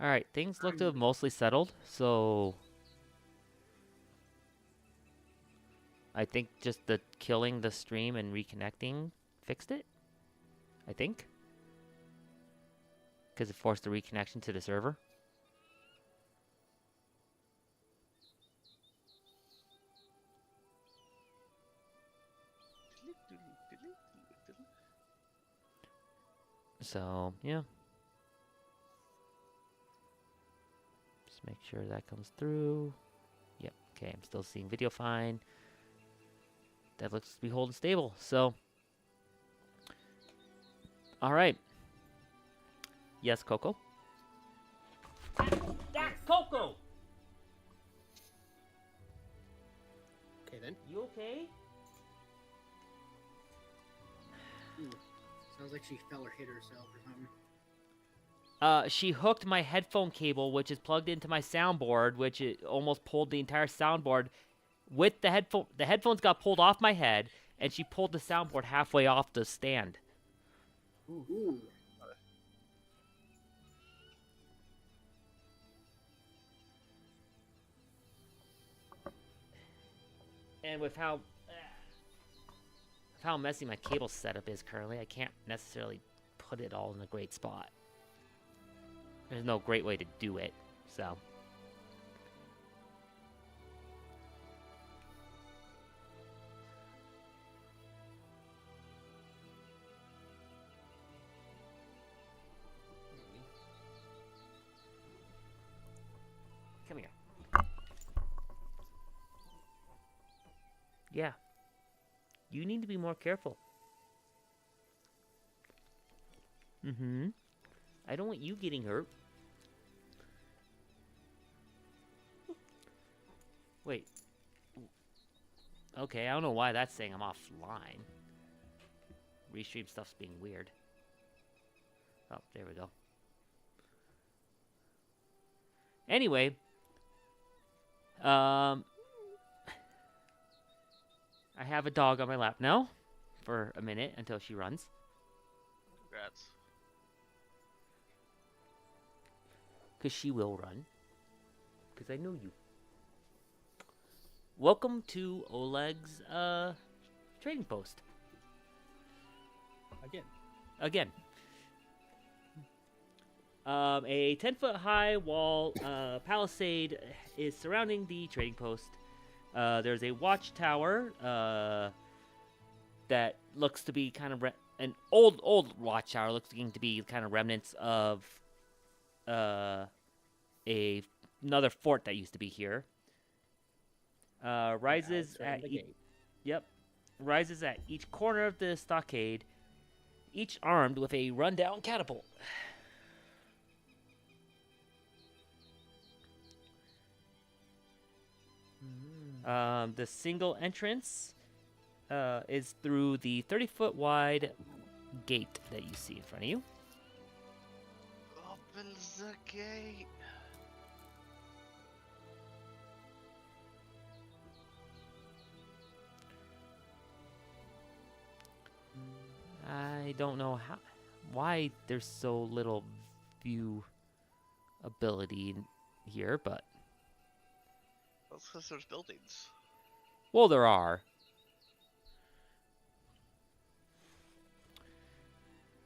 Alright, things look to have mostly settled, so I think just the killing the stream and reconnecting fixed it. I think. Because it forced the reconnection to the server. So, yeah. Just make sure that comes through. Yep, okay, I'm still seeing video fine. That looks to be holding stable, so. Alright. Yes, Coco? That's Coco! Okay then. You okay? Ooh. Sounds like she fell or hit herself or something. She hooked my headphone cable, which is plugged into my soundboard, which it almost pulled the entire soundboard with the headphone. The headphones got pulled off my head, and she pulled the soundboard halfway off the stand. Ooh. And with how messy my cable setup is currently, I can't necessarily put it all in a great spot. There's no great way to do it, so. Come here. Yeah. You need to be more careful. Mm-hmm. I don't want you getting hurt. Wait. Okay, I don't know why that's saying I'm offline. Restream stuff's being weird. Oh, there we go. Anyway. I have a dog on my lap now. For a minute until she runs. Congrats. Because she will run. Because I know you. Welcome to Oleg's trading post. Again. A 10-foot high wall palisade is surrounding the trading post. There's a watchtower that looks to be kind of an old watchtower, looking to be kind of remnants of another fort that used to be here. Rises at rises at each corner of the stockade, each armed with a rundown catapult. The single entrance is through the 30-foot wide gate that you see in front of you. Open the gate. I don't know why there's so little view ability here, but That's because there's buildings. well, there are.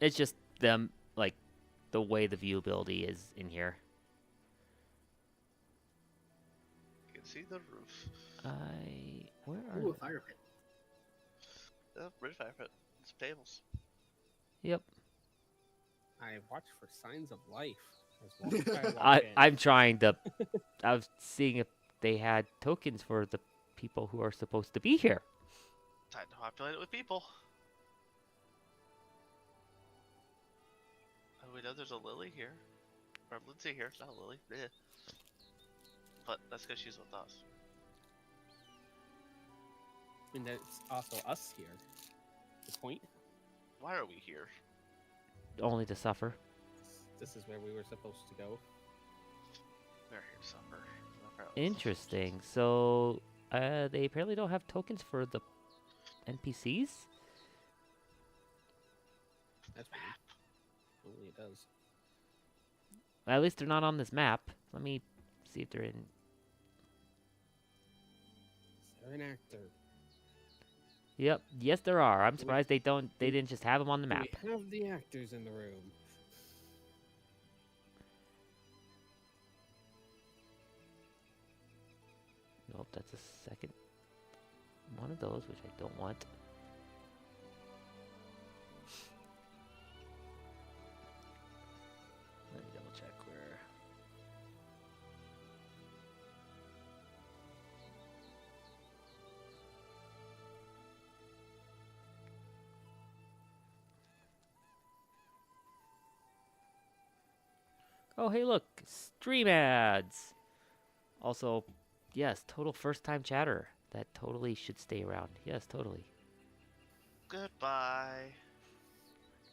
It's just them, like, the way the viewability is in here. You can see the roof. Where are Ooh, a they? fire pit. Bridge fire pit. Some tables. Yep. I watch for signs of life as well. As I walk in. I'm trying to. I was seeing if they had tokens for the people who are supposed to be here. Time to populate it with people. Oh, we know there's a Lily here. Or Lindsay here, not a Lily. Eh. But that's because she's with us. And there's also us here. The point. Why are we here? Only to suffer. This is where we were supposed to go. We're here to suffer. Interesting. So, they apparently don't have tokens for the NPCs? That's weird. Only it does. At least they're not on this map. Let me see if they're in. Is there an actor? Yep. Yes, there are. I'm surprised they didn't just have them on the Do map. we have the actors in the room? Nope, that's a second one of those, which I don't want. Let me double check where. Oh, hey, look, stream ads. Also, yes, total first-time chatter. That totally should stay around. Yes, totally. Goodbye.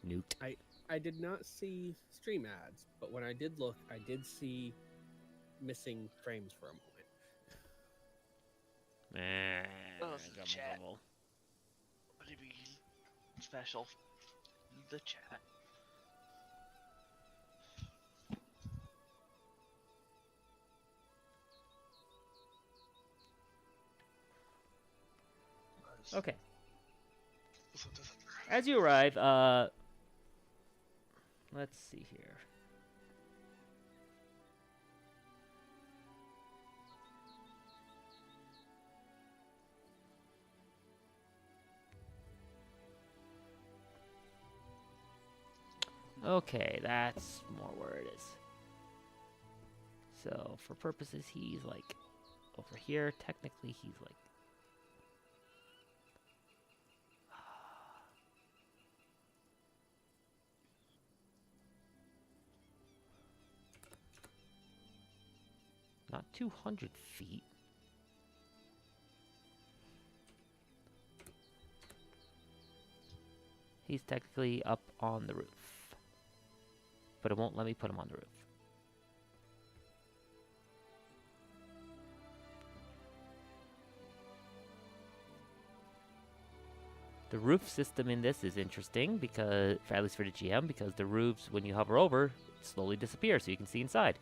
Newt. I did not see stream ads, but when I did look, I did see missing frames for a moment. Oh, it's the chat. What do you mean? Special. The chat. Okay. As you arrive, let's see here. Okay, that's more where it is. So, for purposes, he's like over here. Technically, he's like. Not 200 feet. He's technically up on the roof. But it won't let me put him on the roof. The roof system in this is interesting because, at least for the GM, because the roofs, when you hover over, slowly disappear so you can see inside.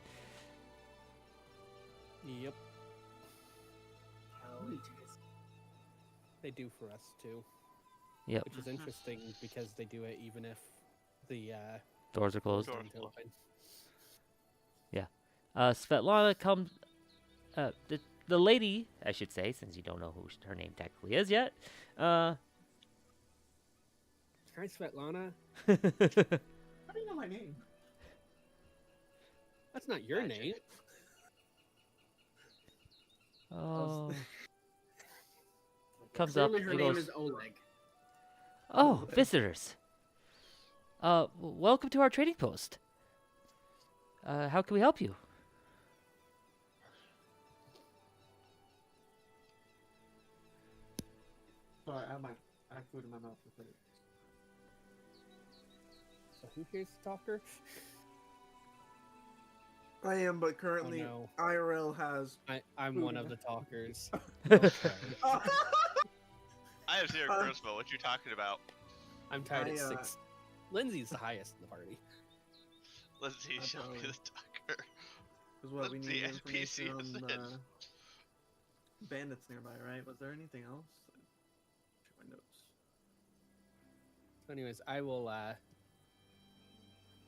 Yep, Hell, it is. they do for us too. Yep. Which is interesting because they do it even if the Doors are closed. Doors don't closed. open. Svetlana comes. The lady, I should say, since you don't know who her name technically is yet. Hi, Svetlana. How do you know my name? That's not your Magic. name. Oh. Comes up Clearly her and name goes, is Oleg. "Oh, visitors. Welcome to our trading post. How can we help you?" Sorry, I have food in my mouth. So who here's the talker? I am, but currently no. IRL has. I'm one of the talkers. I have zero charisma. What you talking about? I'm tied at I, 6. Lindsay's the highest in the party. Lindsay, I show me probably- the talker. Is what we Let's need see, information on NPC is the in. bandits nearby, right? Was there anything else? Check my notes. So anyways, I will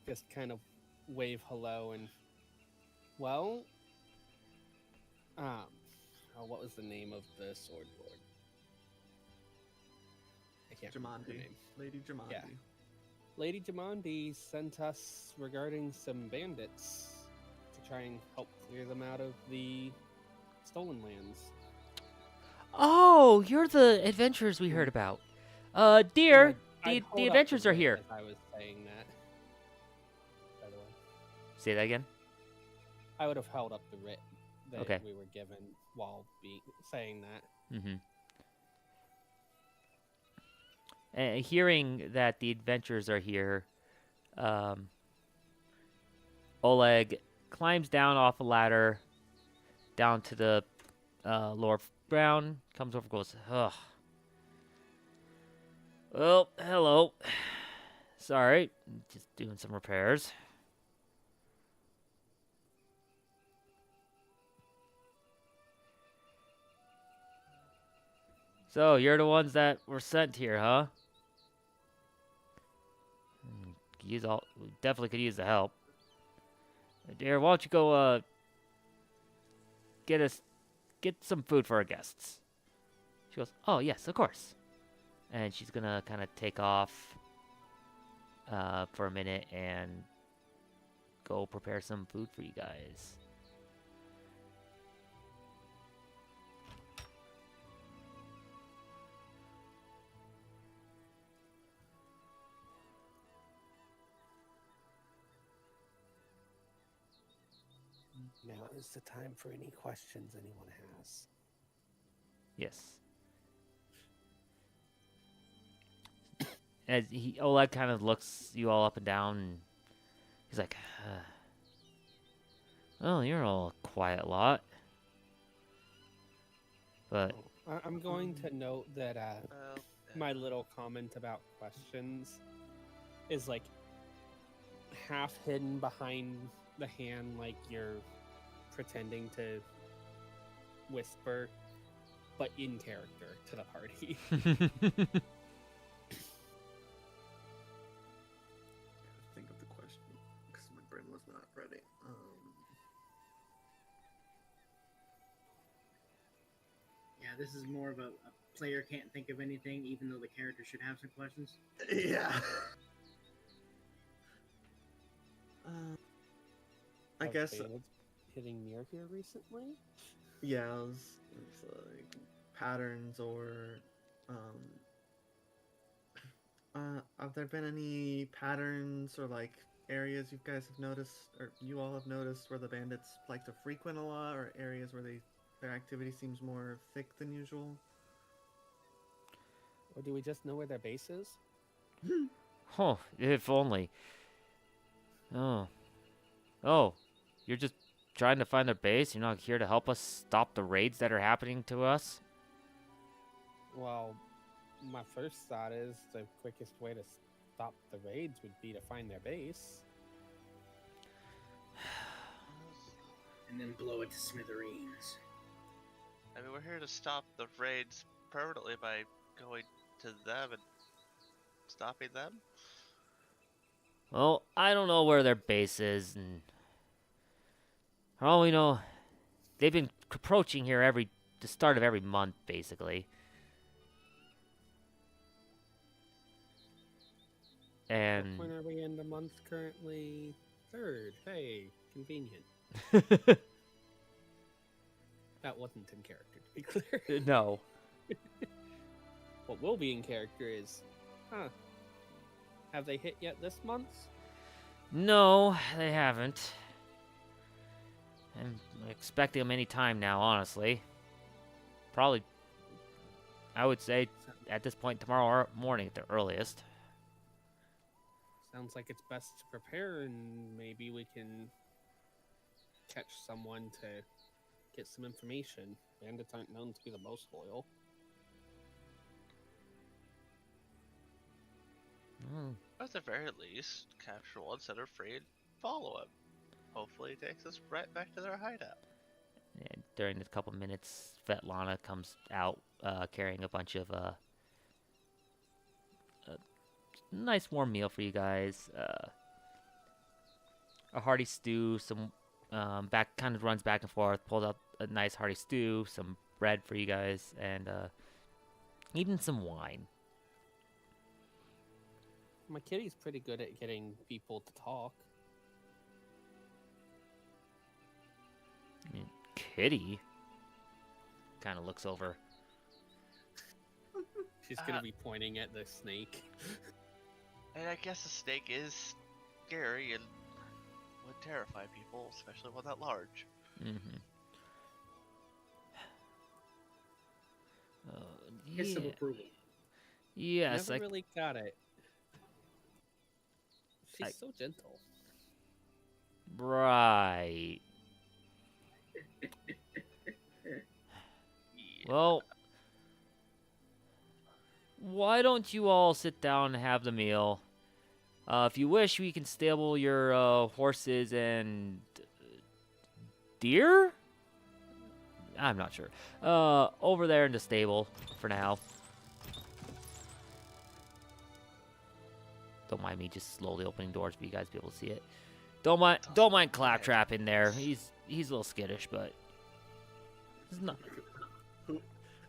just kind of wave hello and well, what was the name of the sword lord? I can't remember her Jamandi. name. Lady Jamandi. Yeah. Lady Jamandi sent us regarding some bandits to try and help clear them out of the stolen lands. Oh, you're the adventurers we heard about. Dear, I'd the hold up adventures are writ here. as I was saying that. By the way, Say that again. I would have held up the writ that Okay. we were given while saying that. Mm-hmm. Hearing that the adventurers are here, Oleg climbs down off a ladder, down to the lower ground, comes over, goes, "Ugh. Well, hello. Sorry, just doing some repairs." So, you're the ones that were sent here, huh? We definitely could use the help. Dear, why don't you go, get some food for our guests? She goes, oh, yes, of course. And she's gonna kind of take off, for a minute and go prepare some food for you guys. Now is the time for any questions anyone has. Yes. As Oleg kind of looks you all up and down, and he's like, "Oh, you're all a quiet lot." But I'm going to note that Well, my little comment about questions is like half hidden behind the hand, like you're pretending to whisper, but in character to the party. Think of the question because my brain was not ready. Yeah, this is more of a player can't think of anything, even though the character should have some questions. Yeah. I Have guess. bandits hitting near here recently? Yeah, it's like patterns or have there been any patterns or like areas you guys have noticed or you all have noticed where the bandits like to frequent a lot, or areas where their activity seems more thick than usual? Or do we just know where their base is? Oh, if only. Oh. Oh, you're just trying to find their base? You're not here to help us stop the raids that are happening to us? Well, my first thought is the quickest way to stop the raids would be to find their base. And then blow it to smithereens. I mean, we're here to stop the raids permanently by going to them and stopping them. Well, I don't know where their base is, and for all we know, they've been approaching here the start of every month, basically. And When are we in the month currently? Third. Hey, convenient. That wasn't in character, to be clear. no. What will be in character is, have they hit yet this month? No, they haven't. I'm expecting them any time now, honestly. Probably, I would say, at this point, tomorrow morning at the earliest. Sounds like it's best to prepare, and maybe we can catch someone to get some information. Bandits aren't known to be the most loyal. Hmm. At the very least, capture one, set her free, and follow him. Hopefully, it takes us right back to their hideout. And during this couple minutes, Svetlana comes out carrying a bunch of a nice warm meal for you guys. A hearty stew, some runs back and forth. Pulled out a nice hearty stew, some bread for you guys, and even some wine. My kitty's pretty good at getting people to talk. Kitty kind of looks over. She's gonna be pointing at the snake. And I guess a snake is scary and would terrify people, especially one that large. Mm-hmm. Kiss of approval. Yes, Never really got it. She's so gentle. Right. Well, why don't you all sit down and have the meal? If you wish, we can stable your horses and deer. I'm not sure. Over there in the stable for now. Don't mind me just slowly opening doors for you guys to be able to see it. Don't mind Claptrap in there. He's a little skittish, but it's not. Who?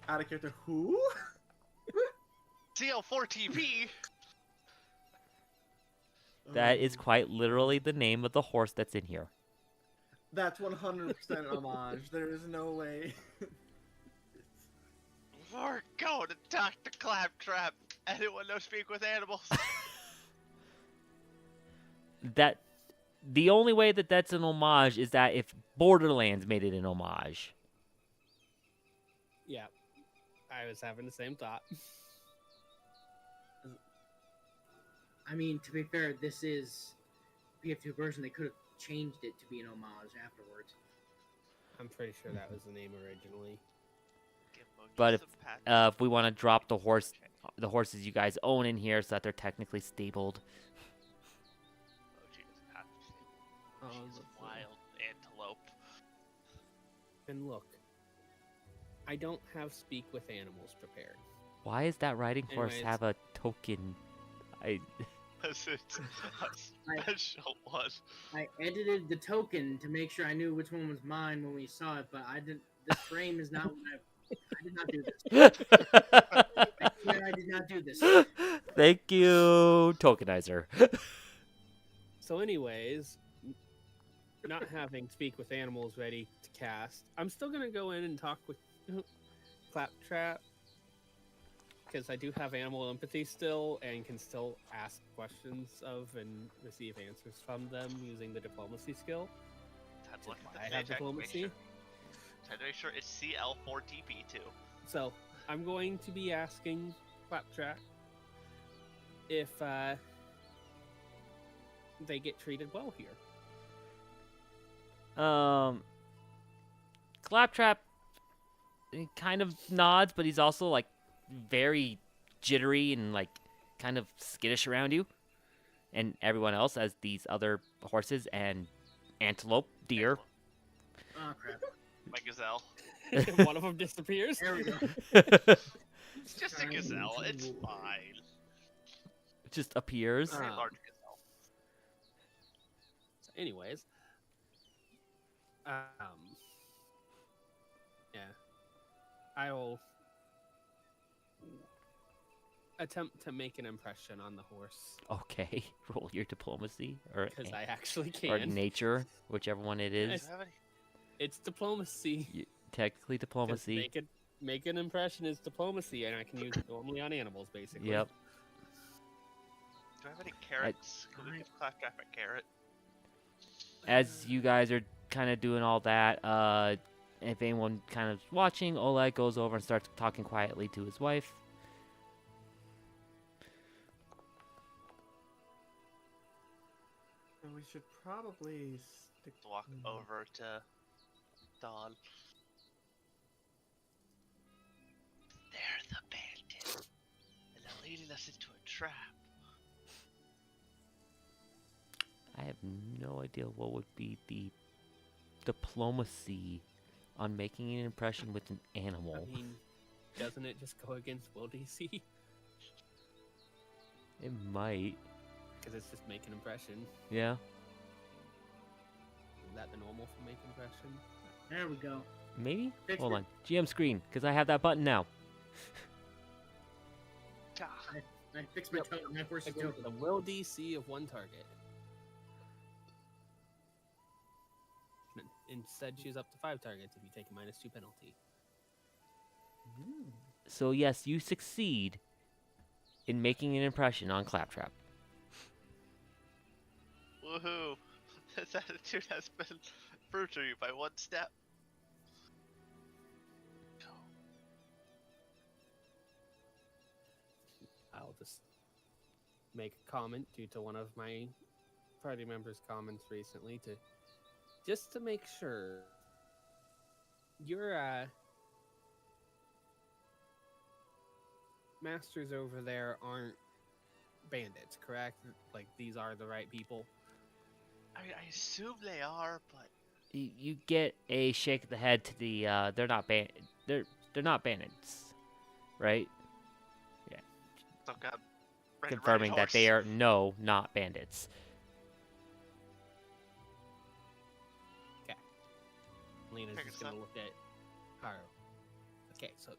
Out of character, who? CL4TP. That is quite literally the name of the horse that's in here. That's 100% homage. There is no way. We're going to talk to Claptrap. Anyone know speak with animals? That the only way that that's an homage is that if Borderlands made it an homage. Yeah, I was having the same thought. I mean, to be fair, this is PF2 version. They could have changed it to be an homage afterwards. I'm pretty sure that was the name originally. But if we want to drop the horses you guys own in here so that they're technically stabled. Oh, She's a wild antelope. And look, I don't have speak with animals prepared. Why does that riding horse Anyways. have a token? It's a special one. I edited the token to make sure I knew which one was mine when we saw it, but I didn't. This frame is not what I did not do this. I swear I did not do this. Thank you, tokenizer. So anyways, not having speak with animals ready to cast, I'm still going to go in and talk with Claptrap, because I do have animal empathy still and can still ask questions of and receive answers from them using the diplomacy skill. Time to look at the I have paycheck, make diplomacy. sure- Time to make sure it's CL4TP too. So I'm going to be asking Claptrap if they get treated well here. Claptrap he kind of nods, but he's also like very jittery and like kind of skittish around you and everyone else as these other horses and antelope, deer. Oh crap! My gazelle. One of them disappears. There we go. It's just a gazelle. It's fine. Just appears. Very Ah. large gazelle. So anyways, yeah, I will attempt to make an impression on the horse Okay, roll your diplomacy or because I actually or can. nature, whichever one it Do is. you have any? It's diplomacy. Technically 'Cause diplomacy. Make an impression is diplomacy, and I can use it normally on animals, basically. Yep. Do I have any carrots? Can we give Claptrap a carrot? As you guys are kind of doing all that, if anyone kind of watching, Oleg goes over and starts talking quietly to his wife. And we should probably stick. Walk over to Dawn. They're the bandits, and they're leading us into a trap. I have no idea what would be the diplomacy on making an impression with an animal. I mean, doesn't it just go against will DC? It might. Because it's just make an impression. Yeah. Is that the normal for make impression? There we go. Maybe? Fixed Hold it. on. GM screen, because I have that button now. Ah, I fixed my Yep. token. My horse is Against token. the will DC of one target. Instead, choose up to 5 targets if you take a -2 penalty. So yes, you succeed in making an impression on Claptrap. woohoo! This attitude has been proved to you by one step. I'll just make a comment due to one of my party members' comments recently to just to make sure your masters over there aren't bandits, correct? Like these are the right people. I mean, I assume they are, but you get a shake of the head to the they're not they're not bandits, right? So God, Confirming that they are not bandits. Lena's Figure just gonna so. look at Haru. Okay, so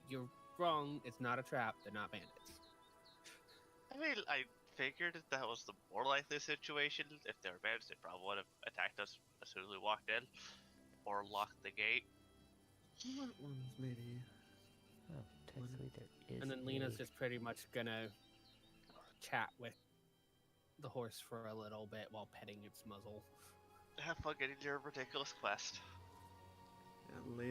you're wrong. It's not a trap. They're not bandits. I mean, I figured that was the more likely situation. If they were bandits, they probably would have attacked us as soon as we walked in, or locked the gate. What ones, maybe? Oh, technically there is. And then Lena's just pretty much gonna chat with the horse for a little bit while petting its muzzle. Have fun getting your ridiculous quest. Yeah,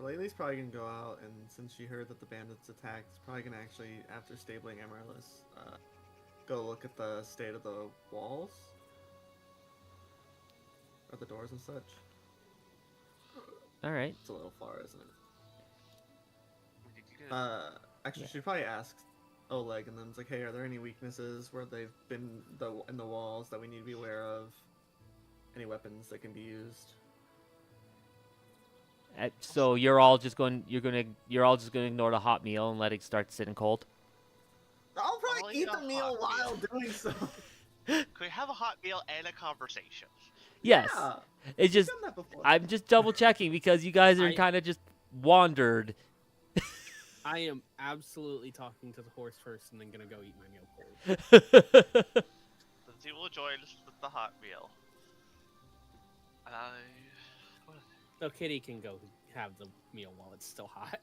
Laylee's probably gonna go out, and since she heard that the bandits attacked, probably gonna actually, after stabling Amaryllis, go look at the state of the walls or the doors and such. All right. It's a little far, isn't it? Did you get Actually, Yeah. she probably asks Oleg, and then it's like, "Hey, are there any weaknesses where they've been in the walls that we need to be aware of? Any weapons that can be used?" So you're all just going to ignore the hot meal and let it start sitting cold. I'll I'll probably eat eat a the meal hot while meal. doing so. Can we have a hot meal and a conversation? Yes. Yeah, It's just done that before. I'm just double checking because you guys are I- kind of just wandered. I am absolutely talking to the horse first and then gonna go eat my meal cold. Then you will join the hot meal. So Kitty can go have the meal while it's still hot.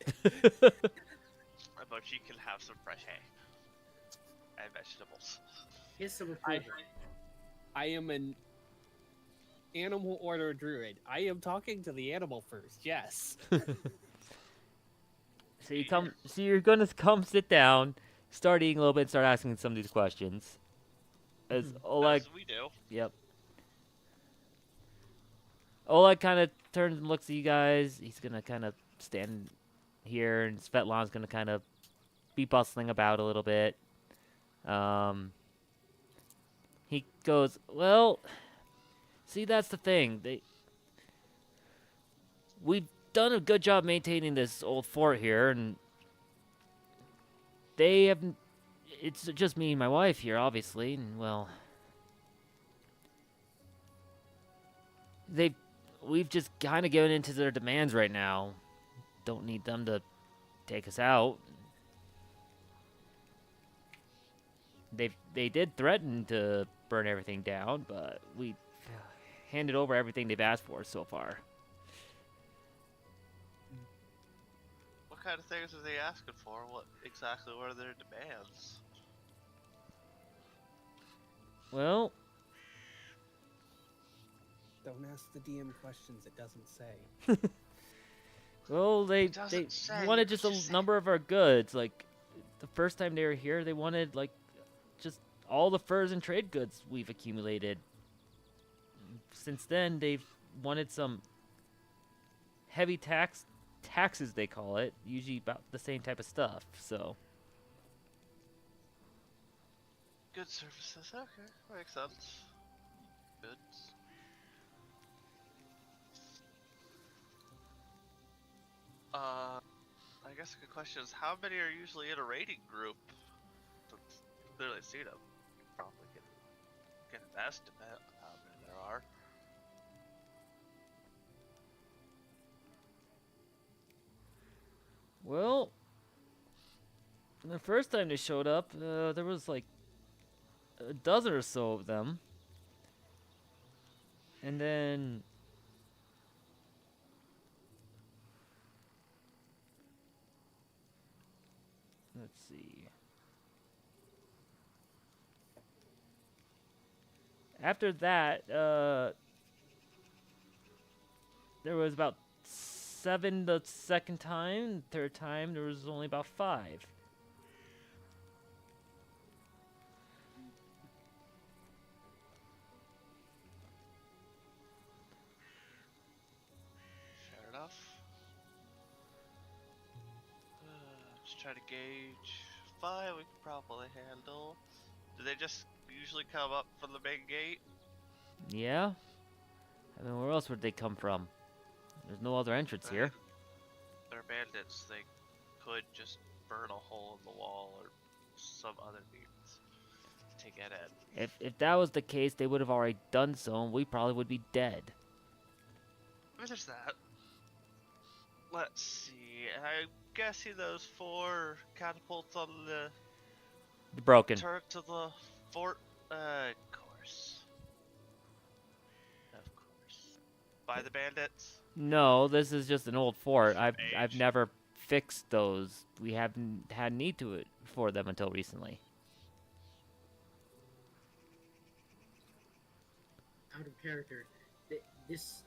But she can have some fresh hay and vegetables. Here's some I, approval. I am an animal order druid. I am talking to the animal first. Yes. So you're gonna come sit down, start eating a little bit, and start asking some of these questions. As Oleg, As we do. yep. Oleg kind of turns and looks at you guys. He's gonna kind of stand here, and Svetlan's gonna kind of be bustling about a little bit. He goes, "Well, see, that's the thing. We've done a good job maintaining this old fort here, and they haven't. It's just me and my wife here, obviously, and well, we've just kind of given into their demands right now. Don't need them to take us out. They did threaten to burn everything down, but we handed over everything they've asked for so far." What kind of things are they asking for? What exactly were their demands? Well, Don't ask the DM questions. It doesn't say. they It doesn't say, wanted you just just a say- number of our goods. Like the first time they were here, they wanted like just all the furs and trade goods we've accumulated. Since then, they've wanted some heavy taxes they call it, usually about the same type of stuff. So Good services. Okay, makes sense. Goods. I guess a good question is how many are usually in a raiding group? Since clearly seen them. Probably get an estimate of how many there are. well, the first time they showed up, there was like a dozen or so of them, and then let's see. After that, there was about 7 the second time. Third time, there was only about 5. Fair enough. Just try to gauge. 5 we can probably handle. Do they just usually come up from the main gate? Yeah. I mean, where else would they come from? There's no other entrance here. They're bandits. They could just burn a hole in the wall or some other means to get in. If that was the case, they would have already done so, and we probably would be dead. I mean, there's that. Let's see. I'm guessing those 4 catapults on the Broken. turret to the fort. Of course. Of course. By the bandits. No, this is just an old fort. I've Age. never fixed those. We haven't had need to it for them until recently. Out of character. This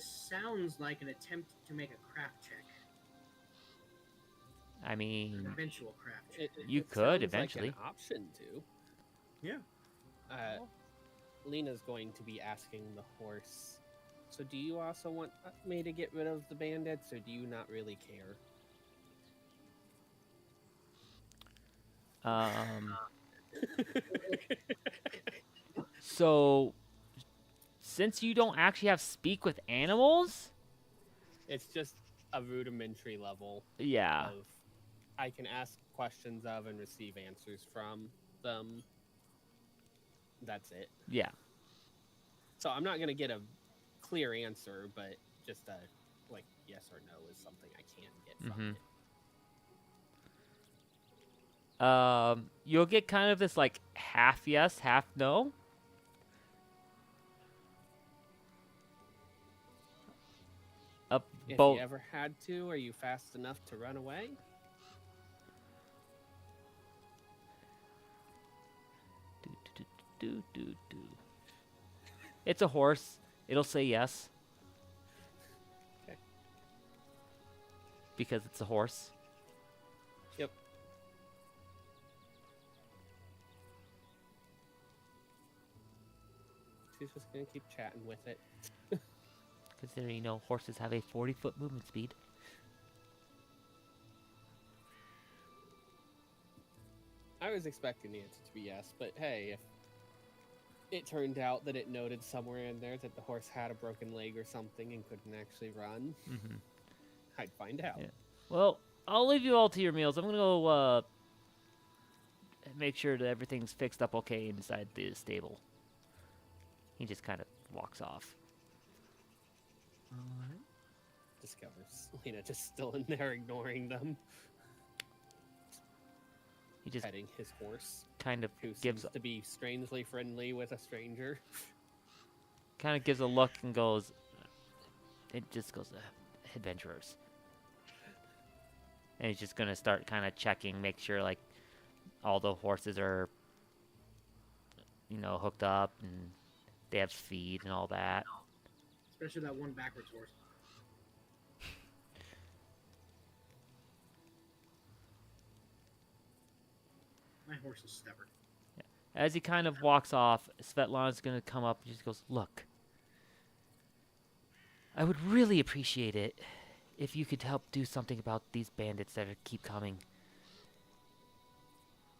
sounds like an attempt to make a craft check. I An mean, eventual craft check. You it could sounds eventually. Like an option to. Yeah. Lena's going to be asking the horse. So, do you also want me to get rid of the bandits, or do you not really care? So, since you don't actually have speak with animals, It's just a rudimentary level yeah, of I can ask questions of and receive answers from them. That's it. yeah. So I'm not gonna get a clear answer, but just a like yes or no is something I can get from it. You'll get kind of this like half yes, half no. If Both. you ever had to, are you fast enough to run away? It's a horse. It'll say yes. Okay. Because it's a horse. Yep. She's just gonna keep chatting with it. Considering, you know, horses have a 40-foot movement speed. I was expecting the answer to be yes, but hey, if it turned out that it noted somewhere in there that the horse had a broken leg or something and couldn't actually run, Mm-hmm. I'd find out. Yeah. Well, I'll leave you all to your meals. I'm gonna go make sure that everything's fixed up okay inside the stable. He just kind of walks off. Alright. Discovers Lena just still in there ignoring them, He just petting his horse, kind of who gives seems to be strangely friendly with a stranger. a look and goes. It just goes, adventurers. And he's just gonna start kind of checking, make sure like all the horses are, you know, hooked up and they have feed and all that. Especially that one backwards horse. My horse is stubborn. As he kind of walks off, Svetlana's gonna come up and just goes, "Look, I would really appreciate it if you could help do something about these bandits that keep coming.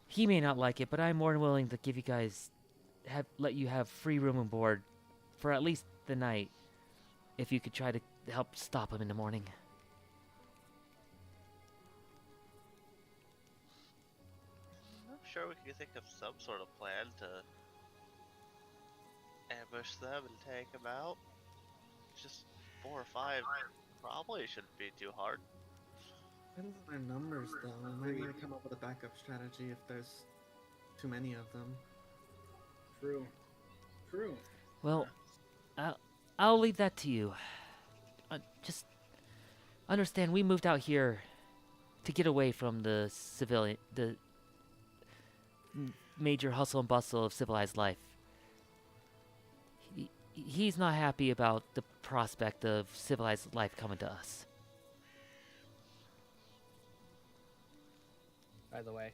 He may not like it, but I'm more than willing to give you guys, let you have free room and board for at least the night, if you could try to help stop him in the morning." I'm sure we can think of some sort of plan to ambush them and take them out. Just 4 or 5 probably shouldn't be too hard. Depends on their numbers, though. We might come up with a backup strategy if there's too many of them. True. True. Well, I'll leave that to you. Just understand, we moved out here to get away from the major hustle and bustle of civilized life. He's not happy about the prospect of civilized life coming to us. By the way,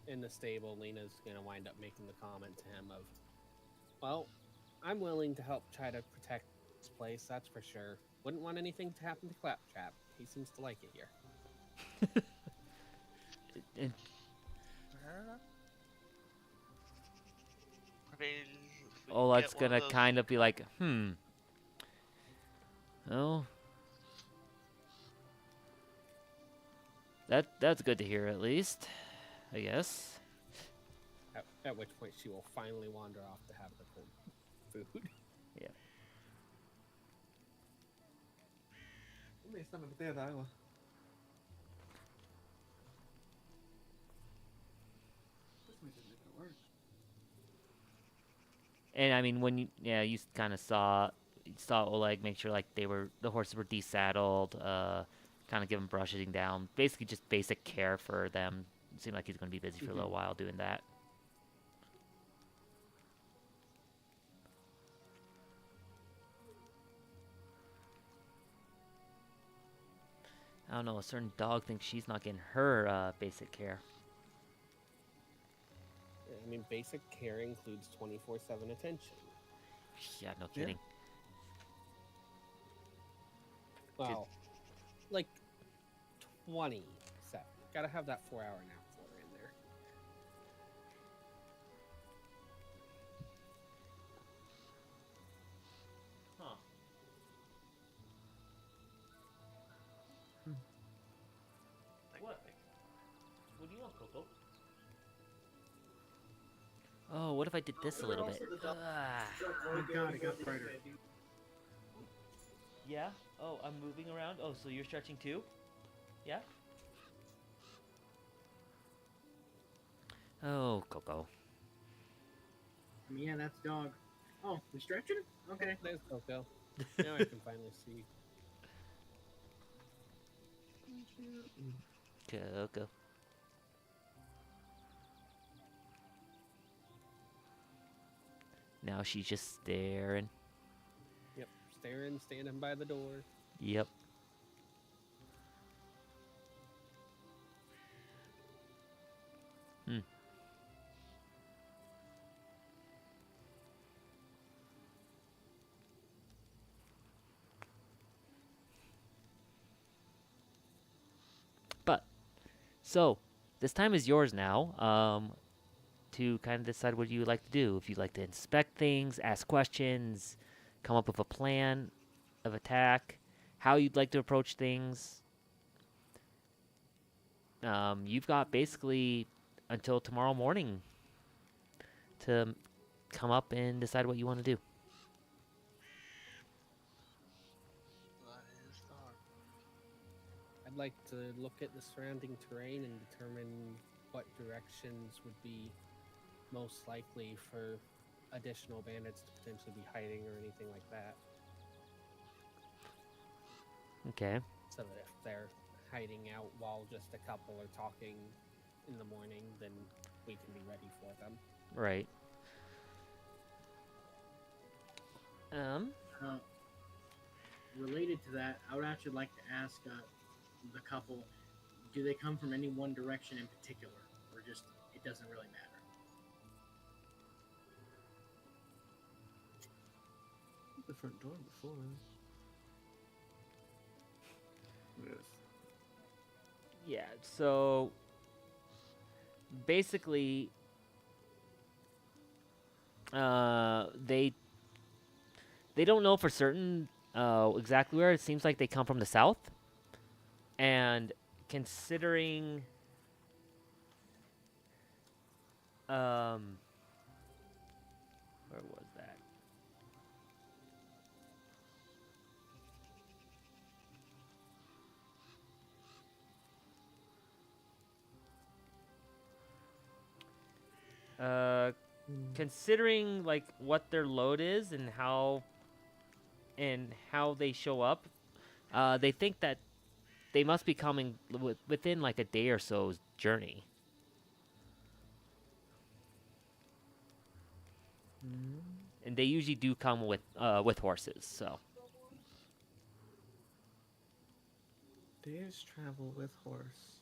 in the stable, Lena's gonna wind up making the comment to him of, "Well, I'm willing to help try to protect this place, that's for sure. Wouldn't want anything to happen to Claptrap. He seems to like it here." And I mean, we can Oleg's get one of gonna those- kind of be like, oh, that's good to hear at least, I guess. At which point she will finally wander off to have her cold food. Esta me botella de agua. This makes it make it work. And I mean, when you kind of saw Oleg make sure like the horses were desaddled, kind of give them brushing down, basically just basic care for them. It seemed like he's gonna be busy for a little while doing that. I don't know, a certain dog thinks she's not getting her basic care. I mean, basic care includes 24/7 attention. Yeah, no kidding. Well, like 27. Gotta have that 4-hour nap for her in there. Huh. What? What do you want, Coco? Oh, what if I did this a little bit? Oh god, it got brighter. Yeah? Oh, I'm moving around? Oh, so you're stretching too? Yeah? Oh, Coco. I mean, yeah, that's dog. Oh, we stretching? Okay. There's Coco. Now I can finally see. Coco. Now she's just staring. Yep, staring, standing by the door. Yep. But, so, this time is yours now, to kind of decide what you would like to do. If you'd like to inspect things, ask questions, come up with a plan of attack, how you'd like to approach things. You've got basically until tomorrow morning to come up and decide what you want to do. That is dark. I'd like to look at the surrounding terrain and determine what directions would be most likely for additional bandits to potentially be hiding or anything like that. Okay. So that if they're hiding out while just a couple are talking in the morning, then we can be ready for them. Right. Related to that, I would actually like to ask the couple, do they come from any one direction in particular, or just it doesn't really matter? The front door before. Yes. Yeah, so basically they don't know for certain exactly where. It seems like they come from the south. And considering where was that? Considering like what their load is and how they show up, they think that they must be coming within like a day or so's journey. And they usually do come with horses, so. Days travel with horse.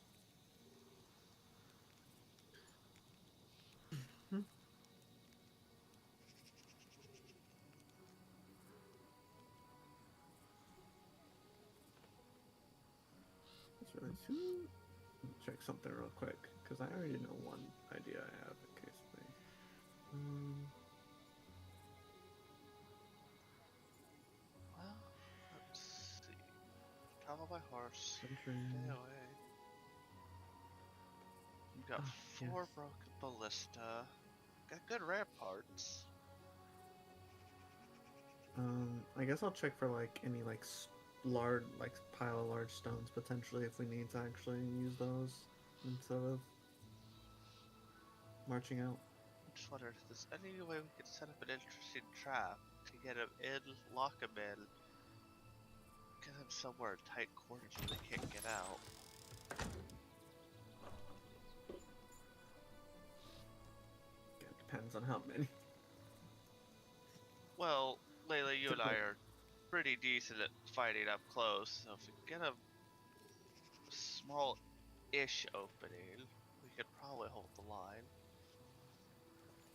That's really soon. Check something real quick, because I already know one idea I have in case they. Travel by horse. Adventure. Stay away. You got Ah, 4 yes. broken ballista. Got good ramparts. I guess I'll check for like any like large like pile of large stones potentially if we need to actually use those instead of marching out. I'm just wondering if there's any way we could set up an interesting trap to get him in, lock him in, get him somewhere in tight quarters where they can't get out. It depends on how many. Well, Layla, you and I Typical. are pretty decent at fighting up close, so if we get a small-ish opening, we could probably hold the line.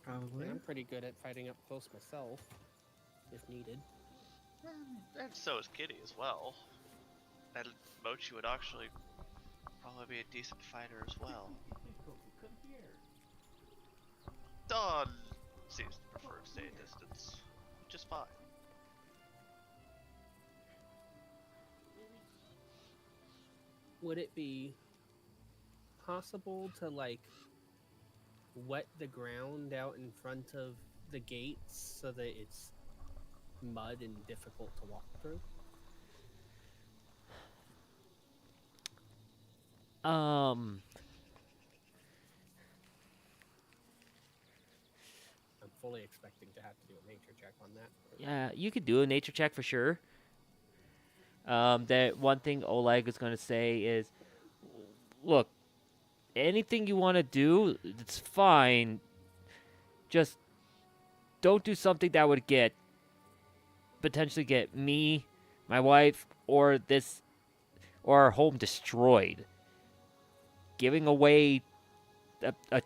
Probably. And I'm pretty good at fighting up close myself, if needed. And so is Kitty as well. And Mochi would actually probably be a decent fighter as well. Dawn seems to prefer to stay at distance, which is fine. Would it be possible to like wet the ground out in front of the gates so that it's mud and difficult to walk through? I'm fully expecting to have to do a nature check on that. Yeah, you could do a nature check for sure. That one thing Oleg is going to say is, look, anything you want to do, it's fine. Just don't do something that would potentially get me, my wife, or our home destroyed. Giving away a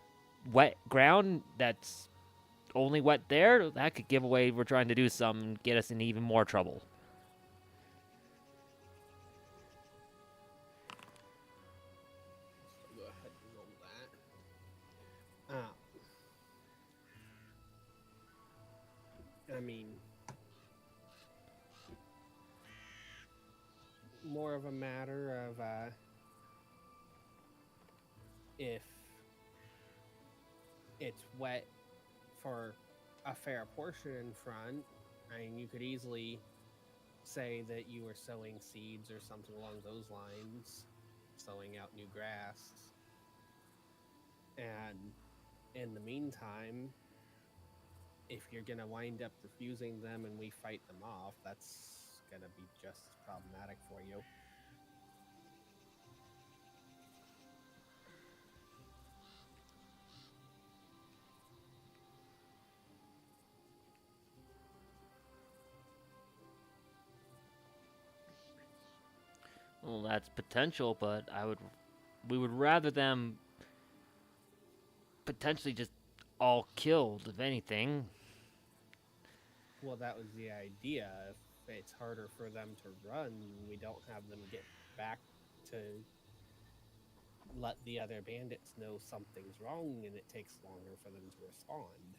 wet ground that's only wet there, that could give away we're trying to do something and get us in even more trouble. So go ahead and roll that. I mean, more of a matter of if it's wet for a fair portion in front, I mean, you could easily say that you were sowing seeds or something along those lines, sowing out new grass. And in the meantime, if you're gonna wind up refusing them and we fight them off, that's gonna be just as problematic for you. Well, that's potential, but we would rather them potentially just all killed, if anything. Well, that was the idea. If it's harder for them to run, we don't have them get back to let the other bandits know something's wrong, and it takes longer for them to respond.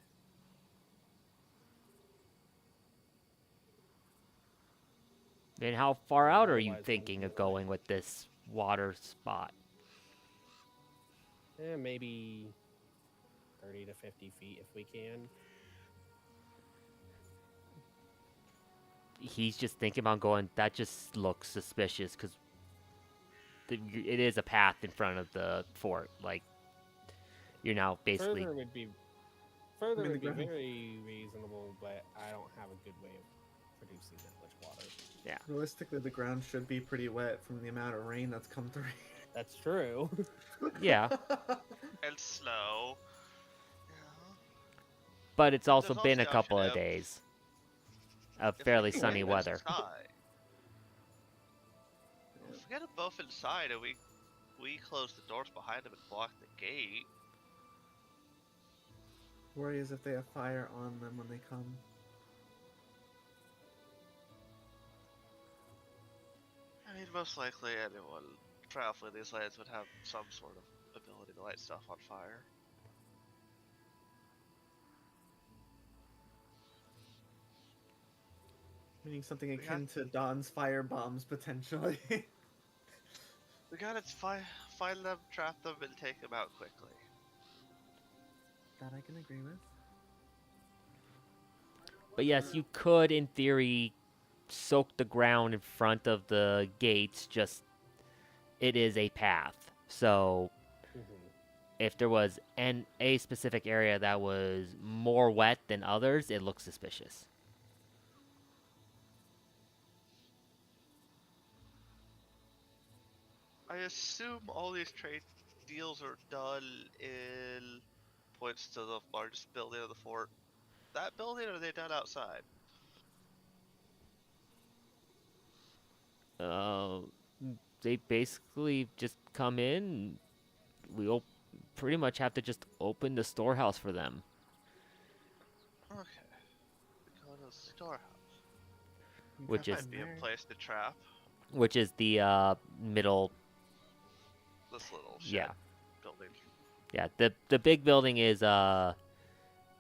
Then how far out are you Otherwise, thinking we'll of going with this water spot? maybe 30 to 50 feet if we can. He's just thinking about going, that just looks suspicious because it is a path in front of the fort. Like, you're now basically. Further would be the ground. very reasonable, but I don't have a good way of producing that much water. Yeah. Realistically, the ground should be pretty wet from the amount of rain that's come through. That's true. Yeah. And snow. Yeah. But it's also There's been a the couple option of days of if we fairly can sunny get them weather. inside. If we get them both inside and we close the doors behind them and block the gate, Worry is if they have fire on them when they come. I mean, most likely anyone traveling these lands would have some sort of ability to light stuff on fire. Meaning something Yeah. akin to Dawn's fire bombs, potentially. We gotta find them, trap them, and take them out quickly. That I can agree with. But yes, you could, in theory, soak the ground in front of the gates. Just it is a path, so Mhm. if there was a specific area that was more wet than others, it looks suspicious. I assume all these trade deals are done in points to the largest building of the fort. That building, or are they done outside? Uh, they basically just come in. We pretty much have to just open the storehouse for them, Okay. We go to the storehouse. You which trap is Might them be a there. place to trap the middle. this little shed Yeah, building. yeah. The big building is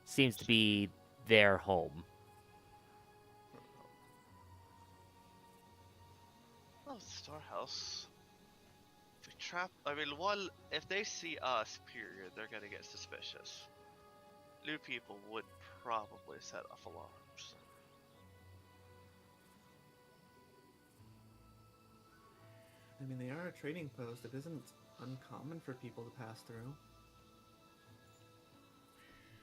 seems to be their home. Oh, the storehouse. If we trap, I mean, one, if they see us, period, they're gonna get suspicious. New people would probably set off alarms. I mean, they are a trading post. It isn't uncommon for people to pass through.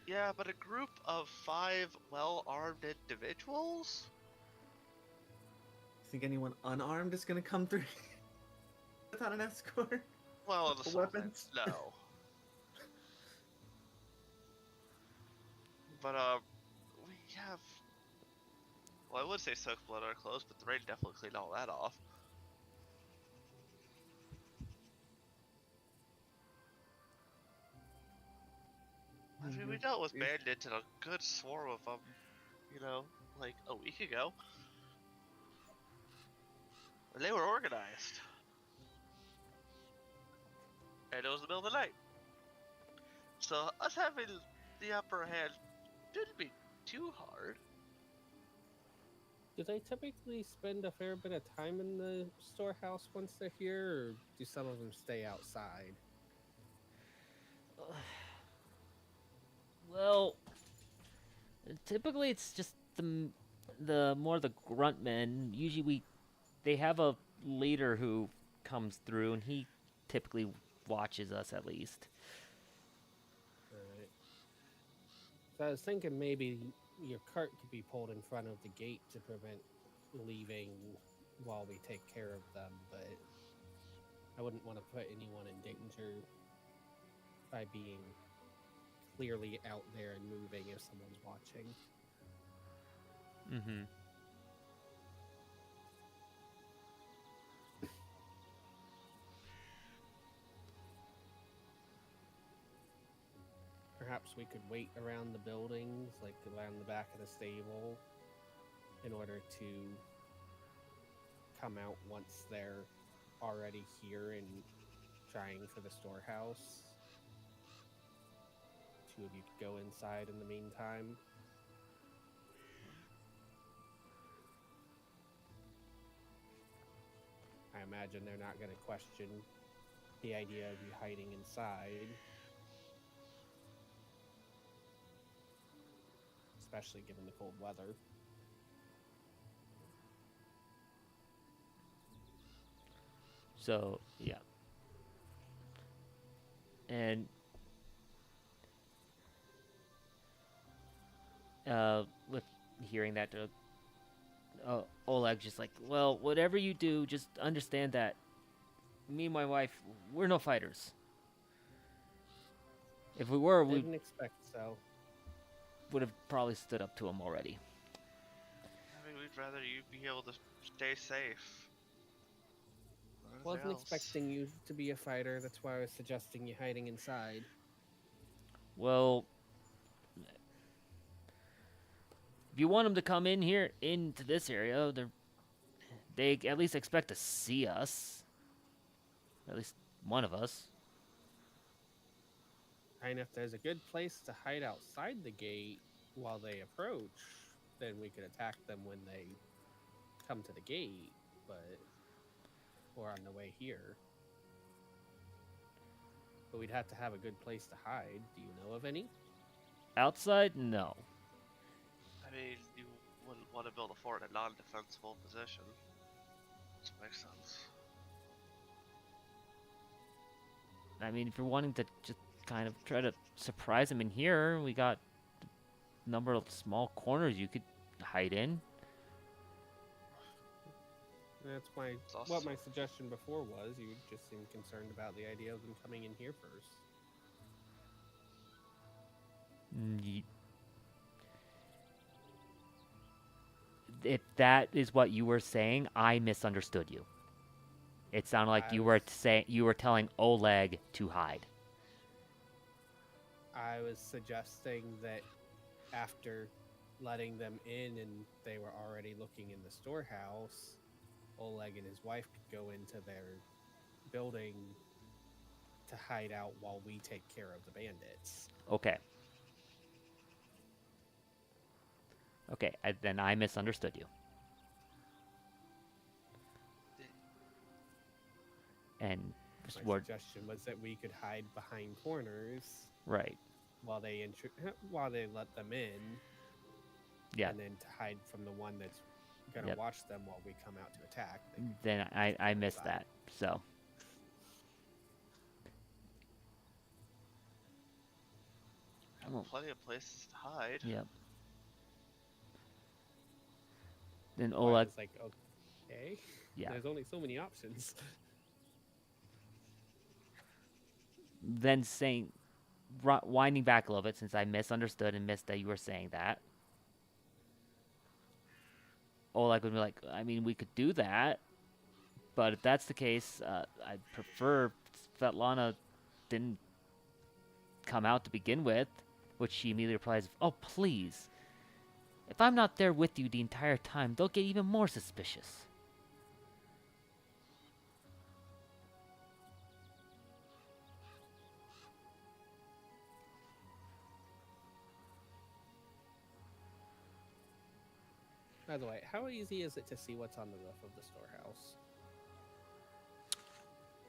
Yeah, but a group of 5 well-armed individuals? You think anyone unarmed is gonna come through without an escort? Well, an For assault weapons? rifle, no. But, we have... Well, I would say soak blood on our clothes, but the rain definitely cleaned all that off. I mean, we dealt with bandits and a good swarm of them, you know, like a week ago. And they were organized. And it was the middle of the night. So us having the upper hand shouldn't be too hard. Do they typically spend a fair bit of time in the storehouse once they're here, or do some of them stay outside? Well, typically it's just the more the grunt men. Usually they have a leader who comes through, and he typically watches us at least. Right. So I was thinking maybe your cart could be pulled in front of the gate to prevent leaving while we take care of them, but I wouldn't want to put anyone in danger by being clearly out there and moving if someone's watching. Mm-hmm. Perhaps we could wait around the buildings, like around the back of the stable, in order to come out once they're already here and trying for the storehouse. Two of you could go inside in the meantime. I imagine they're not going to question the idea of you hiding inside. Especially given the cold weather. So yeah, and with hearing that, Oleg's just like, well, whatever you do, just understand that me and my wife, we're no fighters. If we were, we Didn't expect so. would have probably stood up to him already. I mean, we'd rather you be able to stay safe. Wasn't expecting you to be a fighter, that's why I was suggesting you hiding inside. Well, if you want them to come in here into this area, they at least expect to see us. At least one of us. And if there's a good place to hide outside the gate while they approach, then we could attack them when they come to the gate, or on the way here. But we'd have to have a good place to hide. Do you know of any? Outside, no. I mean, you wouldn't want to build a fort in a non-defensible position. Which makes sense. I mean, if you're wanting to just kind of try to surprise him in here, we got a number of small corners you could hide in. That's what my suggestion before was. You just seemed concerned about the idea of them coming in here first. If that is what you were saying, I misunderstood you. It sounded like you were telling Oleg to hide. I was suggesting that after letting them in and they were already looking in the storehouse, Oleg and his wife could go into their building to hide out while we take care of the bandits. Okay. Okay, then I misunderstood you. And my suggestion was that we could hide behind corners, right, while they let them in. Yeah. And then to hide from the one that's gonna watch them while we come out to attack. Then I missed that. So. Plenty of places to hide. Yep. Then Oleg was like, okay. Yeah. There's only so many options. Then winding back a little bit, since I misunderstood and missed that you were saying that. Oleg would be like, I mean, we could do that, but if that's the case, I'd prefer Svetlana didn't come out to begin with, which she immediately replies, oh, please. If I'm not there with you the entire time, they'll get even more suspicious. By the way, how easy is it to see what's on the roof of the storehouse?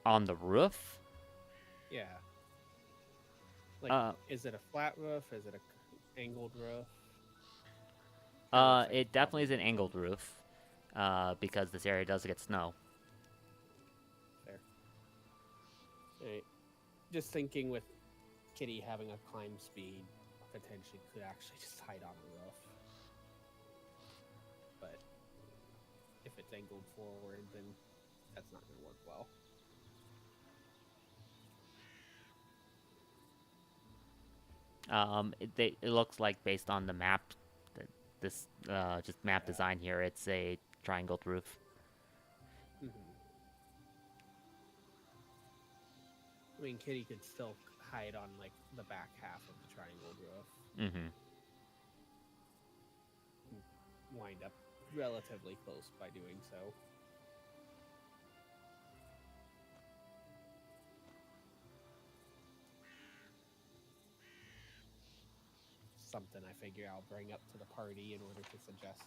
On the roof? Yeah. Like, is it a flat roof? Is it a angled roof? It definitely is an angled roof, because this area does get snow. Fair. Right. Just thinking with Kitty having a climb speed, potentially could actually just hide on the roof. But if it's angled forward, then that's not going to work well. It looks like, based on the map, this just map design here, it's a triangled roof. I mean, Kitty could still hide on like the back half of the triangled roof. Wind up relatively close by doing so. Something I figure I'll bring up to the party in order to suggest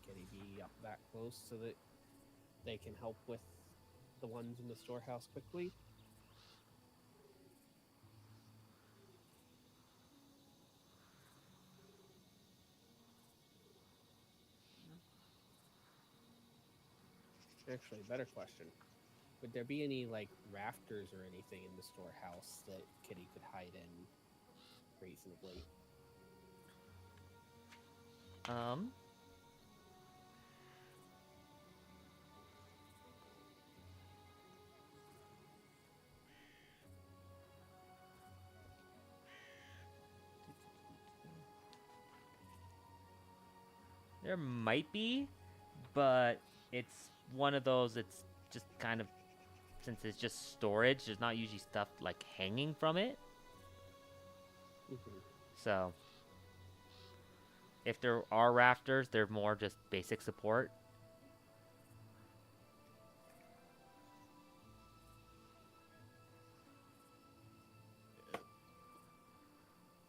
Kitty be up that close so that they can help with the ones in the storehouse quickly. Actually, better question. Would there be any, like, rafters or anything in the storehouse that Kitty could hide in reasonably? There might be, but it's one of those, it's just kind of, since it's just storage, there's not usually stuff like hanging from it. So if there are rafters, they're more just basic support.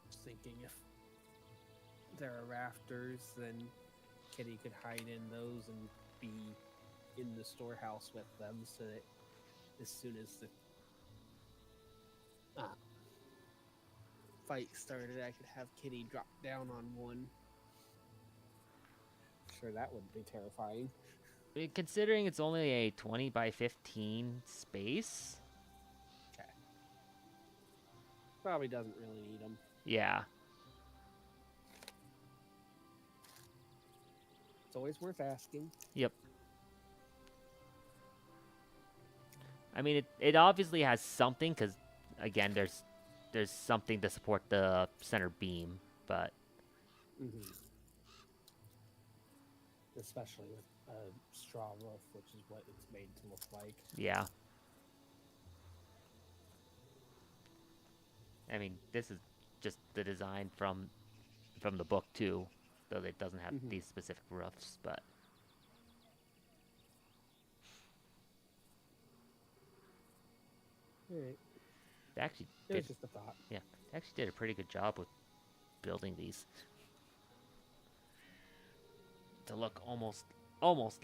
Just thinking if there are rafters, then Kitty could hide in those and be in the storehouse with them, so that as soon as the fight started, I could have Kitty drop down on one. Sure, that would be terrifying. Considering it's only a 20 by 15 space. Okay. Probably doesn't really need them. Yeah. It's always worth asking. Yep. I mean, it obviously has something, because, again, there's something to support the center beam, but... Mm-hmm. Especially with a straw roof, which is what it's made to look like. Yeah. I mean, this is just the design from the book, too, though it doesn't have these specific roofs, but... Alright. They actually It was did, just a thought. yeah, they actually did a pretty good job with building these to look almost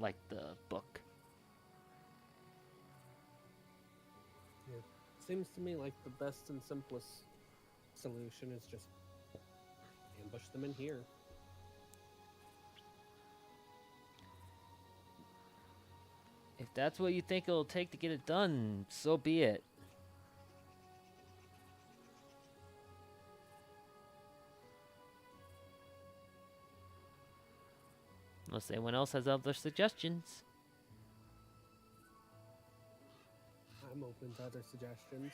like the book. Yeah. Seems to me like the best and simplest solution is just ambush them in here. If that's what you think it'll take to get it done, so be it. Unless anyone else has other suggestions. I'm open to other suggestions.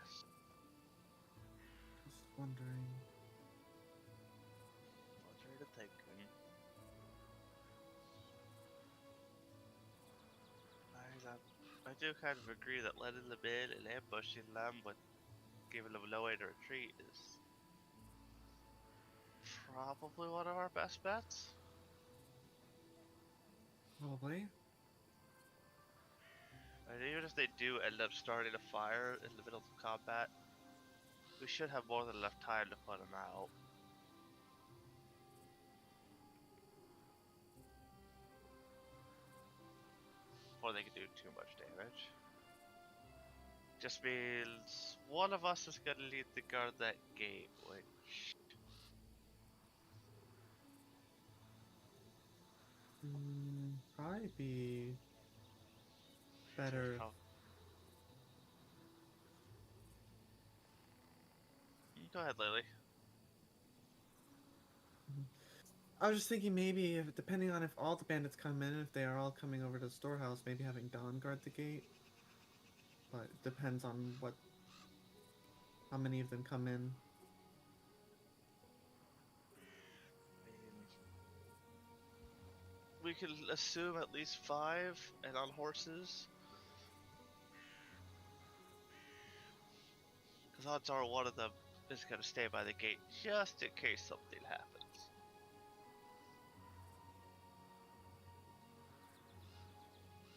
Just wondering. What are you thinking? I do kind of agree that letting them in and ambushing them but giving them no way to retreat is probably one of our best bets. Probably. And even if they do end up starting a fire in the middle of combat, we should have more than enough time to put them out. Before they can do too much damage. Just means one of us is gonna need to guard that gate, which... Probably be better. Go ahead, Lily. I was just thinking maybe, if, depending on if all the bandits come in, if they are all coming over to the storehouse, maybe having Dawn guard the gate. But it depends on how many of them come in. We can assume at least 5 and on horses. Because odds are one of them is going to stay by the gate just in case something happens.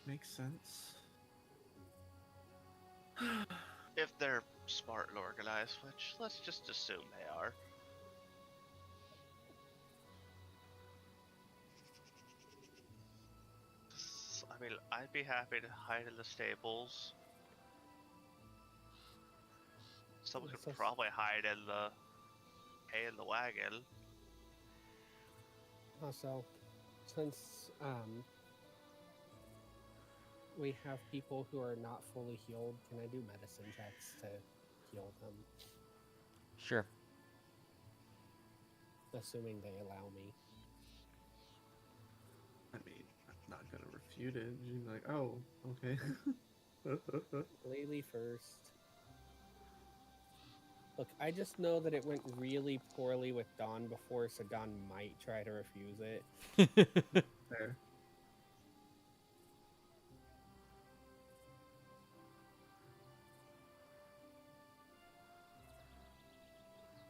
Makes sense. If they're smart and organized, which let's just assume they are. I mean, I'd be happy to hide in the stables. Someone could probably hide in the hay in the wagon. Also, since we have people who are not fully healed, can I do medicine checks to heal them? Sure. Assuming they allow me. I mean, I'm not gonna refute it. She's like, oh, okay. Lily first. Look, I just know that it went really poorly with Dawn before, so Dawn might try to refuse it. There.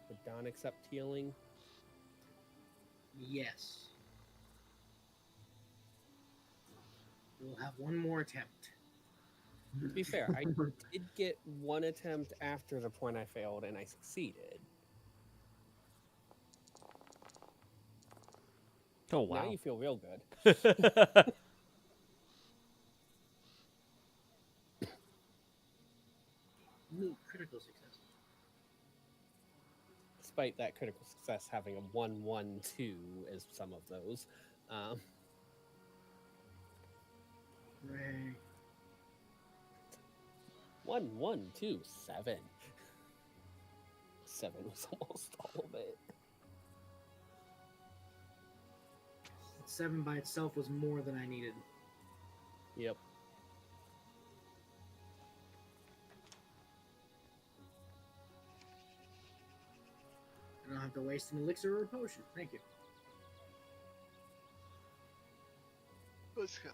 Would Dawn accept healing? Yes. We'll have one more attempt. To be fair, I did get one attempt after the point I failed, and I succeeded. Oh, wow. Now you feel real good. despite that critical success having a 1-1-2 as some of those. Hooray. 1-1-2, 7. 7 was almost all of it. 7 by itself was more than I needed. Yep. I don't have to waste an elixir or a potion. Thank you. Let's go.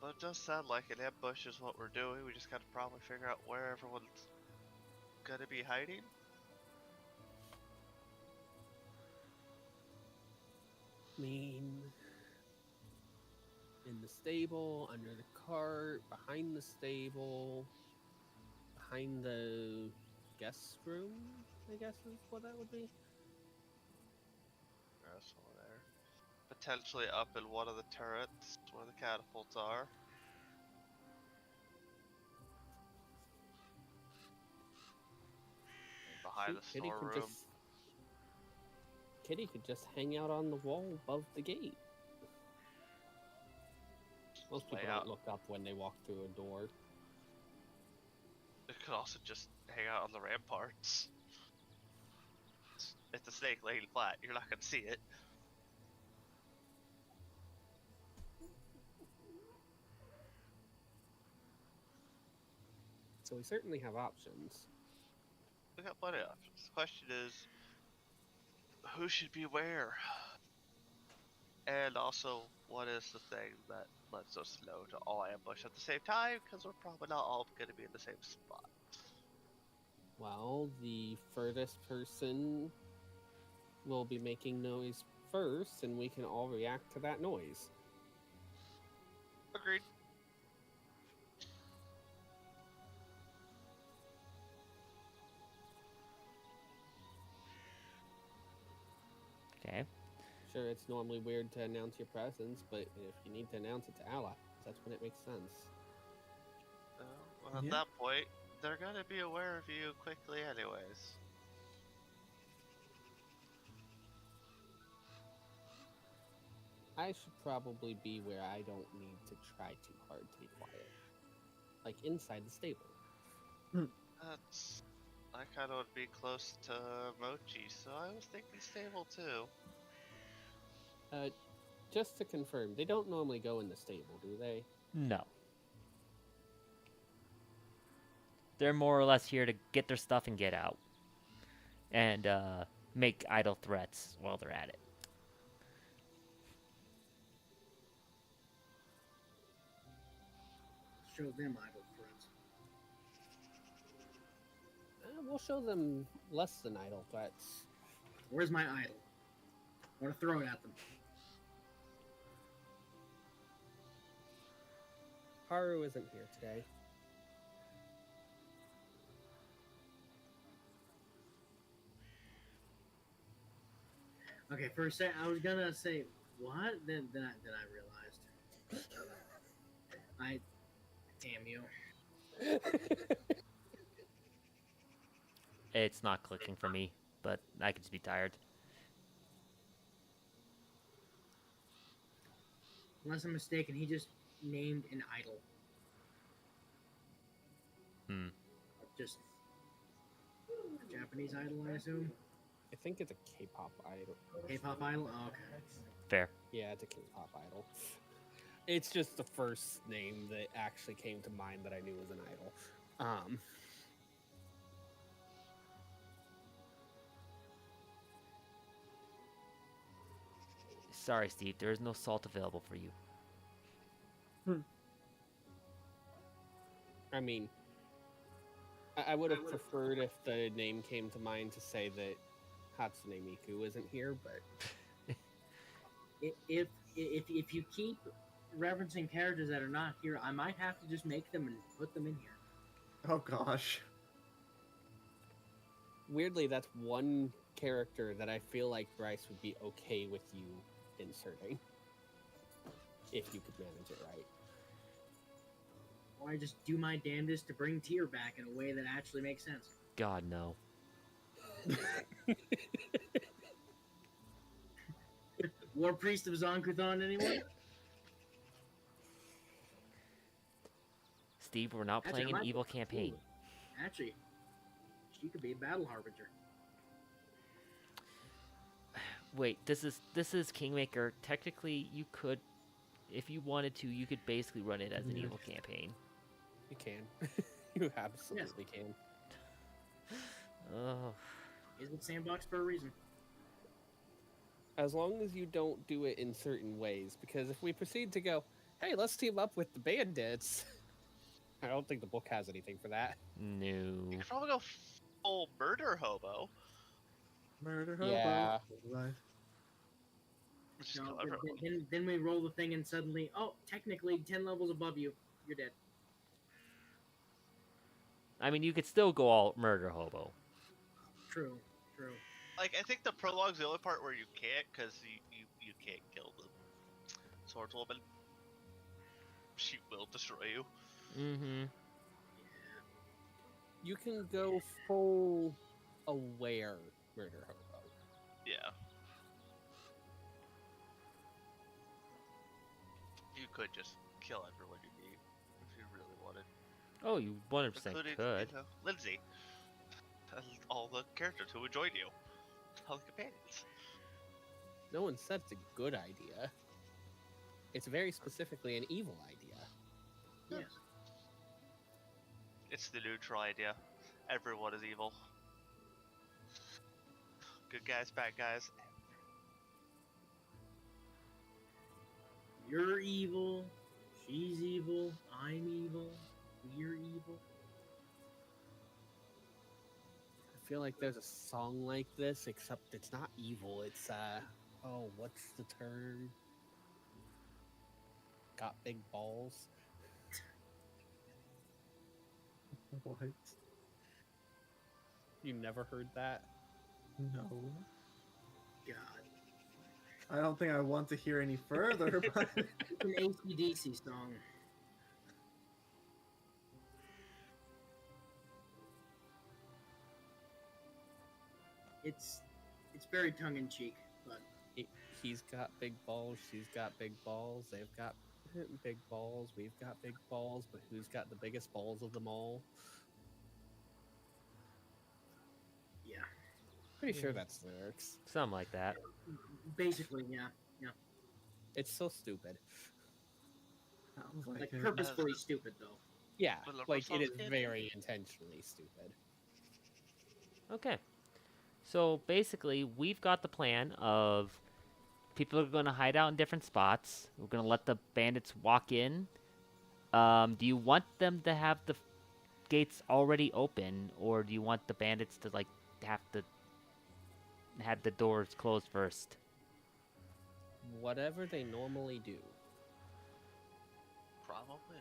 But it does sound like an ambush is what we're doing. We just gotta probably figure out where everyone's gonna be hiding. I mean, in the stable, under the cart, behind the stable, behind the guest room, I guess is what that would be. There's one there. Potentially up in one of the turrets where the catapults are. Behind the storeroom. Kitty could just hang out on the wall above the gate. Most people Lay out. don't look up when they walk through a door. It could also just hang out on the ramparts. It's a snake laying flat. You're not gonna see it. So we certainly have options. We got plenty of options. The question is, who should be where? And also, what is the thing that lets us know to all ambush at the same time? Because we're probably not all going to be in the same spot. Well, the furthest person will be making noise first, and we can all react to that noise. Agreed. Okay. Sure, it's normally weird to announce your presence, but if you need to announce it to allies, that's when it makes sense. Well, at Yeah. that point, they're going to be aware of you quickly anyways. I should probably be where I don't need to try too hard to be quiet. Like inside the stable. That's... I kind of would be close to Mochi, so I was thinking stable too. Just to confirm, they don't normally go in the stable, do they? No. They're more or less here to get their stuff and get out. And make idle threats while they're at it. Show them idle threats. We'll show them less than idle threats. Where's my idol? I want to throw it at them. Haru isn't here today. Okay, for a second, I was gonna say what? Then I realized. Damn you. It's not clicking for me, but I could just be tired. Unless I'm mistaken, he just named an idol. Just a Japanese idol, I assume. I think it's a K-pop idol. K-pop idol. Oh, okay. Fair. Yeah, it's a K-pop idol. It's just the first name that actually came to mind that I knew was an idol. Sorry, Steve. There is no salt available for you. I mean, I would have preferred if the name came to mind to say that Hatsune Miku isn't here, but If you keep referencing characters that are not here, I might have to just make them and put them in here. Oh gosh. weirdly, that's one character that I feel like Bryce would be okay with you inserting. if you could manage it right. Or I just do my damnedest to bring Tyr back in a way that actually makes sense. God, no. War Priest of Zonkuthon, anyone? Steve, we're not Actually, playing I an might- evil campaign. Ooh, actually, she could be a battle harbinger. Wait, this is Kingmaker. Technically, you could, if you wanted to, you could basically run it as an Yeah. evil campaign. You can. You absolutely can. Oh, Is it sandbox for a reason? As long as you don't do it in certain ways, because if we proceed to go, hey, let's team up with the bandits, I don't think the book has anything for that. no. You could probably go full murder hobo. Murder hobo. Yeah. Life. Just No, kill but everyone. then we roll the thing and suddenly, oh, technically 10 levels above you, you're dead. I mean, you could still go all murder hobo. True, true. Like, I think the prologue's the only part where you can't, because you can't kill the swordswoman. She will destroy you. Mm-hmm. You can go full aware murder hobo. Yeah. You could just kill everyone you meet if you really wanted. Oh, you 100% Including, could. you know, Lindsay. And all the characters who would join you. All the companions. No one said it's a good idea. It's very specifically an evil idea. Yes. It's the neutral idea. Everyone is evil. Good guys, bad guys. You're evil, she's evil, I'm evil, we're evil. I feel like there's a song like this, except it's not evil. It's oh, what's the term? Got big balls. What? You never heard that? No. God. I don't think I want to hear any further, but It's an AC/DC song. It's very tongue in cheek, but He's got big balls. She's got big balls. They've got big balls. We've got big balls. But who's got the biggest balls of them all? yeah. Pretty sure that's the lyrics. Something like that. Basically, yeah. It's so stupid. sounds Like like it. purposefully stupid though. Yeah, But the like it songs is did. very intentionally stupid. Okay. So basically, we've got the plan of people are going to hide out in different spots. We're going to let the bandits walk in. Do you want them to have the gates already open, or do you want the bandits to like have the doors closed first? Whatever they normally do. Probably.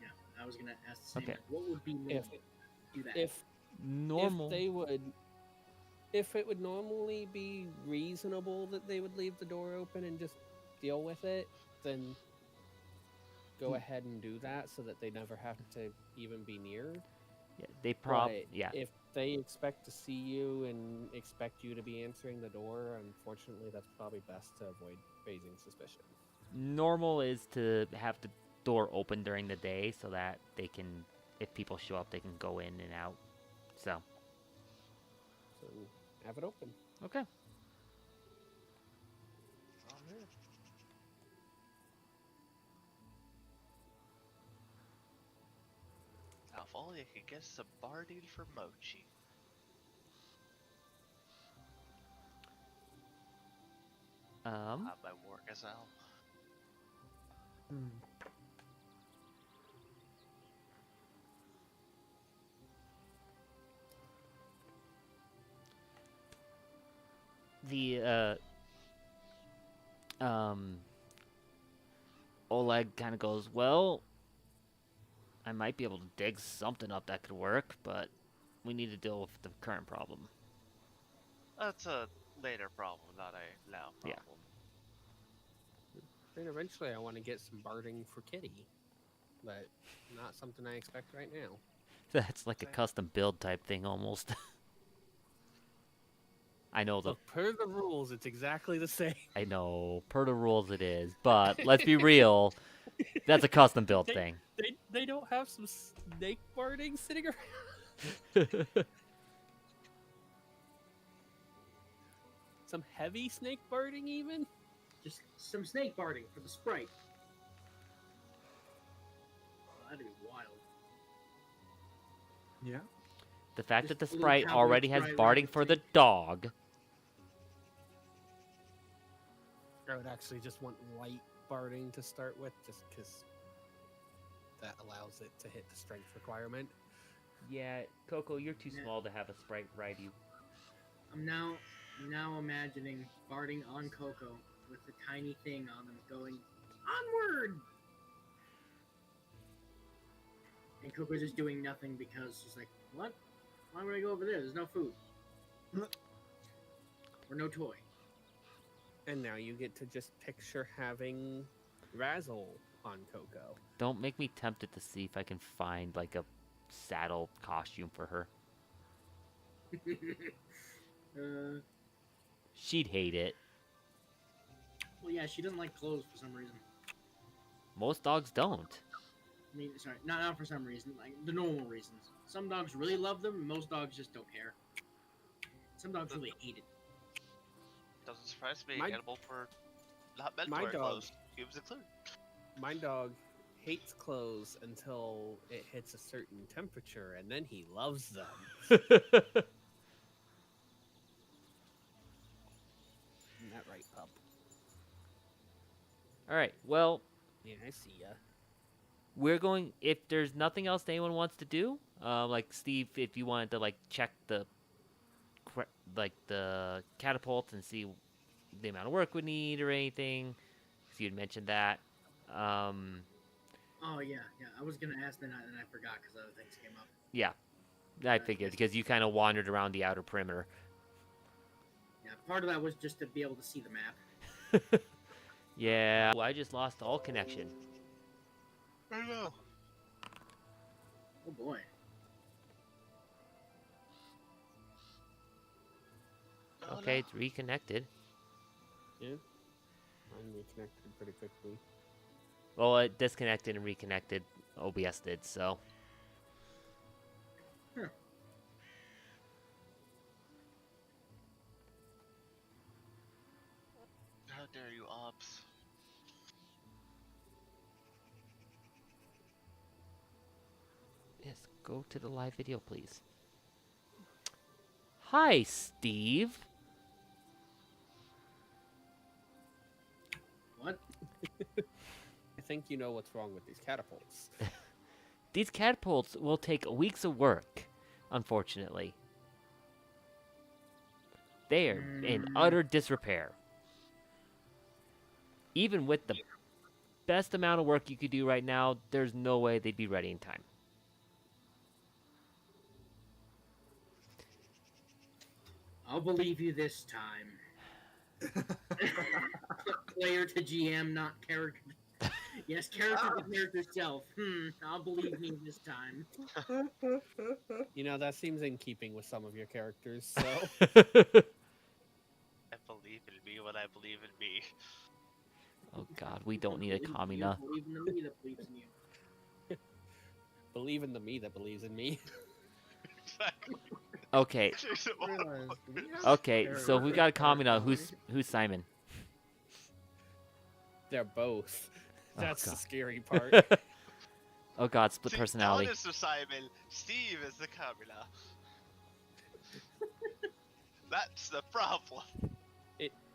Yeah. I was gonna ask the same. Okay. Like, what would be normal? Do that. If Normal. if it would normally be reasonable that they would leave the door open and just deal with it, then go ahead and do that so that they never have to even be near. Yeah, they But yeah. if they expect to see you and expect you to be answering the door, unfortunately, that's probably best to avoid raising suspicion. Normal is to have the door open during the day so that they can, if people show up, they can go in and out. So, So have it open. okay. Oh, man. Now, if only I could get some barding for Mochi. My war gazelle. Hmm. the Oleg kind of goes, well, I might be able to dig something up that could work, but we need to deal with the current problem. That's a later problem, not a now Yeah. problem. And eventually I want to get some barding for Kitty, but not something I expect right now. That's like a custom build type thing almost. I know the Look, per the rules, it's exactly the same. I know per the rules it is, but let's be real, that's a custom build They- thing. They don't have some snake barding sitting around? Some heavy snake barding even? Just some snake barding for the sprite. Oh, that'd be wild. Yeah. The fact Just that the a little sprite cowboy already has sprite barding riding for the snake. dog. I would actually just want light barding to start with, just because that allows it to hit the strength requirement. Yeah, Coco, you're too Yeah. small to have a sprite ride you. I'm now imagining barding on Coco with the tiny thing on him going onward, and Coco's just doing nothing because she's like, "What? Why would I go over there? There's no food or no toy." And now you get to just picture having Razzle on Coco. Don't make me tempted to see if I can find like a saddle costume for her. She'd hate it. Well, yeah, she doesn't like clothes for some reason. Most dogs don't. I mean, sorry, not for some reason, like the normal reasons. Some dogs really love them, and most dogs just don't care. Some dogs really hate it. Doesn't surprise me. My- Animal for not meant to my wear dog- clothes. Humans included. My dog hates clothes until it hits a certain temperature, and then he loves them. Isn't that right, pup? All right. Well, Yeah, I see ya. we're going. If there's nothing else anyone wants to do, like Steve, if you wanted to like check the the catapults and see the amount of work we need or anything, because you'd mentioned that. Oh yeah. I was gonna ask then, and I forgot because other things came up. Yeah, I figured because you kind of wandered around the outer perimeter. Yeah, part of that was just to be able to see the map. Yeah, I just lost all connection. I know. Oh boy. Oh, Okay, no. it's reconnected. Yeah. Mine reconnected pretty quickly. Well, it disconnected and reconnected. OBS did so. How dare you, ops? Yes, go to the live video, please. Hi, Steve. What? I think you know what's wrong with these catapults. These catapults will take weeks of work, unfortunately. They are in utter disrepair. Even with the best amount of work you could do right now, there's no way they'd be ready in time. I'll believe you this time. Player to GM, not character. Yes, character to character self. I'll believe me this time. You know, that seems in keeping with some of your characters, so... I believe in me when I believe in me. Oh god, we don't need a Kamina. Believe in the me that believes in you. Believe in the me that believes in me. Exactly. Okay, Realized we have okay, so we got a Kamina. personality. Who's Simon? They're both. Oh, That's the God. scary part. Oh god, split See, personality. Alan is the Simon. Steve is the Kamina. That's the problem.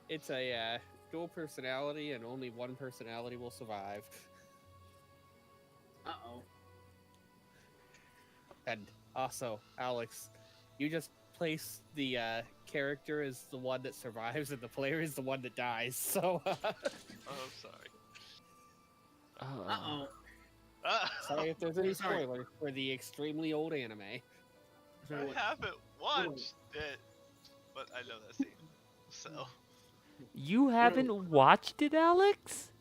It's a dual personality, and only one personality will survive. Uh-oh. And also, Alex, you just place the character as the one that survives, and the player is the one that dies. So, Oh, I'm sorry. Uh-oh. sorry if there's any Sorry. spoilers for the extremely old anime. So I what? haven't watched it, but I know that scene. So, You haven't watched it, Alex?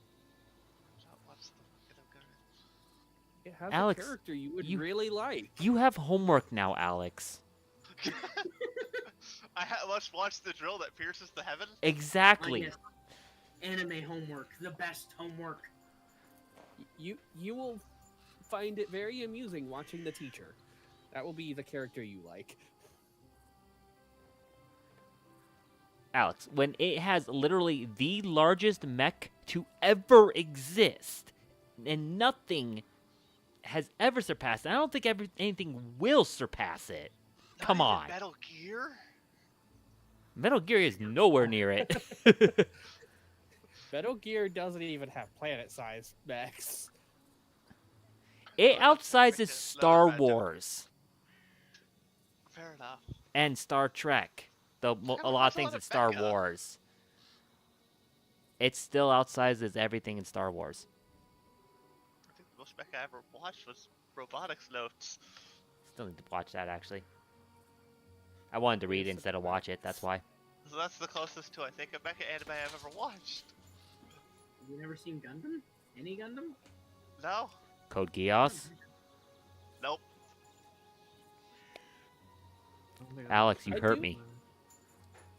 It has Alex, a character you would you- really like. You have homework now, Alex. Let's watch the drill that pierces the heaven. Exactly. Yes. Anime homework, the best homework. You will find it very amusing watching the teacher. That will be the character you like. Alex, when it has literally the largest mech to ever exist, and nothing has ever surpassed it. I don't think anything will surpass it. Not Come even on. Metal Gear. Metal Gear is nowhere near it. Metal Gear doesn't even have planet-sized mechs. It outsizes Another Star matchup. Wars Fair enough. and Star Trek. Though Yeah, a but lot of there's a things lot in of Star mecha. Wars. It still outsizes everything in Star Wars. I think the most mecha I ever watched was Robotics Notes. Still need to watch that actually. I wanted to read it instead of watch it. That's why. So that's the closest to I think a mecha anime I've ever watched. Have you never seen Gundam? Any Gundam? No. Code Geass. Nope. I don't think I've Alex, you I hurt do- me.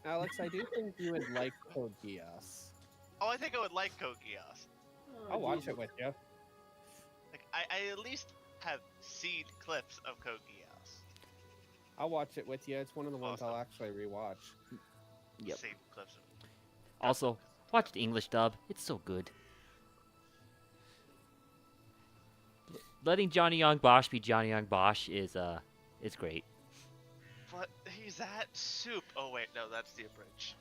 Alex, I do think you would like Code Geass. Oh, I think I would like Code Geass. Oh, I'll watch Jesus. it with you. Like I at least have seen clips of Code Geass. I'll watch it with you. It's one of the ones I'll Awesome. actually rewatch. Yep. Seen clips of Also, watch the English dub. It's so good. Letting Johnny Young Bosch be Johnny Young Bosch is great. But he's at soup. Oh wait, no, that's the abridged.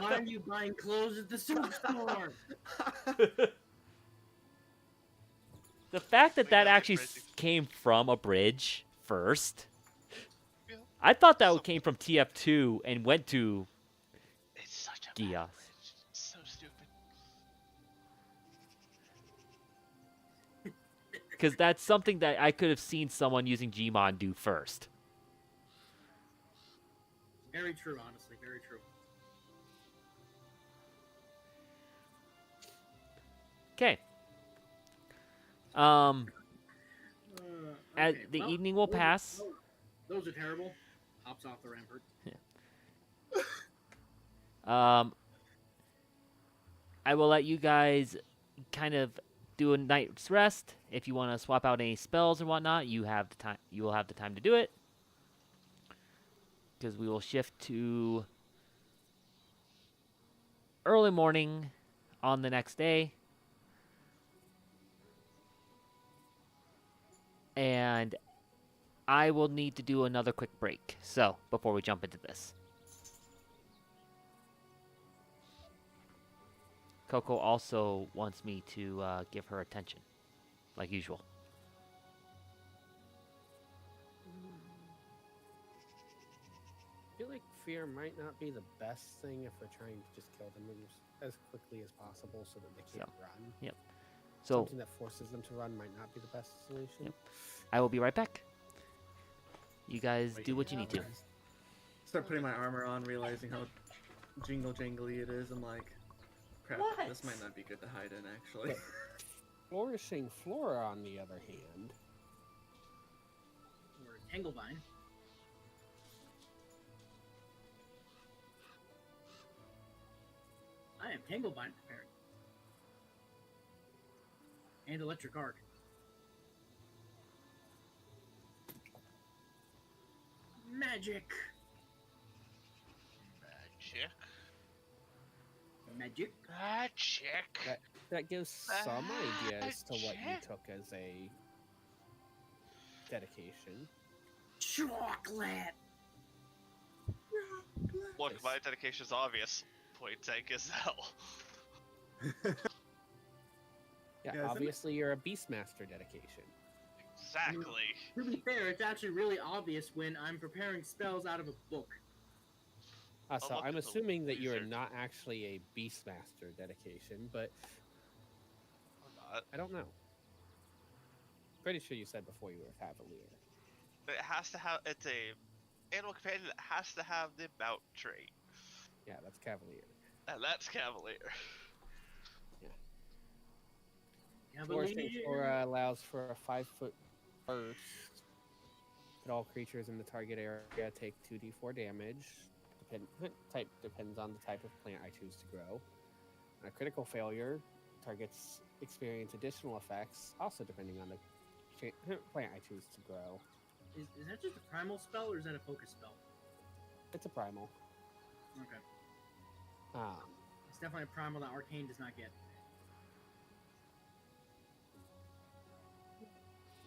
Why are you buying clothes at the superstore? The fact that Wait, that no, actually Bridge. came from a bridge first. Yeah. I thought that So- came from TF2 and went to It's such a Geass. bad bridge. It's so stupid. because that's something that I could have seen someone using Gmon do first. Very true, honestly, very true. Okay. As Okay, the well, evening will those are- pass. Those are terrible. Hops off the rampart. I will let you guys kind of do a night's rest. If you want to swap out any spells or whatnot, you have the time. You will have the time to do it, because we will shift to early morning on the next day, and I will need to do another quick break. So before we jump into this. Coco also wants me to give her attention, like usual. I feel like fear might not be the best thing if we're trying to just kill them as quickly as possible so that they can't run. So Something that forces them to run might not be the best solution. Yep. I will be right back. You guys Wait, do what you need to. Start putting my armor on, realizing how jingle jangly it is. I'm like, crap, this might not be good to hide in, actually. Flourishing Flora, on the other hand, Or Tanglevine. I am Tanglevine prepared. And Electric Arc. Magic. Magic. Magic. Magic. that gives some idea as to what you Magic. took as a dedication. Chocolate. Look, my dedication is obvious. Point tank is hell. Yeah, Yeah, isn't it- obviously you're a Beastmaster dedication. Exactly. To be fair, it's actually really obvious when I'm preparing spells out of a book. So look I'm at the assuming that you're wizard. not actually a Beastmaster dedication, but Or not. I don't know. Pretty sure you said before you were a Cavalier. But it has to have. It's a animal companion that has to have the mount trait, Yeah, that's Cavalier. and that's Cavalier. Yeah, I Flourishing believe. Flora allows for a 5-foot burst. But all creatures in the target area take 2d4 damage. Type depends on the type of plant I choose to grow. On a critical failure, targets experience additional effects, also depending on the plant I choose to grow. Is that just a primal spell or is that a focus spell? It's a primal. Okay. Um, It's definitely a primal that Arcane does not get.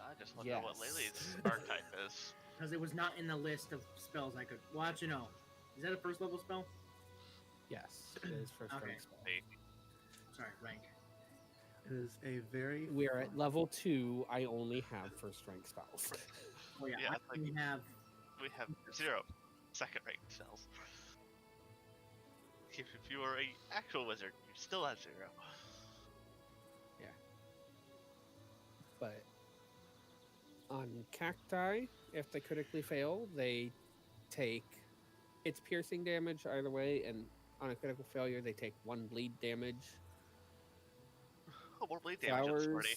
I just wonder what Yes. Lily's archetype is. Because it was not in the list of spells I could. Well, actually, no. Is that a first level spell? yes, it is first Okay. rank spell. Sorry, rank. It is a very. We're at level 2. I only have first rank spells. Oh yeah, Yeah, I it's like- only have. We have 0 second rank spells. If you are a actual wizard, you still have 0. But on cacti, if they critically fail, they take it's piercing damage either way, and on a critical failure, they take 1 bleed damage. Oh, more bleed damage at 40.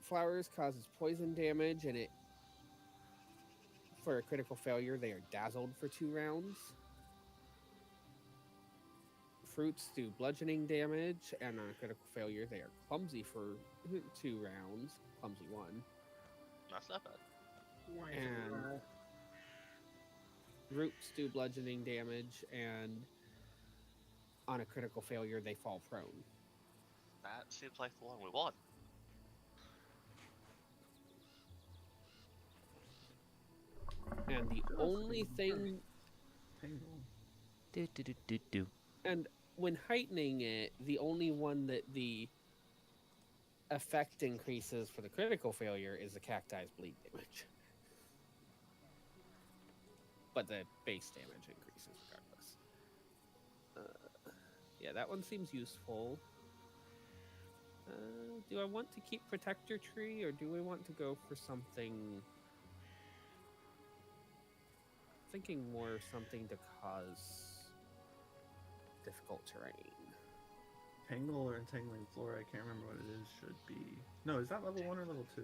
Flowers causes poison damage, and it for a critical failure, they are dazzled for 2 rounds. Fruits do bludgeoning damage, and on a critical failure, they are clumsy for 2 rounds. Clumsy 1. That's not bad. Why is it And roll? roots do bludgeoning damage, and on a critical failure, they fall prone. That seems like the one we want. And the only thing, Tangle. Do do do do do. and when heightening it, the only one that the effect increases for the critical failure is the cacti's bleed damage. But the base damage increases regardless. Yeah, that one seems useful. Do I want to keep Protector Tree, or do I want to go for something... Thinking more something to cause difficult terrain. Tangle or Entangling Flora, I can't remember what it is, should be. No, is that level 1 or level 2?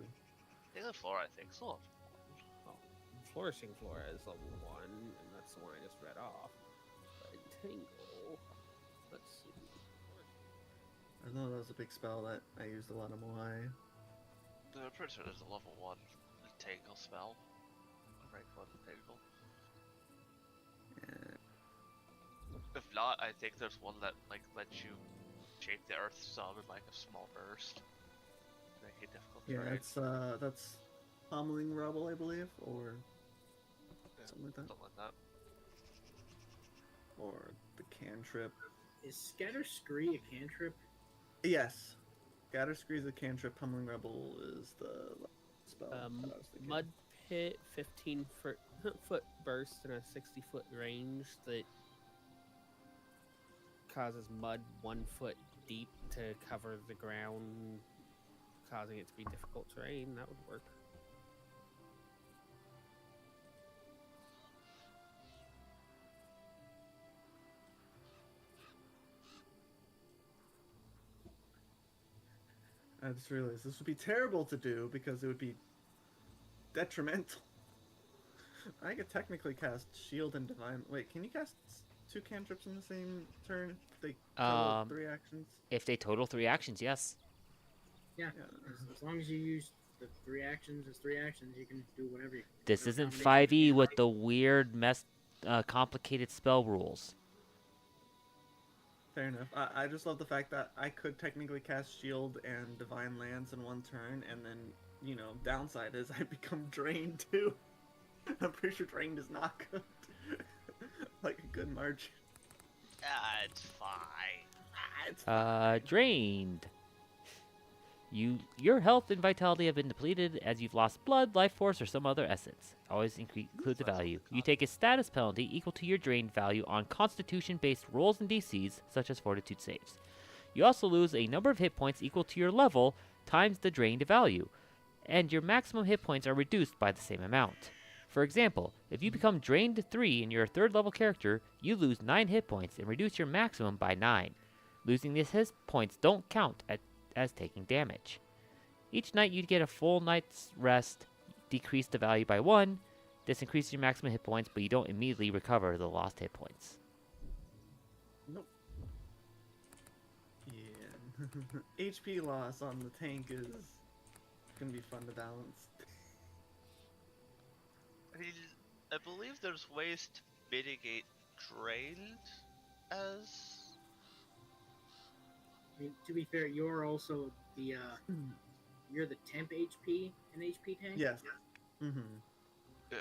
Taylor Flora, I think, so. Oh, Flourishing Flora is level 1, and that's the one I just read off. But Entangle, let's see. I know that was a big spell that I used a lot of Moai. I'm pretty sure there's a level 1 Tangle spell. Rank 1 Tangle. And If not, I think there's one that like lets you shape the earth some in like a small burst. Make it difficult to yeah, ride. that's Pummeling Rubble, I believe, or Yeah, something like that. something like that. Or the cantrip. Is Scatter Scree a cantrip? Yes. Scatter Scree is a cantrip, Pummeling Rebel is the spell that I was thinking. Mud Pit, 15-foot burst in a 60-foot range that causes mud 1 foot deep to cover the ground, causing it to be difficult terrain. That would work. I just realized this would be terrible to do because it would be detrimental. I could technically cast Shield and Divine. Wait, can you cast 2 cantrips in the same turn? They total 3 actions. If they total 3 actions, yes. Yeah. Yeah. As long as you use the 3 actions as 3 actions, you can do whatever you. This whatever isn't combination 5e you with like. the weird, complicated spell rules. Fair enough. I just love the fact that I could technically cast Shield and Divine Lance in 1 turn, and then, you know, downside is I become Drained too. I'm pretty sure Drained is not good. Like a good margin. It's fine. It's Drained. Your health and vitality have been depleted as you've lost blood, life force, or some other essence. Always include the value. You take a status penalty equal to your drained value on constitution-based rolls and DCs, such as fortitude saves. You also lose a number of hit points equal to your level times the drained value, and your maximum hit points are reduced by the same amount. For example, if you become drained 3 and you're a 3rd level character, you lose 9 hit points and reduce your maximum by 9. Losing these hit points don't count as taking damage. Each night you'd get a full night's rest, decrease the value by 1. This increases your maximum hit points, but you don't immediately recover the lost hit points. Nope. Yeah. HP loss on the tank is gonna be fun to balance. I mean, I believe there's ways to mitigate drained as. I mean, to be fair, you're also the you're the temp HP and HP tank. Yes. Mm-hmm. Yeah.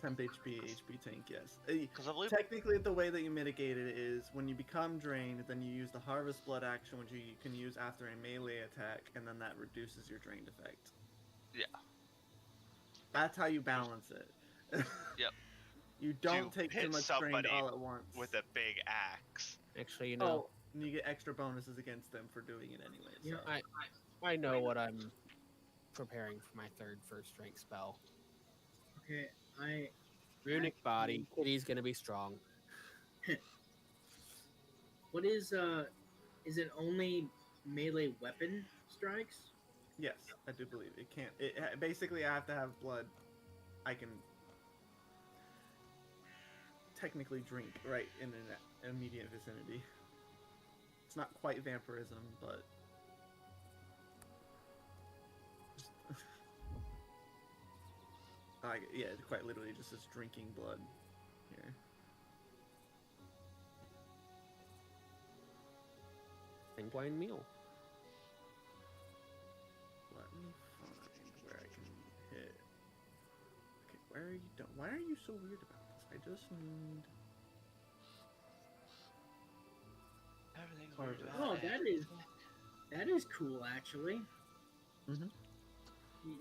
Temp HP tank, yes. Because I believe. Technically, the way that you mitigate it is when you become drained, then you use the Harvest Blood action, which you can use after a melee attack, and then that reduces your drained effect. Yeah. That's how you balance it. Yep. You don't You take too hit much drained somebody all at once. With a big axe. Actually, Oh, and you get extra bonuses against them for doing it anyway. Yeah, So. I know what I'm preparing for my third first rank spell. Okay, Runic body. Kitty's gonna be strong. what is it only melee weapon strikes? Yes, I do believe it can't. Basically, I have to have blood. I can technically drink right in an immediate vicinity. It's not quite vampirism, but yeah, it quite literally just is drinking blood here. And blind meal. Let me find where I can hit. Okay, where are you? Why are you so weird about this? I just need. Everything's Harvest. weird Oh, about it. that is cool actually. Mhm.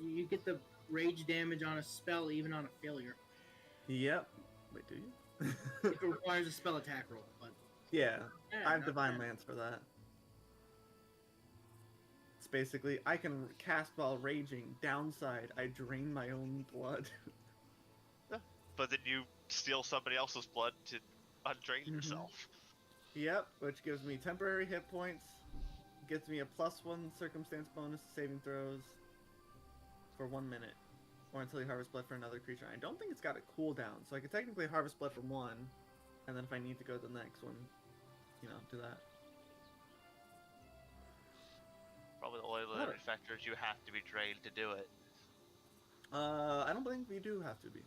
You get the rage damage on a spell even on a failure. Yep. Wait, do you? It requires a spell attack roll, but Yeah, yeah, I have not Divine bad. Lance for that. It's basically, I can cast while raging. Downside, I drain my own blood. But then you steal somebody else's blood to undrain Mhm. yourself. Yep, which gives me temporary hit points. Gets me a +1 circumstance bonus to saving throws for 1 minute. Or until you harvest blood for another creature. I don't think it's got a cooldown, so I could technically harvest blood for 1, and then if I need to go to the next one, do that. Probably the only limiting factor is you have to be drained to do it. I don't think we do have to be.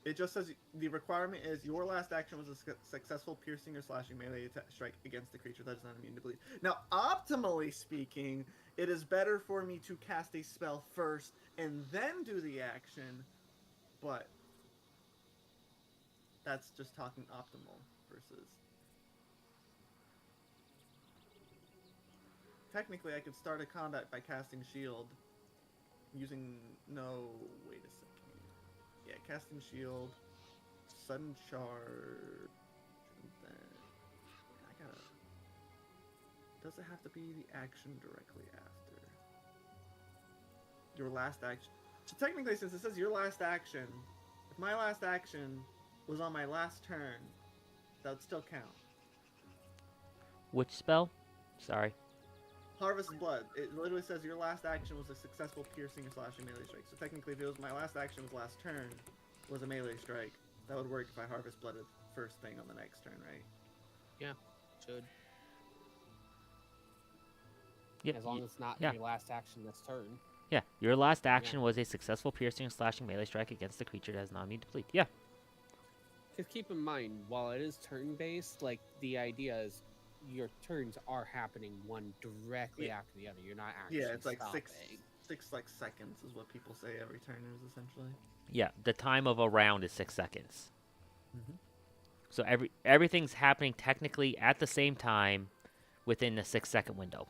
It just says the requirement is your last action was a successful piercing or slashing melee strike against the creature that is not immune to bleed. Now, optimally speaking, it is better for me to cast a spell first and then do the action, but that's just talking optimal versus... Technically, I could start a combat by casting shield using... No, wait a second. Yeah, casting shield, sudden charge, and then... I gotta... Does it have to be the action directly after? Your last action... So technically, since it says your last action, if my last action was on my last turn, that would still count. Which spell? Sorry. Harvest Blood. It literally says your last action was a successful piercing or slashing melee strike. So technically, if it was my last action was last turn, was a melee strike, that would work if I Harvest Blooded first thing on the next turn, right? Yeah, should. Yeah, As long as it's not yeah. your last action this turn. Yeah, your last action was a successful piercing or slashing melee strike against the creature that has not immune to bleed. Yeah. Because keep in mind, while it is turn-based, like, the idea is your turns are happening one directly after the other. You're not actually Yeah, it's like stopping. six seconds is what people say every turn is essentially. Yeah, the time of a round is 6 seconds. Mhm. So everything's happening technically at the same time within the 6-second window.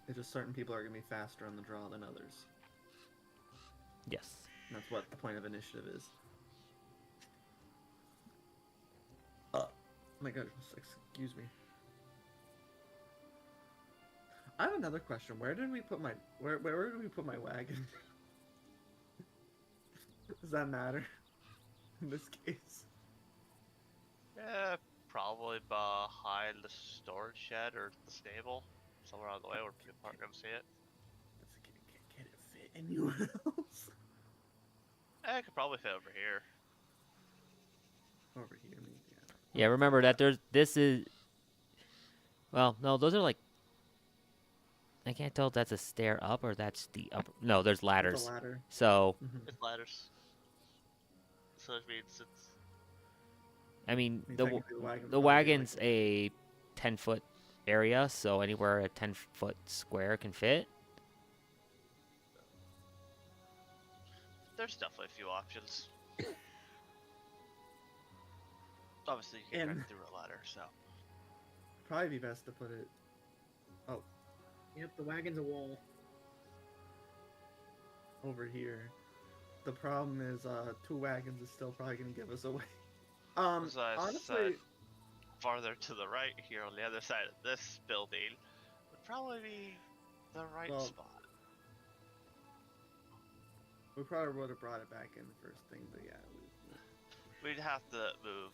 It's just certain people are going to be faster on the draw than others. Yes. And that's what the point of initiative is. Oh my god, excuse me. I have another question. Where did we put my where did we put my wagon? Does that matter in this case? Yeah, Probably behind the storage shed or the stable, somewhere on the way where people aren't gonna see it. Can it fit anywhere else? I could probably fit over here. Over here, maybe. Yeah, remember that this is. Well, no, those are like. I can't tell if that's a stair up or that's the upper. No, there's It's a ladders. ladder. So, Mhm. It's ladders. So it means it's. I mean, mean, the technically the wagon's the probably like wagon's a 10-foot area, so anywhere a 10-foot square can fit. There's definitely a few options. Obviously, you can And- crack through a ladder, so. Probably be best to put it. Yep, the wagon's a wall. Over here. The problem is, 2 wagons is still probably gonna give us away. As I Honestly, said, farther to the right here on the other side of this building would probably be the right Well, spot. we probably would have brought it back in first thing, but yeah. We'd have to move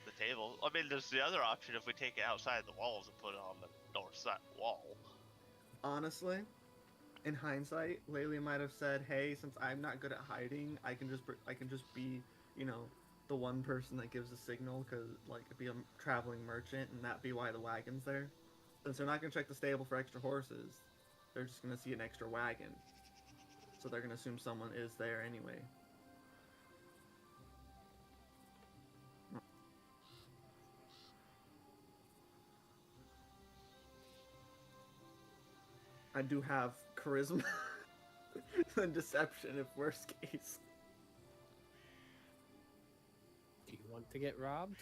the table. I mean, there's the other option if we take it outside the walls and put it on the north side wall. Honestly, in hindsight, Laylee might have said, "Hey, since I'm not good at hiding, I can just be, the one person that gives the signal, cause like be a traveling merchant, and that be why the wagon's there. Since they're not gonna check the stable for extra horses, they're just gonna see an extra wagon, so they're gonna assume someone is there anyway." I do have charisma and deception if worst case. Do you want to get robbed?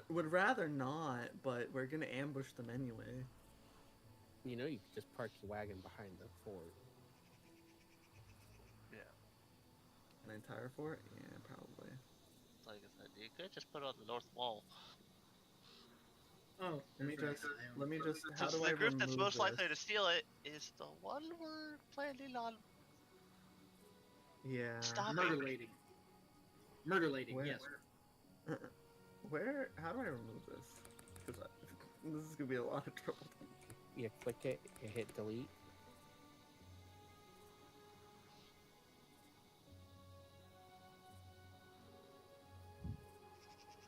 Would rather not, but we're gonna ambush them anyway. You know, you could just park your wagon behind the fort. Yeah. An entire fort? Yeah, probably. Like I said, you could just put it on the north wall. Oh, Let me that's right, just. I Let me just. How Since do I the group that's remove most likely to this? steal it is the one we're planning on Yeah. stopping. Murder lady. Murder lady, Where? yes. Where? How do I remove this? Because this is gonna be a lot of trouble. You click it, you hit delete.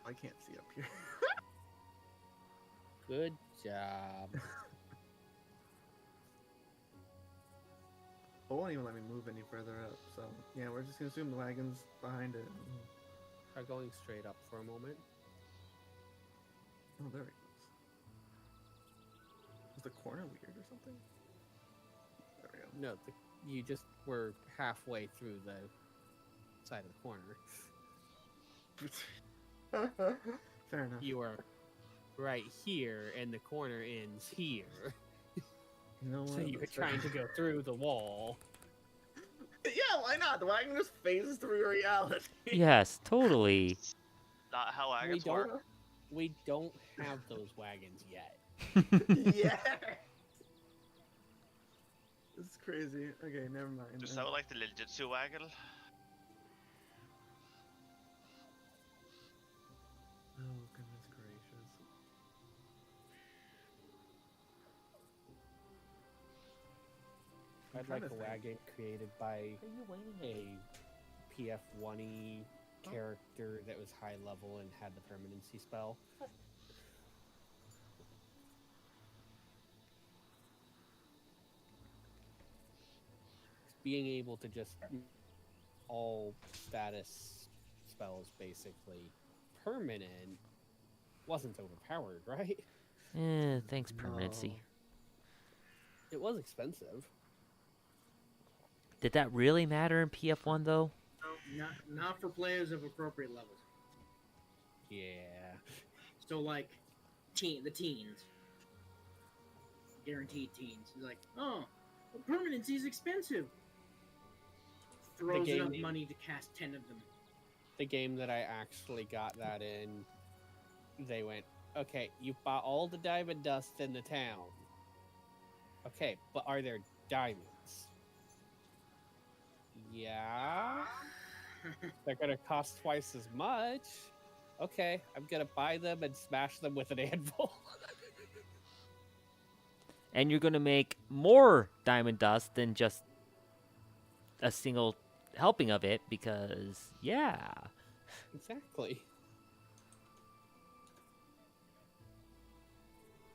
I can't see up here. Good job. It won't even let me move any further up. So yeah, we're just gonna assume the wagon's behind it. Try going straight up for a moment. Oh, there it goes. Was the corner weird or something? There we go. No, you just were halfway through the side of the corner. Fair enough. You are right here, and the corner ends here. You know what? So you were That's fair. trying to go through the wall. Yeah, why not? The wagon just phases through reality. Yes, totally. Not how We wagons don't, work. we don't have those wagons yet. Yeah. This is crazy. Okay, never mind. Just sound like the Ninjutsu wagon. Oh goodness gracious. I'm I'd trying like to a think. wagon created by a PF1-y character that was high level and had the permanency spell. Being able to just all status spells basically permanent wasn't overpowered, right? Thanks, permanency. No. It was expensive. Did that really matter in PF1 though? Not for players of appropriate levels. Yeah. So like, the teens, guaranteed teens. He's like, oh, well, permanency is expensive. Throws game enough name- money to cast 10 of them. The game that I actually got that in, they went, okay, you bought all the diamond dust in the town. Okay, but are there diamonds? Yeah. They're gonna cost twice as much. okay, I'm gonna buy them and smash them with an anvil. And you're gonna make more diamond dust than just a single helping of it because, yeah. Exactly.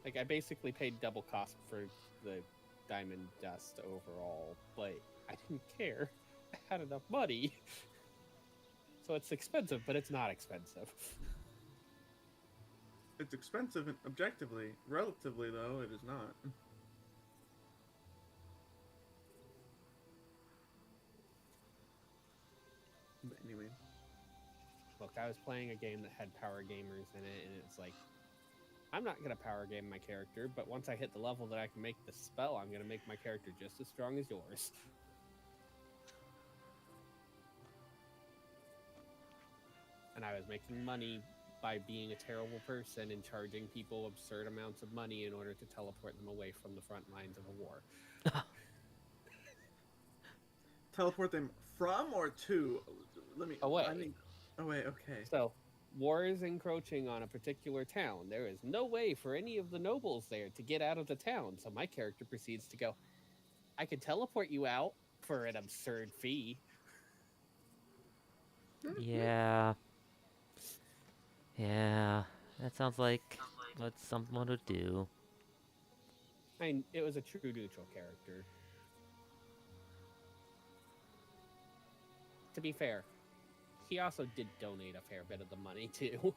Like, I basically paid double cost for the diamond dust overall, but I didn't care. I had enough money. So it's expensive, but it's not expensive. It's expensive objectively. Relatively, though, it is not. But anyway. Look, I was playing a game that had power gamers in it, and it's like, I'm not going to power game my character, but once I hit the level that I can make the spell, I'm going to make my character just as strong as yours. And I was making money by being a terrible person and charging people absurd amounts of money in order to teleport them away from the front lines of a war. Teleport them from or to? Let me. Away. I mean, away. Okay. So, war is encroaching on a particular town. There is no way for any of the nobles there to get out of the town. So my character proceeds to go, I could teleport you out for an absurd fee. Yeah. Yeah. That sounds like what someone would do. I mean, it was a true neutral character. To be fair, he also did donate a fair bit of the money, too.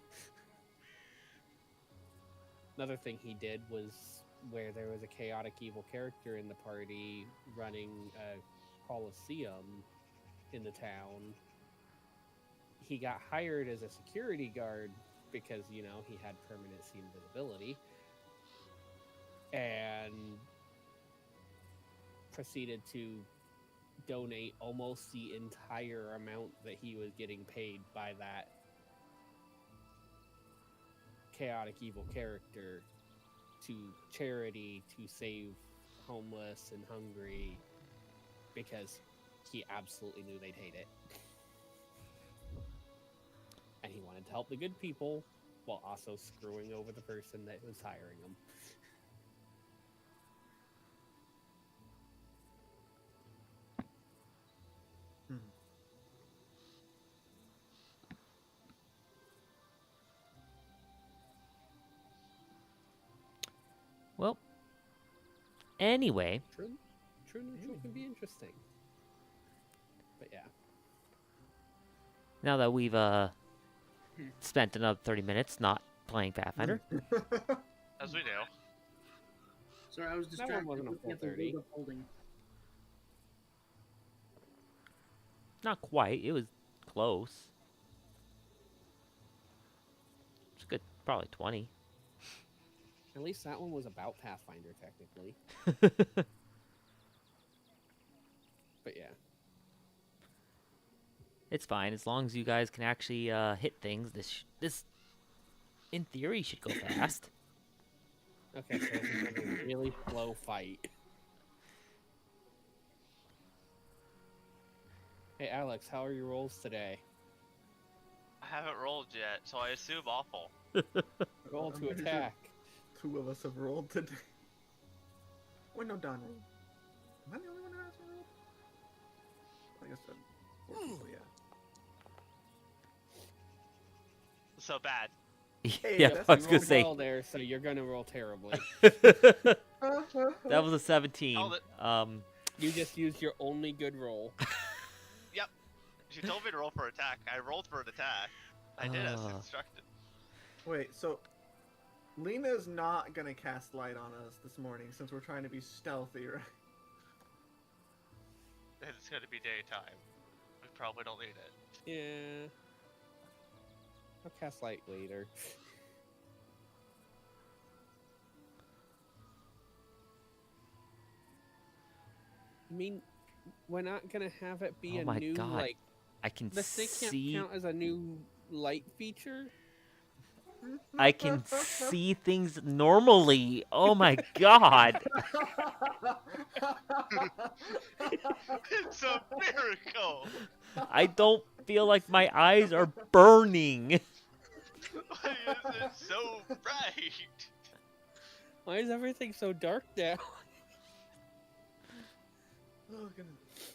Another thing he did was where there was a chaotic evil character in the party running a coliseum in the town. He got hired as a security guard because, you know, he had permanent scene visibility. And proceeded to donate almost the entire amount that he was getting paid by that chaotic evil character to charity to save homeless and hungry because he absolutely knew they'd hate it. And he wanted to help the good people while also screwing over the person that was hiring him. Well, anyway, True neutral can be interesting. But yeah. now that we've spent another 30 minutes not playing Pathfinder, As we do. Sorry, I was That one distracted. wasn't a looking at full the 30. World of Holding. not quite. It was close. It's good, probably 20. At least that one was about Pathfinder, technically. But yeah. It's fine as long as you guys can actually hit things. This, in theory, should go fast. Okay, so it's a really slow fight. Hey, Alex, how are your rolls today? I haven't rolled yet, so I assume awful. Roll to I'm pretty sure attack. 2 of us have rolled today. Wait, no, Don rolled. Am I the only one who hasn't rolled? I guess 4 people, yeah. So bad. Hey, Yeah, that's I was You gonna rolled say well there, so you're gonna roll terribly. that was a 17. Called it. You just used your only good roll. Yep. She told me to roll for attack. I rolled for an attack. I did as instructed. Wait, so Lena's not gonna cast light on us this morning since we're trying to be stealthy, right? And it's going to be daytime. We probably don't need it. Yeah. I'll cast light later. I mean, we're not gonna have it be Oh a my new God. like I can the snake can't see. count as a new light feature. I can see things normally. Oh my God. It's a miracle! I don't feel like my eyes are burning. Why is it so bright? Why is everything so dark now? Oh goodness.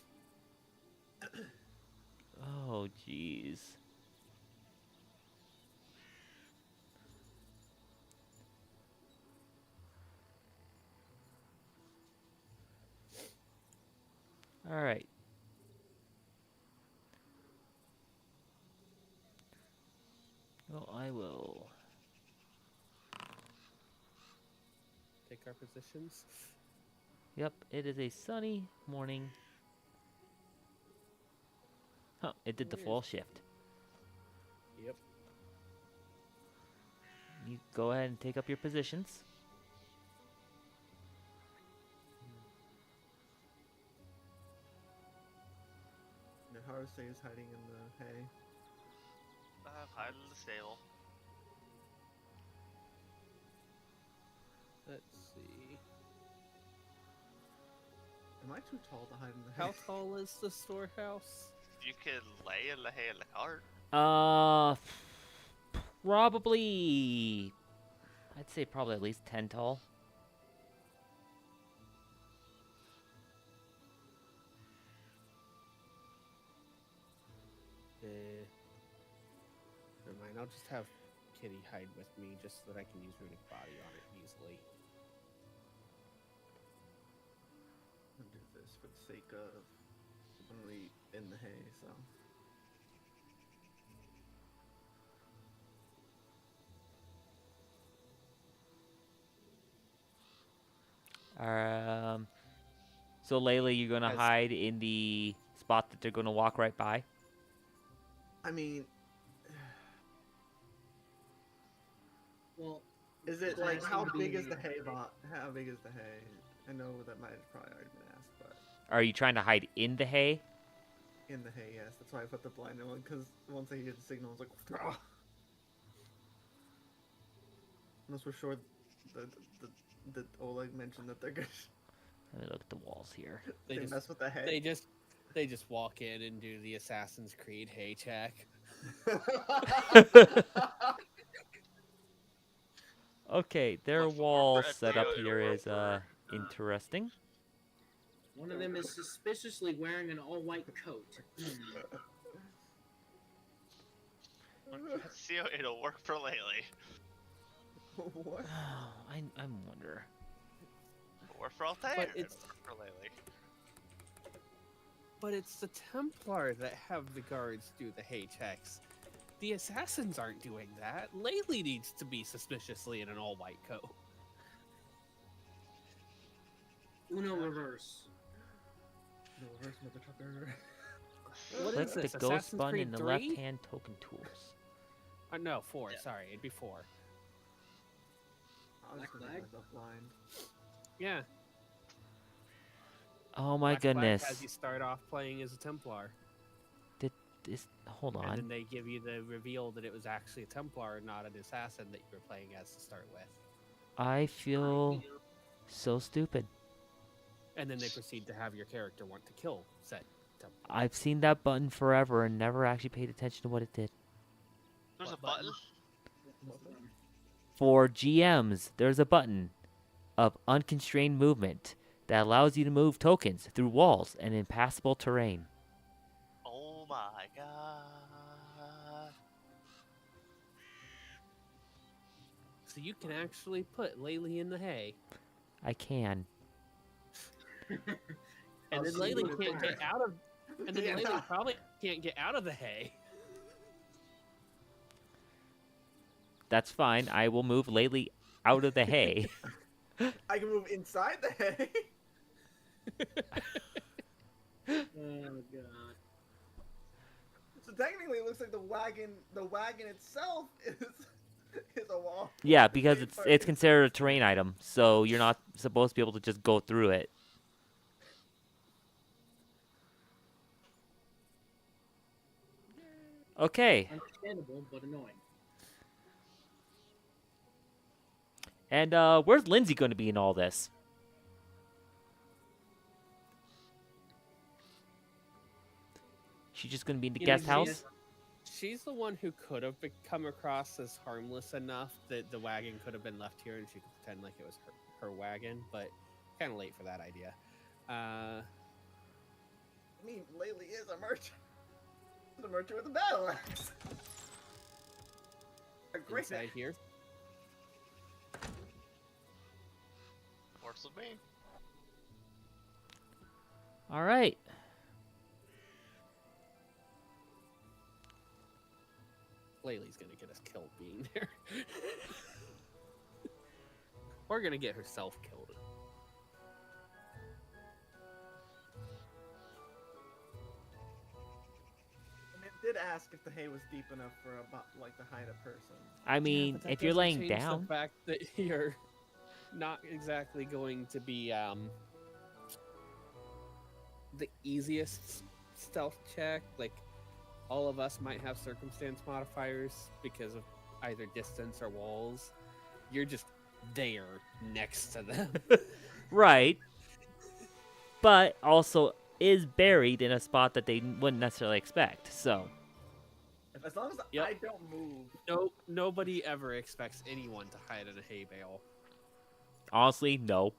Oh, jeez. All right. Well, I will. Take our positions. Yep, it is a sunny morning. Huh, it did the Where fall is- shift. Yep. You go ahead and take up your positions. The Harusei is hiding in the hay. Hide in the stable. Let's see. Am I too tall to hide in the hay? How tall is the storehouse? You can lay in the hay in the cart. Probably. I'd say probably at least 10 tall. Never mind. I'll just have Kitty hide with me just so that I can use Runic Body on it easily. I'll do this for the sake of only in the hay, so. So Layla, you're gonna As- hide in the spot that they're gonna walk right by. I mean, Well, is it I like how assume big is being- the hay bot? How big is the hay? I know that might have probably already been asked, but Are you trying to hide in the hay? in the hay, yes. That's why I put the blind one, because once I hear the signal, it's like, "Grah!" Unless we're sure the Oleg mentioned that they're good. Let me look at the walls here. They, They just mess with the hay. they just walk in and do the Assassin's Creed hay check. Okay, their What for? wall Red setup Dead here or is for- interesting. one of them is suspiciously wearing an all-white coat. Let's see how it'll work for Laylee. What? I wonder. Or for Altair. it's- It'll work for Laylee. But it's the Templar that have the guards do the hay checks. The assassins aren't doing that. Laylee needs to be suspiciously in an all-white coat. Uno reverse. The reverse motherfucker. What Click is the this, ghost Assassin's button Creed in the 3? left-hand token tools. No, 4. Yeah. Sorry, it'd be 4. I was Black gonna flag? make myself blind. Yeah. Oh my Black Flag goodness. has you start off playing as a Templar, Hold and then on. they give you the reveal that it was actually a Templar and not an assassin that you were playing as to start with. I feel so stupid. And then they proceed to have your character want to kill said Templar. I've seen that button forever and never actually paid attention to what it did. There's What a button. For GMs, there's a button of unconstrained movement that allows you to move tokens through walls and impassable terrain. Oh my god. So you can actually put Laylee in the hay, I can. and I'll then see Laylee what it can't does. get out of. And then Yeah. Laylee probably can't get out of the hay. That's fine. I will move Laylee out of the hay. I can move inside the hay. Oh god. So technically, it looks like the wagon itself is a wall. Yeah, because Hay it's part it's is- considered a terrain item, so you're not supposed to be able to just go through it. Okay, Understandable, but annoying. and where's Lindsay going to be in all this? She's just going to be in the You know, guest house? she's the one who could have come across as harmless enough that the wagon could have been left here and she could pretend like it was her wagon, but kind of late for that idea. I mean, Laylee is a merchant. The merchant with a battle axe. A great Inside here. Works with me. All right. Laylee's gonna get us killed being there. Or gonna get herself killed. And it did ask if the hay was deep enough for like to hide a person. I mean, but that if you're doesn't laying change down, the fact that you're not exactly going to be the easiest stealth check. Like, all of us might have circumstance modifiers because of either distance or walls. You're just there next to them. right? But also is buried in a spot that they wouldn't necessarily expect. So, As long as Yep. I don't move. Nobody ever expects anyone to hide in a hay bale. honestly, no.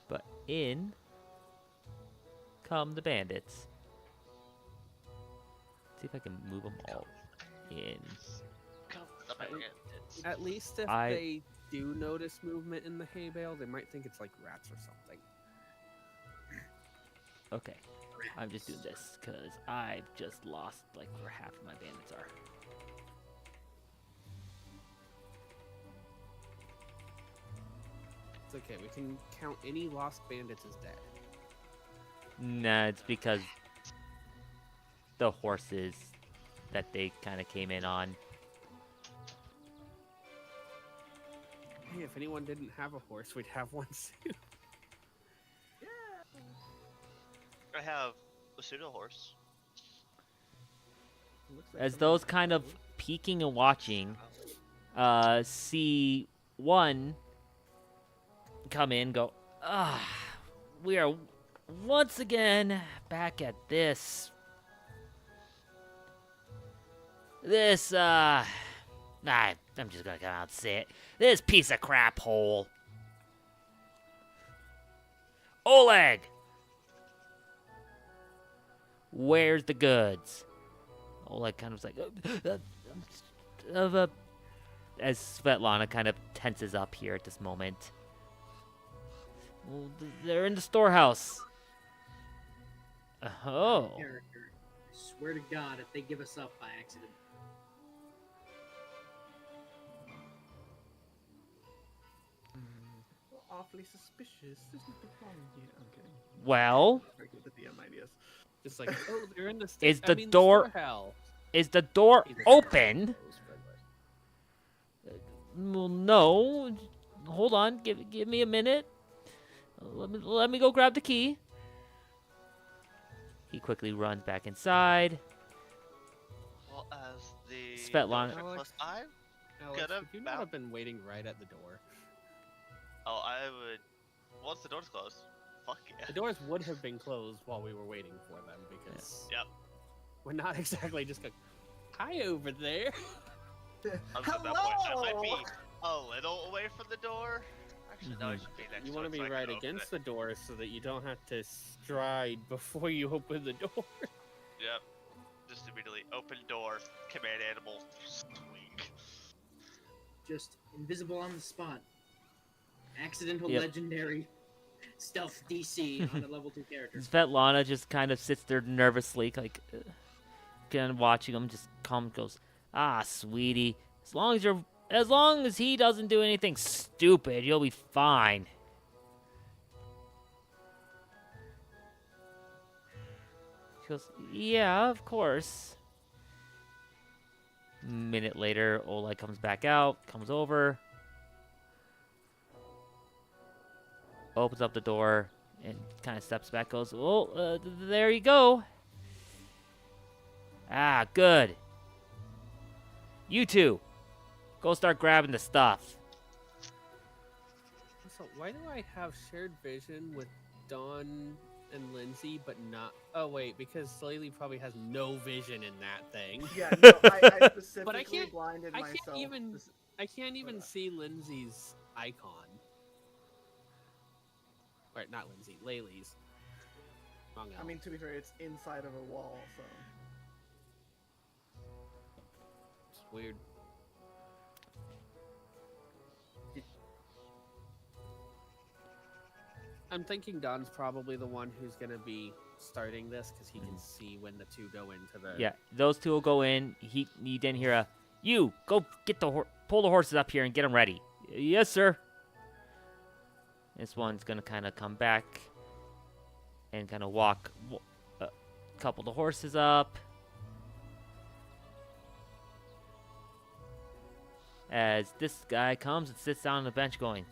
But in come the bandits. See if I can move them all in. Come the bandits. At least if I- they do notice movement in the hay bale, they might think it's like rats or something. Okay. I'm just doing this because I've just lost like where half of my bandits are. It's okay, we can count any lost bandits as dead. Nah, it's because the horses that they kind of came in on. Hey, if anyone didn't have a horse, we'd have one soon. I have a pseudo horse. Looks like As someone- those kind of peeking and watching, see one come in, go, we are once again back at this, I'm just gonna come out and say it, this piece of crap hole. Oleg! Where's the goods? Oleg kind of was like, as Svetlana kind of tenses up here at this moment. Well, they're in the storehouse. Oh. Character. I swear to God, if they give us up by accident. Awfully suspicious. There's nothing wrong here. I'm kidding. Well, Very good at the ideas. Just like, oh, they're in the Is I the mean, door- storehouse. is the door Either open? closed, but like- Well, no. Hold on. Give me a minute. Let me go grab the key. He quickly runs back inside. Well, as the Svetlana- doors are closed, Alex, Could have would you not have been waiting right at the door? I would. Once the door's closed, fuck yeah. The doors would have been closed while we were waiting for them because Yep. we're not exactly just going, hi over there. Up to that point, I might be a little away from the door. Actually, no, I should be next You to want it to so be I can right open against it. the door so that you don't have to stride before you open the door. Yep. Just immediately open door, command animal, squeak. Just invisible on the spot. Accidental Yep. legendary stealth DC on a level 2 character. Svetlana just kind of sits there nervously, like, kind of watching him. Just calm, goes, sweetie, as long as he doesn't do anything stupid, you'll be fine. She goes, yeah, of course. Minute later, Oleg comes back out, comes over, opens up the door, and kind of steps back, goes, well, there you go. Good. You two, go start grabbing the stuff. Also, why do I have shared vision with Dawn and Lindsay, but not? Oh wait, because Slaley probably has no vision in that thing. Yeah, no, I specifically But I can't. blinded I myself. can't even. I can't even that. see Lindsay's icon. Or not Lindsay, Laylee's. Wrong I mean, to be fair, it's inside of a wall, so. it's weird. I'm thinking Don's probably the one who's gonna be starting this because he can see when the two go into the. Yeah, those two will go in. You didn't hear a, you, go get pull the horses up here and get them ready. Yes, sir. This one's going to kind of come back and kind of walk a couple of the horses up. As this guy comes and sits down on the bench going,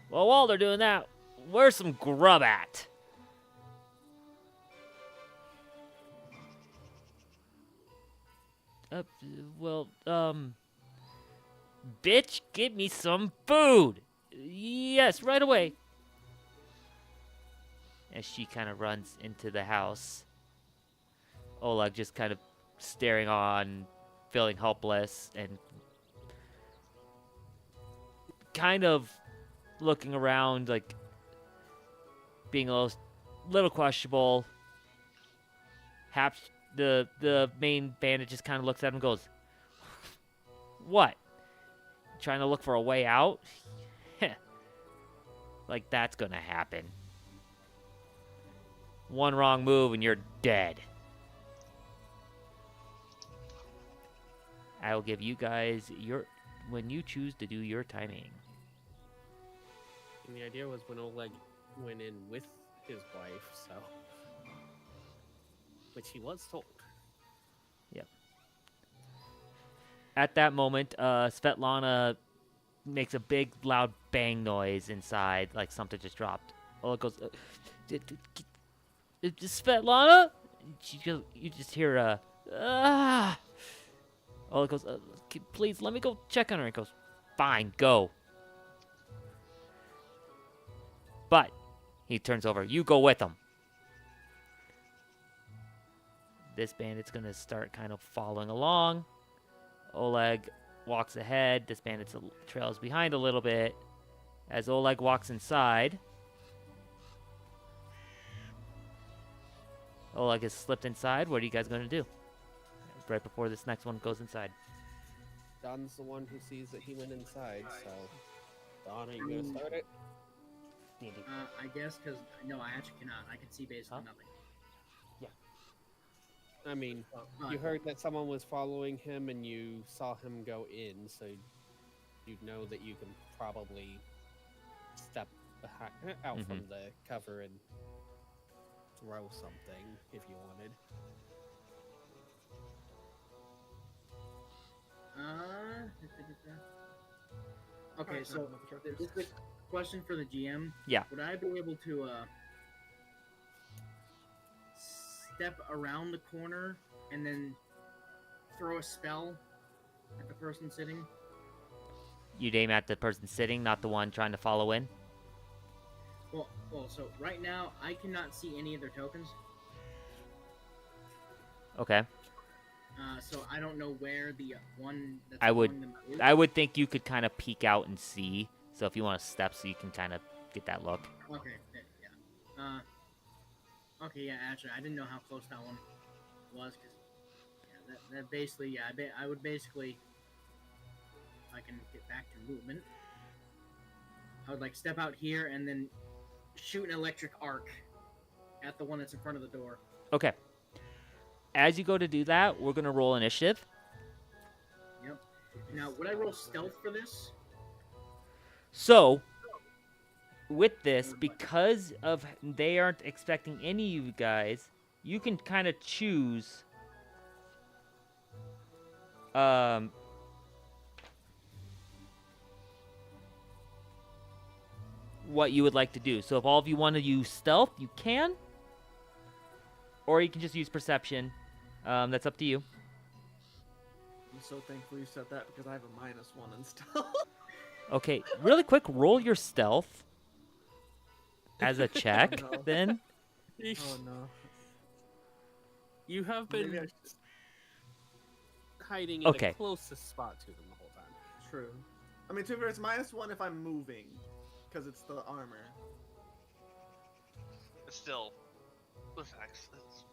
well, while they're doing that, where's some grub at? Bitch, give me some food. Yes, right away. As she kind of runs into the house, Oleg just kind of staring on, feeling helpless, and kind of looking around, like being a little questionable. Haps, the main bandit just kind of looks at him and goes, what? Trying to look for a way out? Like that's gonna happen. One wrong move and you're dead. I will give you guys when you choose to do your timing. And the idea was when Oleg went in with his wife, so. Which he was told. Yep. At that moment, Svetlana makes a big, loud bang noise inside, like something just dropped. Oleg goes, Svetlana? You just hear ah. Oleg goes, please, let me go check on her. He goes, fine, go. But he turns over, you go with him. This bandit's going to start kind of following along. Oleg walks ahead. This bandit trails behind a little bit. As Oleg walks inside, Oleg has slipped inside. What are you guys going to do? Right before this next one goes inside. Don's the one who sees that he went inside, so. Don, are you going to start it? I guess, because, no, I actually cannot. I can see basically nothing. I mean, you heard that someone was following him and you saw him go in, so you'd know that you can probably step out from the cover and throw something if you wanted. Okay, so this is a question for the GM. Yeah. Would I be able to step around the corner and then throw a spell at the person sitting? You'd aim at the person sitting, not the one trying to follow in? Well, so right now I cannot see any of their tokens. Okay. So I don't know where the one that's I would- following them is. I would think you could kind of peek out and see. So if you want to step so you can kind of get that look. Okay, yeah. Okay, yeah, actually, I didn't know how close that one was, because that basically, yeah, I would basically, if I can get back to movement, I would, like, step out here and then shoot an electric arc at the one that's in front of the door. Okay. As you go to do that, we're going to roll initiative. Yep. Now, would I roll stealth for this? So, with this, because of they aren't expecting any of you guys, you can kind of choose what you would like to do. So if all of you want to use stealth, you can. Or you can just use perception. That's up to you. I'm so thankful you said that because I have a -1 in stealth. Okay, really quick, roll your stealth as a check, no. then. Oh no. You have Maybe I been should. hiding in Okay. the closest spot to them the whole time. True. I mean, to be fair, it's -1 if I'm moving, because it's the armor. It's still with X. It's...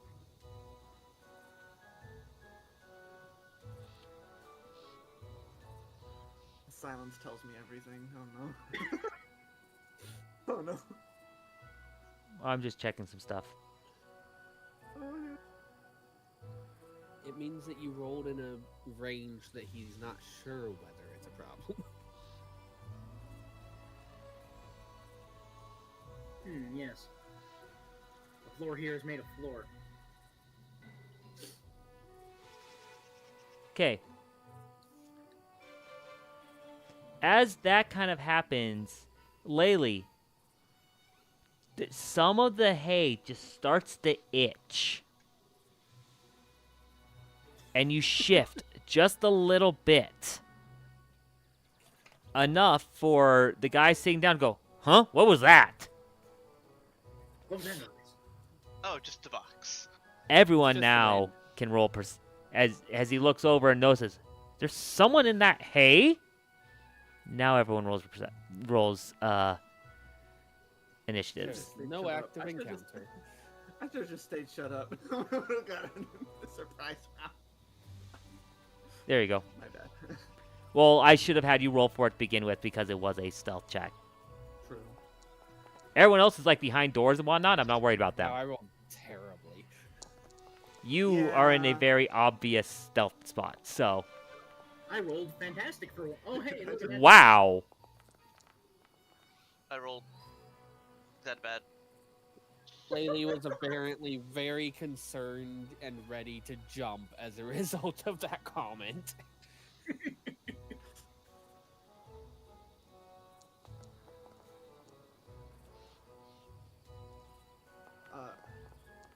Silence tells me everything. Oh no. Oh no. I'm just checking some stuff. Oh, yeah. It means that you rolled in a range that he's not sure whether it's a problem. Yes. The floor here is made of floor. Okay. As that kind of happens, Laylee, some of the hay just starts to itch. And you shift just a little bit. Enough for the guy sitting down to go, huh? What was that? What was that noise? Oh, just a box. Everyone Just now random. can roll as he looks over and notices there's someone in that hay. Now everyone rolls initiatives. Stayed No shut up. active I should've encounter. I should have just stayed shut up. Got a surprise round. There you go. My bad. Well, I should have had you roll for it to begin with because it was a stealth check. True. Everyone else is like behind doors and whatnot. I'm not worried about No, that. I rolled terribly. You are in a Yeah. very obvious stealth spot. So, I rolled fantastic for one. Oh, hey, look at that. wow. I rolled that bad. Laylee was apparently very concerned and ready to jump as a result of that comment.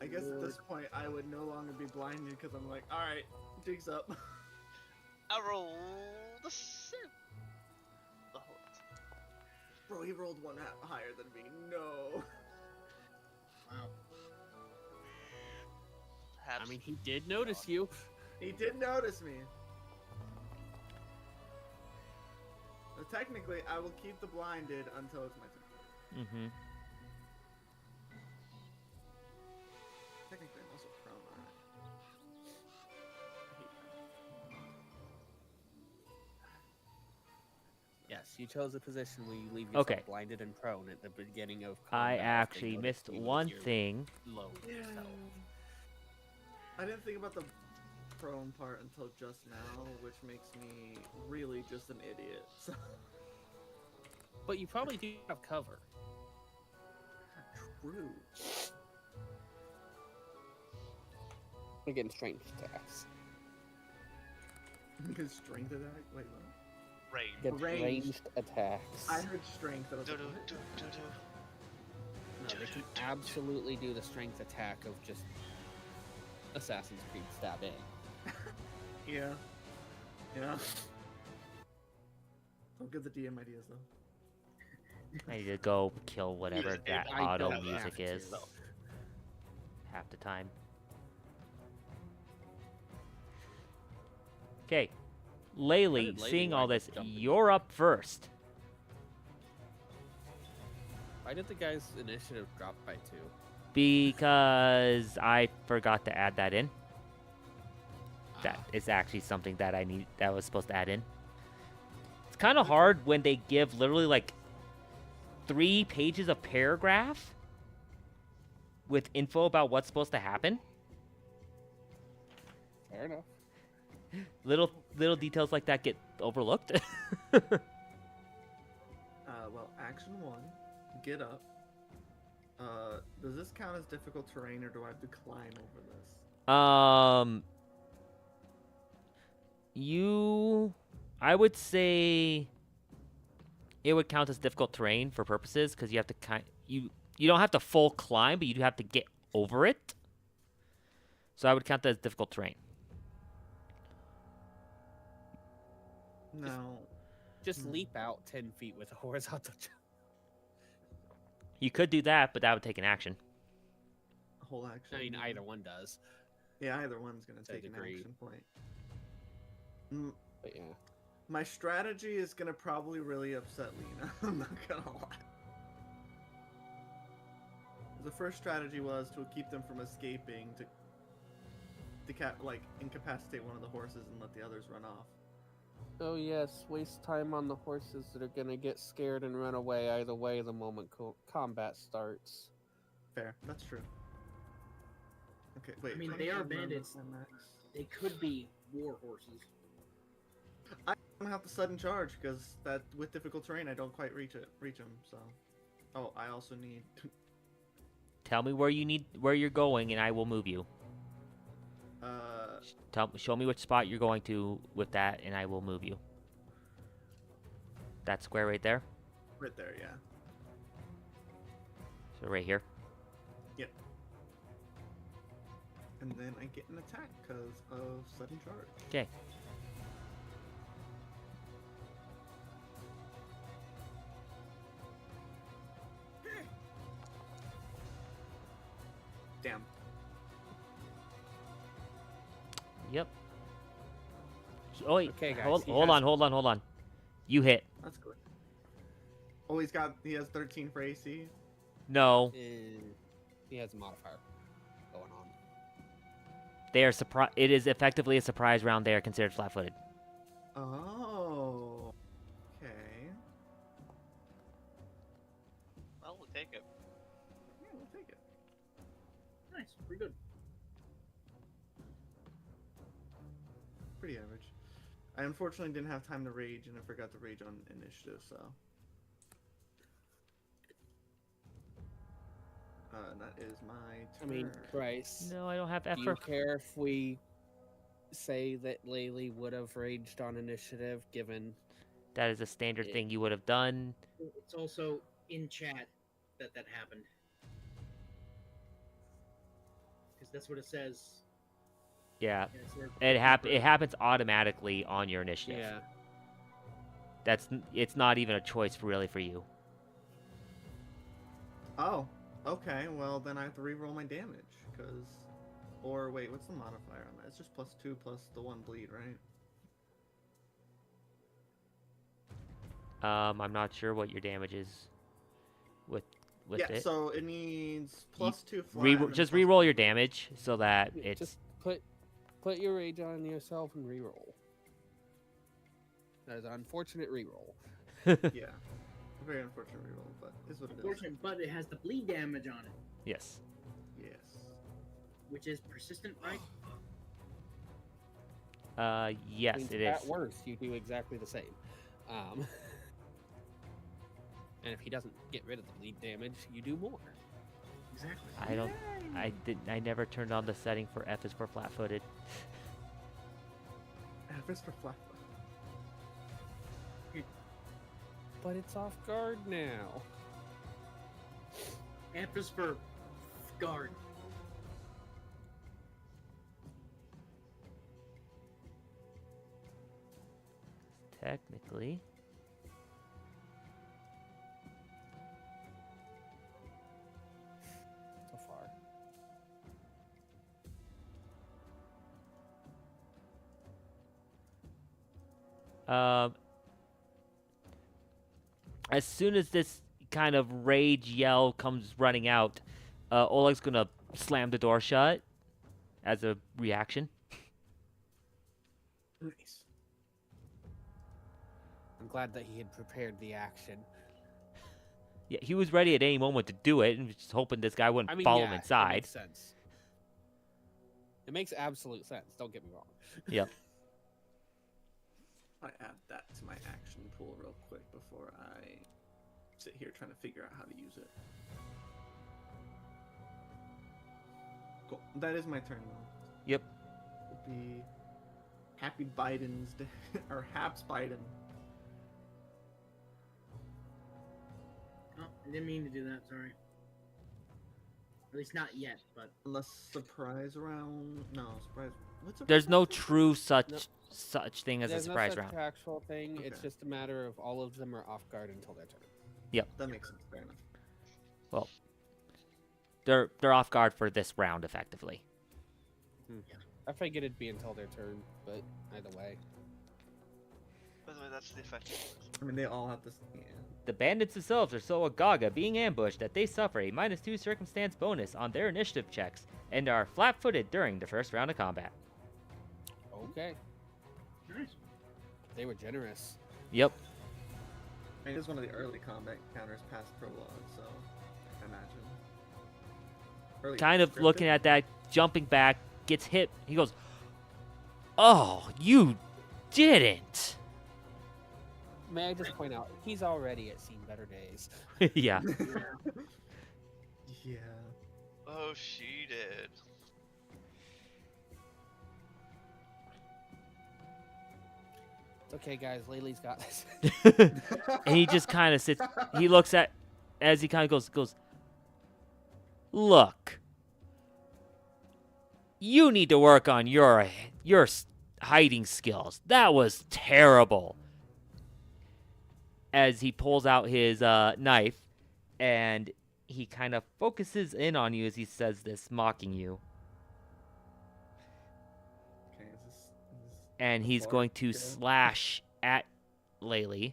I guess at this point I would no longer be blinded because I'm like, all right, jig's up. I rolled the same. The whole Bro, he rolled one higher than me. No. Wow. I mean, he did notice you. He did notice me. So technically, I will keep the blinded until it's my turn. Mm-hmm. Technically, I'm also prone. Alright. I hate that. Yes, you chose a position where you leave yourself Okay. blinded and prone at the beginning of I combat. actually They notice missed you with one your thing. low stealth. I didn't think about the prone part until just now, which makes me really just an idiot. So. But you probably do have cover. True. Against strength attacks. His strength attack? Wait, what? range. Against Ranged. ranged attacks. I heard strength. I was Do like, do what? do do do. No, they can absolutely do the strength attack of just Assassin's Creed stab in. Yeah. Yeah. Don't give the DM ideas though. I need to go kill whatever Yes, that I auto don't music have to, is. though. Half the time. Okay. Laylee, did Laylee seeing all wind up this, jumping? you're up first. Why did the guy's initiative drop by 2? Because I forgot to add that in. That is actually something that I was supposed to add in. It's kind of hard when they give literally like 3 pages of paragraph with info about what's supposed to happen. Fair enough. Little details like that get overlooked. Well, action 1, get up. Does this count as difficult terrain, or do I have to climb over this? I would say it would count as difficult terrain for purposes because you have to you don't have to full climb, but you do have to get over it. So I would count that as difficult terrain. Now, Just leap out 10 feet with a horizontal jump. You could do that, but that would take an action. A whole action. I mean, either one does. Yeah, either one's gonna To a take an degree. action point. Mm, But yeah. my strategy is gonna probably really upset Lena. I'm not gonna lie. The first strategy was to keep them from escaping, to incapacitate one of the horses and let the others run off. Oh yes, waste time on the horses that are gonna get scared and run away either way the moment combat starts. Fair, that's true. Okay, wait. I mean, they 25 are rounds bandits. on max. They could be war horses. I'm gonna have to sudden charge because that with difficult terrain I don't quite reach them. So, oh, I also need. Tell me where you're going, and I will move you. Show me which spot you're going to with that, and I will move you. That square right there. Right there, yeah. So right here. Yep. And then I get an attack because of sudden charge. Okay. Damn. Yep. Oh wait. Okay, guys, hold he on. You hit. That's good. Oh, he has 13 for AC. No, He has a modifier going on. they are surprise. It is effectively a surprise round. They are considered flat-footed. Oh. Okay. Well, we'll take it. Yeah, we'll take it. Nice, pretty good. Pretty average. I unfortunately didn't have time to rage, and I forgot to rage on initiative, so. That is my turn. I mean, Bryce, No, I don't have do you effort. care if we say that Laylee would have raged on initiative given That is a standard thing you would have done. It's also in chat that happened. Because that's what it says. Yeah. Yeah, It happens automatically on your initiative. Yeah. It's not even a choice really for you. Oh, okay. Well, then I have to re-roll my damage, because... Or, wait, what's the modifier on that? It's just +2 plus the 1 bleed, right? I'm not sure what your damage is with Yeah, it. so it needs +2 flat. and then Just plus- re-roll your damage so that Yeah, it's... just put your rage on yourself and reroll. That is an unfortunate reroll. Yeah. Very unfortunate reroll, but is what it is. Unfortunate, but it has the bleed damage on it, Yes. Yes. which is persistent, right? Yes, Means it at is. worst, you do exactly the same. And if he doesn't get rid of the bleed damage, you do more. Exactly. I never turned on the setting for F is for flat-footed. F is for flat. But it's off guard now. F is for guard. Technically. So far. As soon as this kind of rage yell comes running out, Oleg's gonna slam the door shut as a reaction. Nice. I'm glad that he had prepared the action. Yeah, he was ready at any moment to do it, and was just hoping this guy wouldn't I mean, follow yeah, him It inside. makes sense. It makes absolute sense. Don't get me wrong. Yep. I add that to my action pool real quick before I sit here trying to figure out how to use it. Cool. That is my turn, though. Yep. It'll be Happy Biden's Day, or Haps Biden. Oh, I didn't mean to do that, sorry. At least not yet, but Unless surprise round. No, surprise. What's a There's no surprise? true No. such thing as a There's surprise no such round. actual thing. It's Okay. just a matter of all of them are off guard until their turn. That makes sense. Fair enough. Well, they're off guard for this round effectively. I figured it'd be until their turn, but either way. By the way, that's the effective voice. I mean, they all have this. Yeah. The bandits themselves are so agog at being ambushed that they suffer a -2 circumstance bonus on their initiative checks and are flat-footed during the first round of combat. Okay. Nice. They were generous. Yep. I mean, it was one of the early combat counters past prologue, so I imagine. Early Kind of scripted? looking at that, jumping back, gets hit. He goes, "Oh, you didn't." May I just point out, he's already seen better days. Yeah. Yeah. Oh, she did. It's okay, guys. Laylee's got this. And he just kind of sits. He looks at, as he kind of goes, "Look, you need to work on your hiding skills. That was terrible." As he pulls out his knife, and he kind of focuses in on you as he says this, mocking you. Okay, is this And he's before? going to Yeah. slash at Laylee.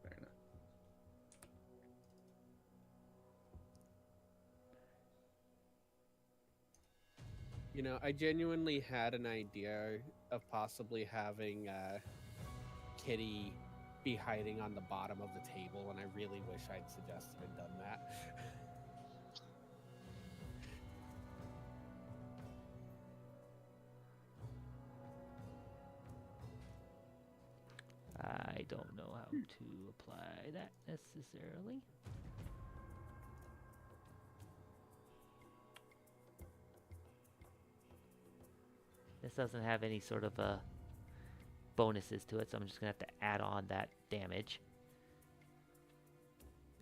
Fair enough. You know, I genuinely had an idea of possibly having Kitty be hiding on the bottom of the table, and I really wish I'd suggested and done that. I don't know how to apply that necessarily. This doesn't have any sort of bonuses to it, so I'm just going to have to add on that damage.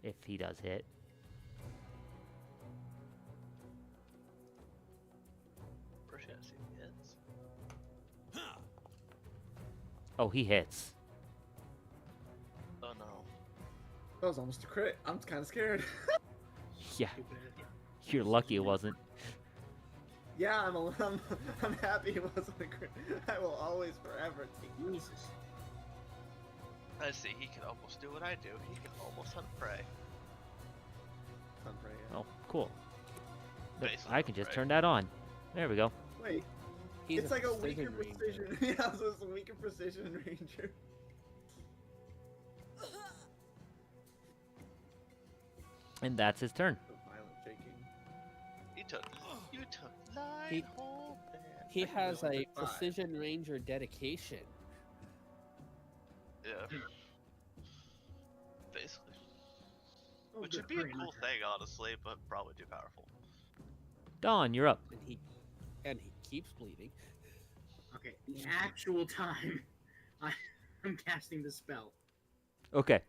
If he does hit. First, you gotta see if he hits. Oh, he hits. Oh no. That was almost a crit. I'm kind of scared. Yeah, Stupid ass. you're lucky it wasn't. Yeah, I'm happy it wasn't a crit. I will always forever take this. Jesus. I see, he can almost do what I do. He can almost hunt prey. Sunbreak, yeah. Oh, cool. Look, Basically I can just right. turn that on. There we go. Wait, He's it's like a precision weaker ranger. precision. Yeah, so it's a weaker precision ranger. And that's his turn. The violent shaking. You took 9 He- whole bands. He I can has go a up to 5. precision ranger dedication. Yeah. Basically. Oh, Which good. would be a Very cool nice. thing, honestly, but probably too powerful. Dawn, you're up. And he keeps bleeding. Okay, the actual time I'm casting the spell. Okay.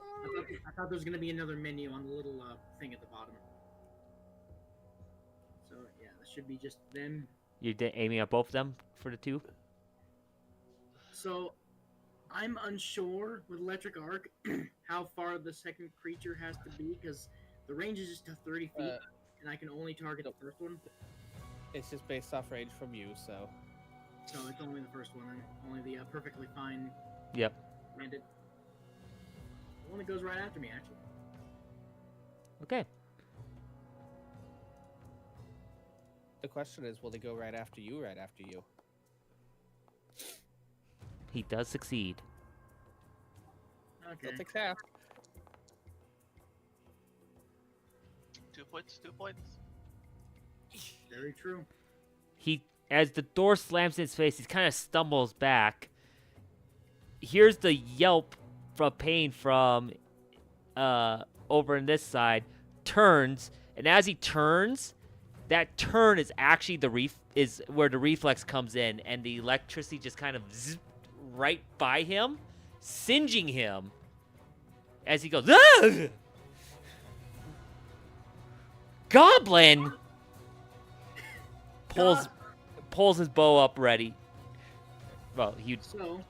I thought there was gonna be another menu on the little thing at the bottom. So yeah, this should be just them. You're aiming at both of them for the 2? So I'm unsure with electric arc how far the second creature has to be because the range is just to 30 feet, and I can only target the first one. It's just based off range from you, so. So it's only the first one, and only the perfectly fine Yep. bandit. The one that goes right after me, actually. Okay. The question is, will they go right after you, right after you? He does succeed. Okay. Still takes half. 2 points, 2 points. Very true. He, as the door slams in his face, he kind of stumbles back. Here's the yelp from pain from over on this side. Turns, and as he turns, that turn is actually is where the reflex comes in, and the electricity just kind of zip right by him, singeing him as he goes, "Ah!" Goblin pulls his bow up ready. Well, he. So,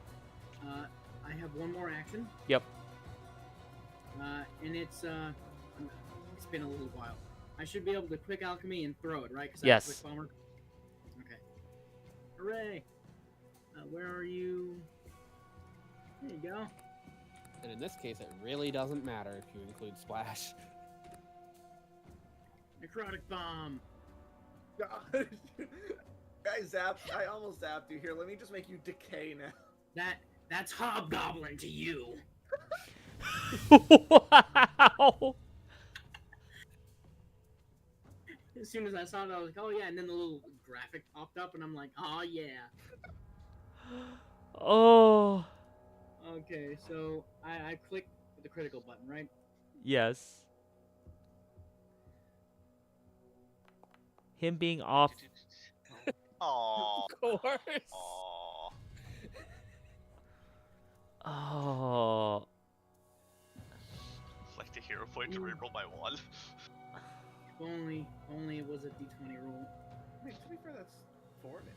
I have one more action. Yep. And it's been a little while. I should be able to quick alchemy and throw it, right? 'Cause I have Yes. quick bomber. Okay. Hooray! Where are you? There you go. And in this case, it really doesn't matter if you include splash. Necrotic bomb. God. I almost zapped you. Here, let me just make you decay now. That's hobgoblin to you. Wow. As soon as I saw it, I was like, oh yeah, and then the little graphic popped up, and I'm like, oh yeah. Oh. Okay, so I click the critical button, right? Yes. Him being off. Aww. Of course. Aww. Oh. Like the hero point to reroll my one. If only it was a D20 roll. Wait, to be fair, that's 4 damage.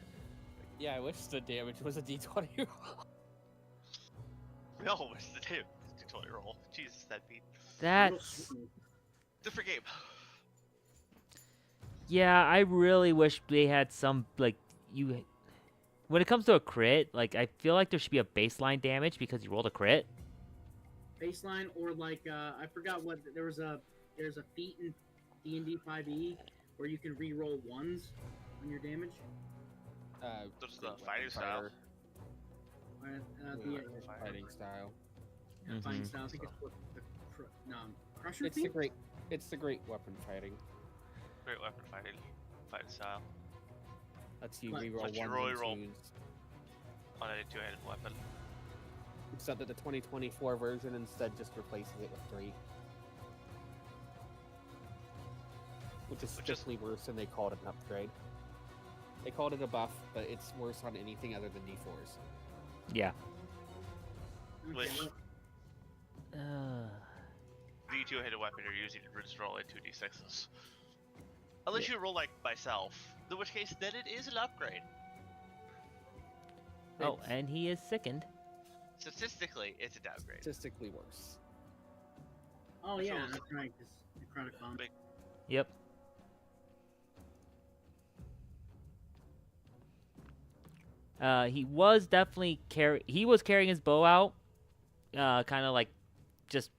Yeah, I wish the damage was a d20 roll. No, it's the damn D20 roll. Jesus, that beat. That's. Different game. Yeah, I really wish they had some, like, you. When it comes to a crit, like, I feel like there should be a baseline damage because you rolled a crit. Baseline, or like I forgot what there's a feat in D&D 5e where you can re-roll ones on your damage. There's the fighting style. Fighting style. Fighting Mhm. style. I think it's what Crusher It's feat? the great weapon fighting. Great weapon fighting style. Lets you But- reroll Lets you ones and reroll. twos. On a two-handed weapon. Except that the 2024 version instead just replaces it with 3. Which is Which is- strictly worse than they called it an upgrade. They called it a buff, but it's worse on anything other than D4s. Yeah. Okay, Which- well, The two-handed weapon you're using to just roll in 2d6s. Unless you roll like myself, in which case then it is an upgrade. Oh, It's and he is sickened. Statistically, it's a downgrade. statistically worse. oh Which yeah, one was that's right. This necrotic bomb. Big- Yep. He was definitely he was carrying his bow out, kind of like just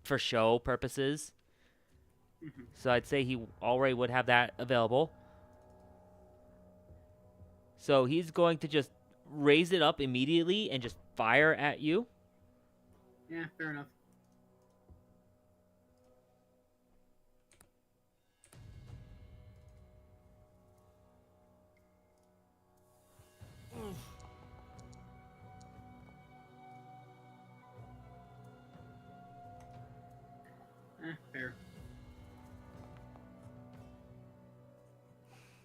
for show purposes. Mhm. So I'd say he already would have that available. So he's going to just raise it up immediately and just fire at you. Yeah, fair enough. Fair.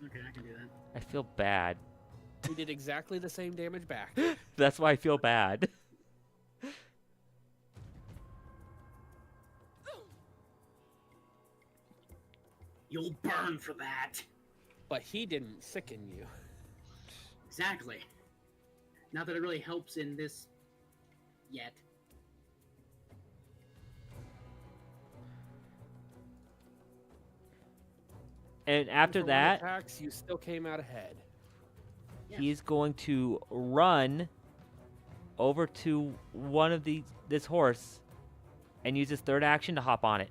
Okay, I can do that. I feel bad. We did exactly the same damage back. That's why I feel bad. You'll burn for that. But he didn't sicken you. Exactly. Not that it really helps in this yet. And after For one that, attacks, you still came out ahead. Yeah. he's going to run over to one of this horse and use his third action to hop on it.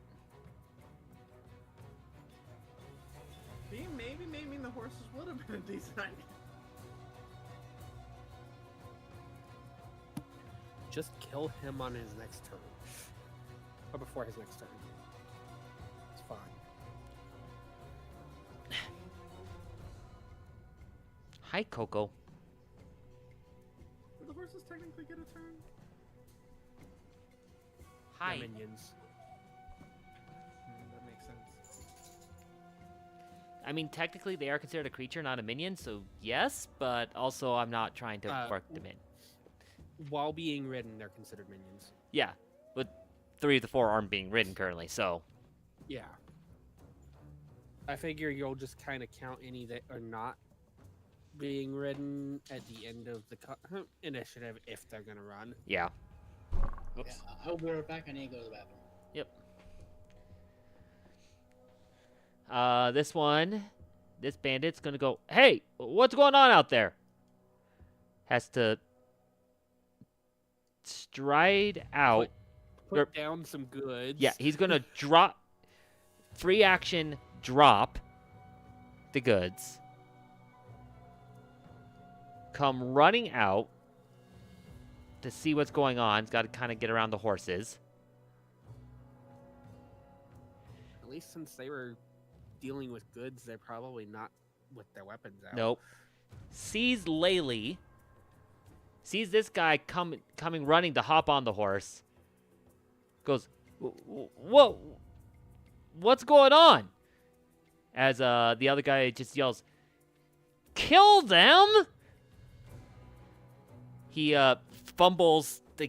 Maybe naming the horses would have been a decent idea. Just kill him on his next turn. Or before his next turn. It's fine. Hi, Coco. Would the horses technically get a turn? Hi. The minions. That makes sense. I mean, technically, they are considered a creature, not a minion, so yes, but also I'm not trying to work them in. While being ridden, they're considered minions. Yeah, but 3 of the 4 aren't being ridden currently, so. Yeah. I figure you'll just kind of count any that are not being ridden at the end of the initiative if they're gonna run. Yeah. Yeah, I'll be right back. I need to go to the bathroom. This bandit's gonna go, hey, what's going on out there? Has to stride out. Put down some goods. Yeah, he's gonna drop, free action, drop the goods. Come running out to see what's going on. He's got to kind of get around the horses. At least since they were dealing with goods, they're probably not with their weapons out. Nope. Sees Laylee. Sees this guy coming running to hop on the horse. Goes, whoa, what's going on? As the other guy just yells, kill them! He fumbles to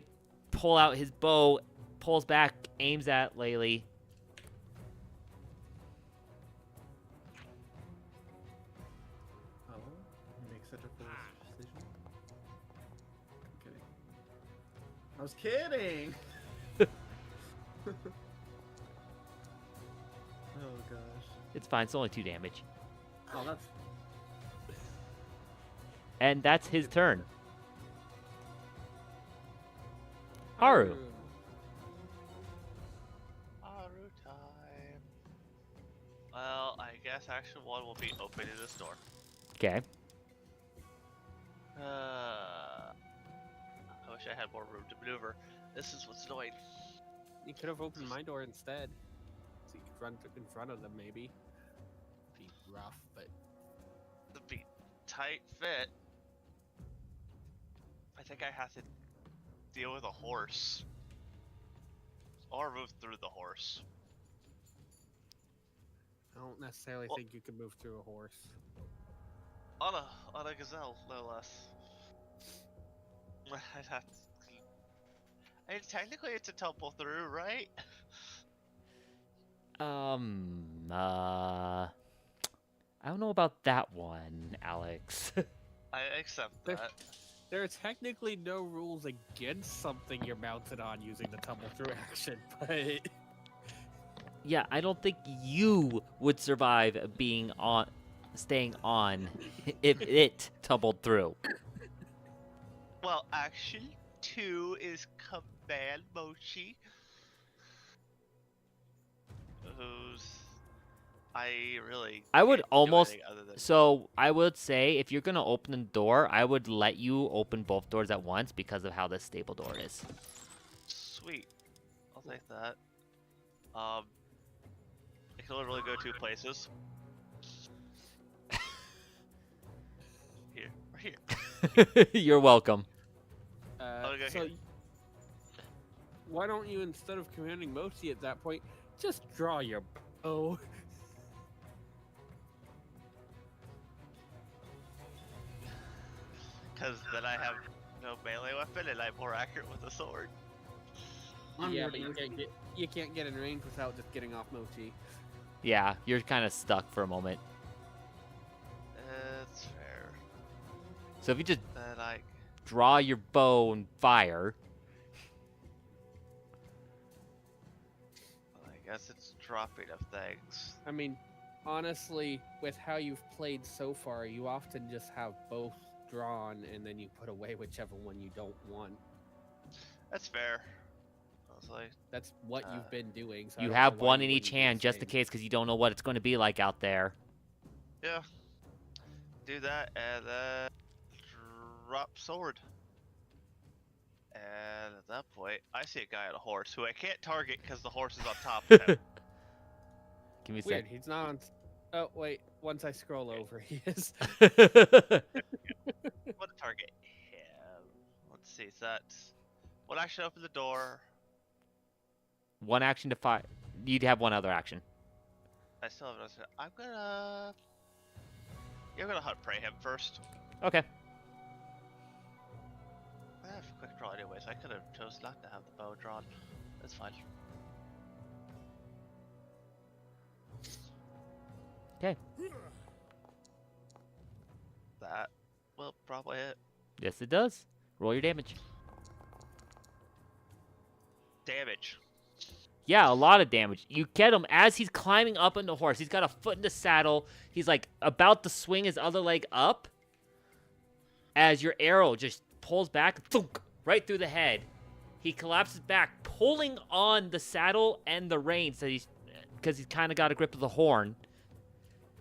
pull out his bow, pulls back, aims at Laylee. Oh, you make such a foolish decision. I'm kidding. I was kidding! Oh gosh. It's fine, it's only 2 damage. Oh, that's. And that's his turn. Haru. Haru time. Well, I guess action 1 will be opening this door. Okay. I wish I had more room to maneuver. This is what's annoying. You could have opened my door instead, so you could run in front of them. Maybe. Be rough, but The be tight fit. I think I have to deal with a horse. Or move through the horse. I don't necessarily Well- think you could move through a horse. On a gazelle, no less. I'd have to... I mean, technically it's a tumble through, right? I don't know about that one, Alex. I accept There- that. There are technically no rules against something you're mounted on using the tumble through action, but Yeah, I don't think you would survive staying on if it tumbled through. Well, action 2 is command mochi. Who's... I really I would can't do almost- anything other than... So I would say if you're gonna open the door, I would let you open both doors at once because of how this stable door is. Sweet. I'll take that. I can literally go 2 places. Here, right here. You're welcome. go so here. why don't you, instead of commanding Mochi at that point, just draw your bow? Because then I have no melee weapon and I'm more accurate with a sword. Yeah, Onward, but Mochi. you can't get in range without just getting off Mochi. Yeah, you're kind of stuck for a moment. It's fair. So if you just Then I... draw your bow and fire. I guess it's dropping of things. I mean, honestly, with how you've played so far, you often just have both drawn and then you put away whichever one you don't want. That's fair. Honestly. That's what you've been doing. So I You don't know have why one you in each wouldn't do the hand just in same. case because you don't know what it's going to be like out there. Yeah. Do that and then drop sword. And at that point, I see a guy on a horse who I can't target because the horse is on top of him. Give me a Weird, sec. he's not on. Oh wait, once I scroll over, he is. I'm gonna target him. Let's see, so that's one action, open the door. One action to fire. You'd have one other action. I still have another. I'm gonna. You're gonna hunt prey him first. Okay. I have a quick draw anyways. I could have chose not to have the bow drawn. That's fine. Okay. That will probably hit. Yes, it does. Roll your damage. Damage. Yeah, a lot of damage. You get him as he's climbing up on the horse. He's got a foot in the saddle. He's like about to swing his other leg up. As your arrow just pulls back, thunk, right through the head. He collapses back, pulling on the saddle and the reins because he's kind of got a grip of the horn.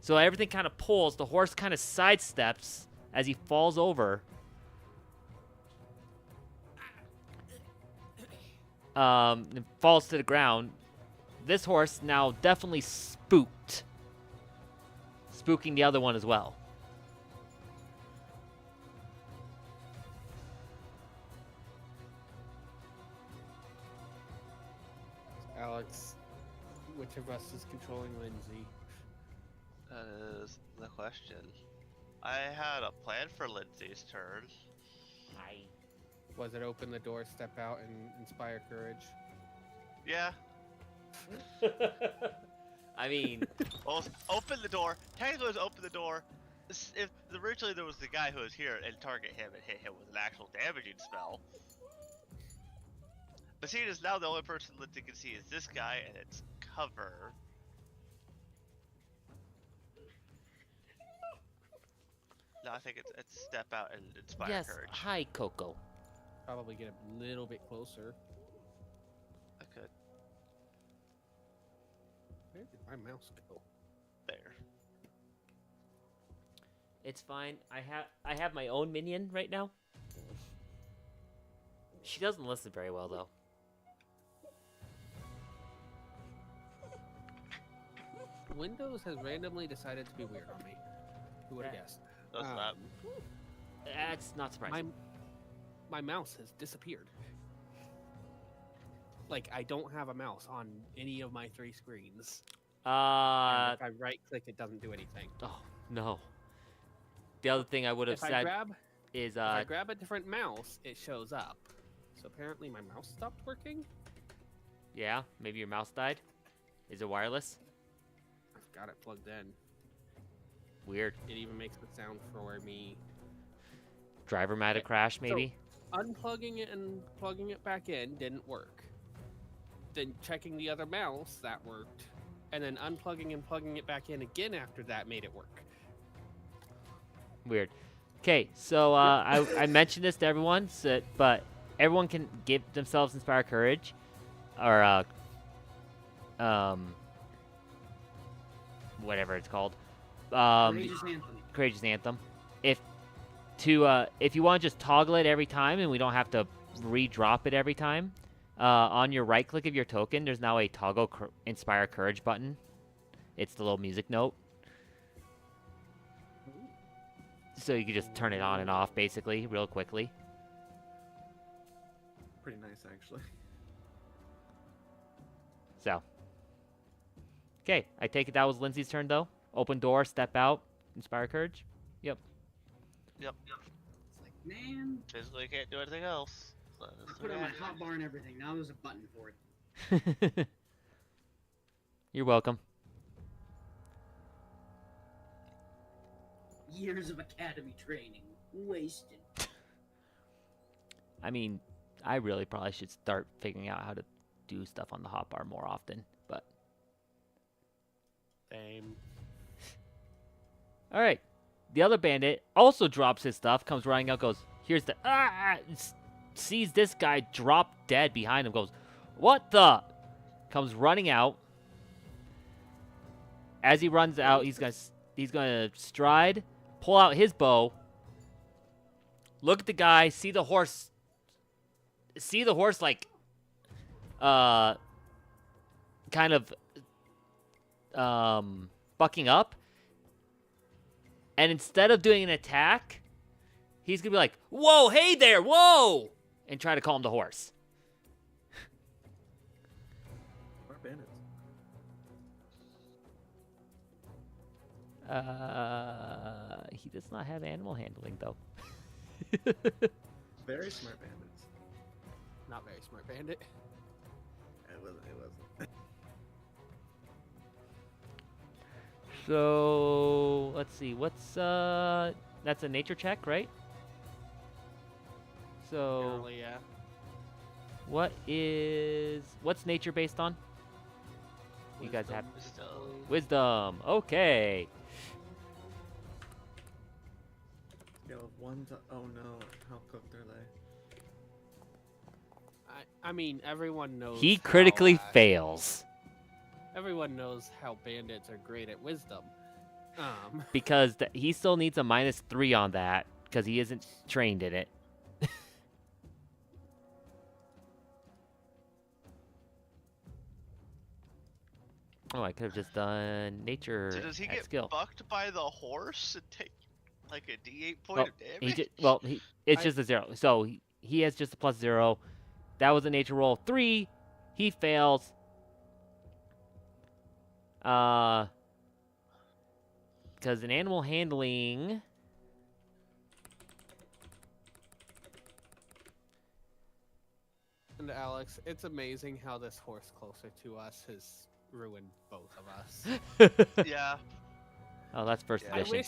So everything kind of pulls. The horse kind of sidesteps as he falls over. And falls to the ground. This horse now definitely spooked. Spooking the other one as well. Alex, which of us is controlling Lindsay? That is the question. I had a plan for Lindsay's turn. Was it open the door, step out, and inspire courage? Yeah. I mean, Well, open the door. Technically, it was open the door. If originally there was the guy who was here and target him and hit him with an actual damaging spell. But seeing as now the only person Lindsay can see is this guy and it's cover. No, I think it's step out and inspire yes. courage. Hi, Coco. Probably get a little bit closer. I could. Where did my mouse go? There. It's fine. I have my own minion right now. She doesn't listen very well though. Windows has randomly decided to be weird on me. Who would have guessed? Does that. That's not surprising. My mouse has disappeared. Like, I don't have a mouse on any of my 3 screens. And if I right click, it doesn't do anything. Oh no. The other thing I would have If I said grab is if I grab a different mouse, it shows up. So apparently my mouse stopped working. yeah, maybe your mouse died. Is it wireless? I've got it plugged in. Weird. It even makes the sound for me. Driver might have crashed maybe. Unplugging it and plugging it back in didn't work. Then checking the other mouse, that worked. And then unplugging and plugging it back in again after that made it work. Weird. Okay, so I mentioned this to everyone, but everyone can give themselves Inspire Courage, or whatever it's called, Courageous Anthem. Courageous Anthem. If you want to just toggle it every time, and we don't have to re-drop it every time, on your right click of your token, there's now a toggle Inspire Courage button. It's the little music note. So you can just turn it on and off, basically, real quickly. Pretty nice, actually. So. Okay, I take it that was Lindsay's turn, though. Open door, step out, Inspire Courage. Yep. Yep. It's like, man, Physically can't do anything else. So I that's put the on my way hot bar and everything. Now there's a button for it. You're welcome. Years of academy training wasted. I mean, I really probably should start figuring out how to do stuff on the hotbar more often, but... Same. Alright. The other bandit also drops his stuff, comes running out, goes, here's the... sees this guy drop dead behind him, goes, what the... Comes running out. As he runs out, he's gonna stride, pull out his bow, look at the guy, see the horse like kind of bucking up, and instead of doing an attack, he's gonna be like, whoa, hey there, whoa, and try to calm the horse. Smart bandits. He does not have animal handling, though. Very smart bandits. Not very smart bandit. It wasn't. So, let's see, what's, now That's a nature check, right? So Apparently, yeah. what's nature based on? You guys have Wisdom, I believe. wisdom. Okay. Scale of 1 to... Oh no, how cooked are they? I mean, everyone knows. He how, critically fails Everyone knows how bandits are great at wisdom. because he still needs a -3 on that because he isn't trained in it. Oh, I could have just done nature So does he at get skill. bucked by the horse and take like a D8 point Well, of damage? it's I- just a 0. So he has just a +0. That was a nature roll 3. He fails. Because in animal handling, And Alex, it's amazing how this horse closer to us has ruined both of us. Yeah. oh, that's first Yeah. edition.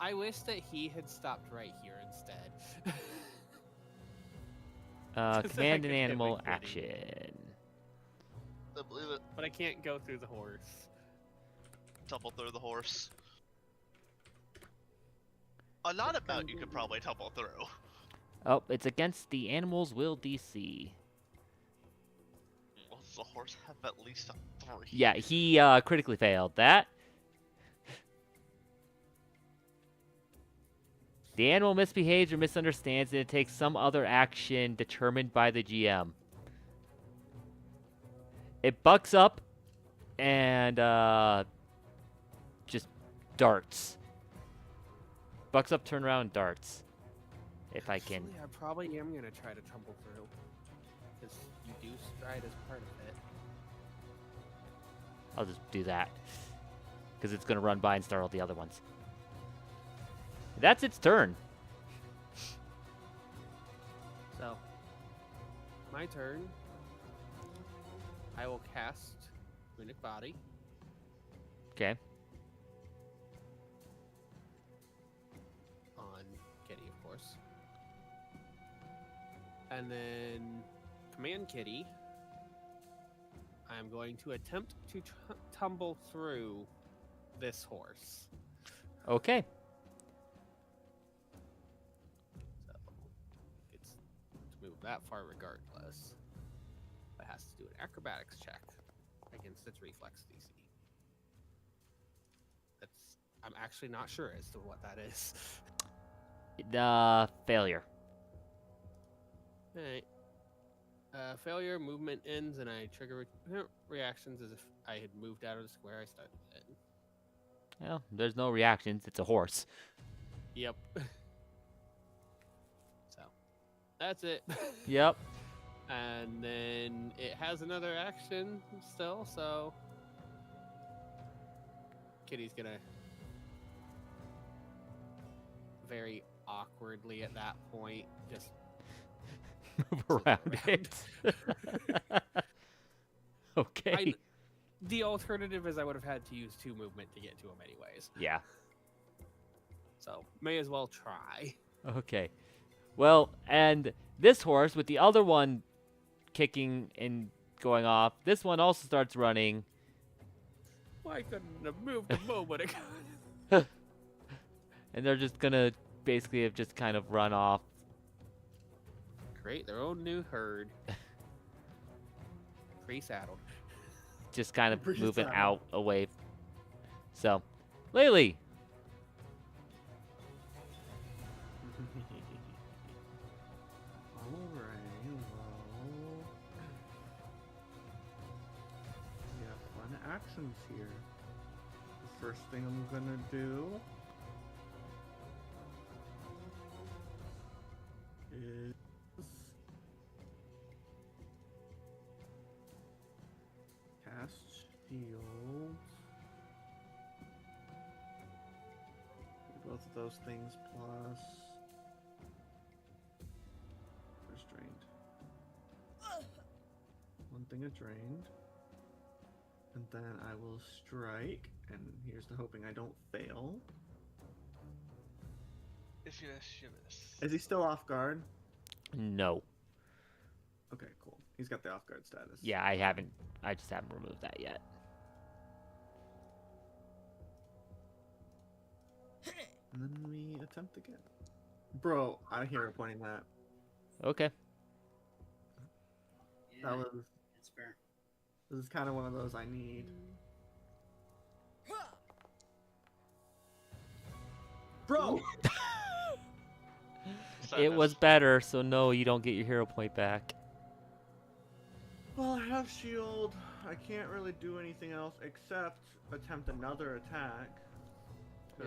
I wish that he had stopped right here instead. Just so I Command could an hit animal McVitie. action. I believe it. But I can't go through the horse. Tumble through the horse. A lot of mount you could probably tumble through. Oh, it's against the animal's will DC. Well, does the horse have at least a 3? Yeah, he critically failed that. The animal misbehaves or misunderstands, and it takes some other action determined by the GM. It bucks up and just darts. Bucks up, turn around, and darts. If I can. Actually, I probably am gonna try to tumble through, because you do stride as part of it. I'll just do that. Because it's going to run by and startle the other ones. That's its turn. So, my turn. I will cast Runic Body. Okay. On Kitty, of course. And then Command Kitty. I'm going to attempt to tumble through this horse. Okay. So, it's to move that far regardless. It has to do an acrobatics check against its reflex DC. I'm actually not sure as to what that is. Failure. Alright. Failure, movement ends, and I trigger reactions as if I had moved out of the square I started in. Well, there's no reactions. It's a horse. Yep. So, that's it. Yep. And then it has another action still, so Kitty's gonna very awkwardly at that point just Move flip around it. Okay. the alternative is I would have had to use 2 movement to get to him anyways. Yeah. So, may as well try. Okay. Well, and this horse with the other one kicking and going off, this one also starts running. Why couldn't have moved a moment ago? And they're just gonna basically have just kind of run off. Create their own new herd. Pre-saddled. Just kind of Pretty moving sad. out away. So, Laylee. Alright, well... We have fun actions here. The first thing I'm gonna do... is... cast shield. Both of those things plus... Where's drained? One thing of drained. And then I will strike, and here's to hoping I don't fail. If you miss, you miss. Is he still off guard? No. Okay, cool. He's got the off guard status. Yeah, I just haven't removed that yet. And then we attempt again. Bro, I hear her pointing that. Okay. That was. That's fair. This is kind of one of those I need. Bro! It was better, so no, you don't get your hero point back. Well, I have shield. I can't really do anything else except attempt another attack.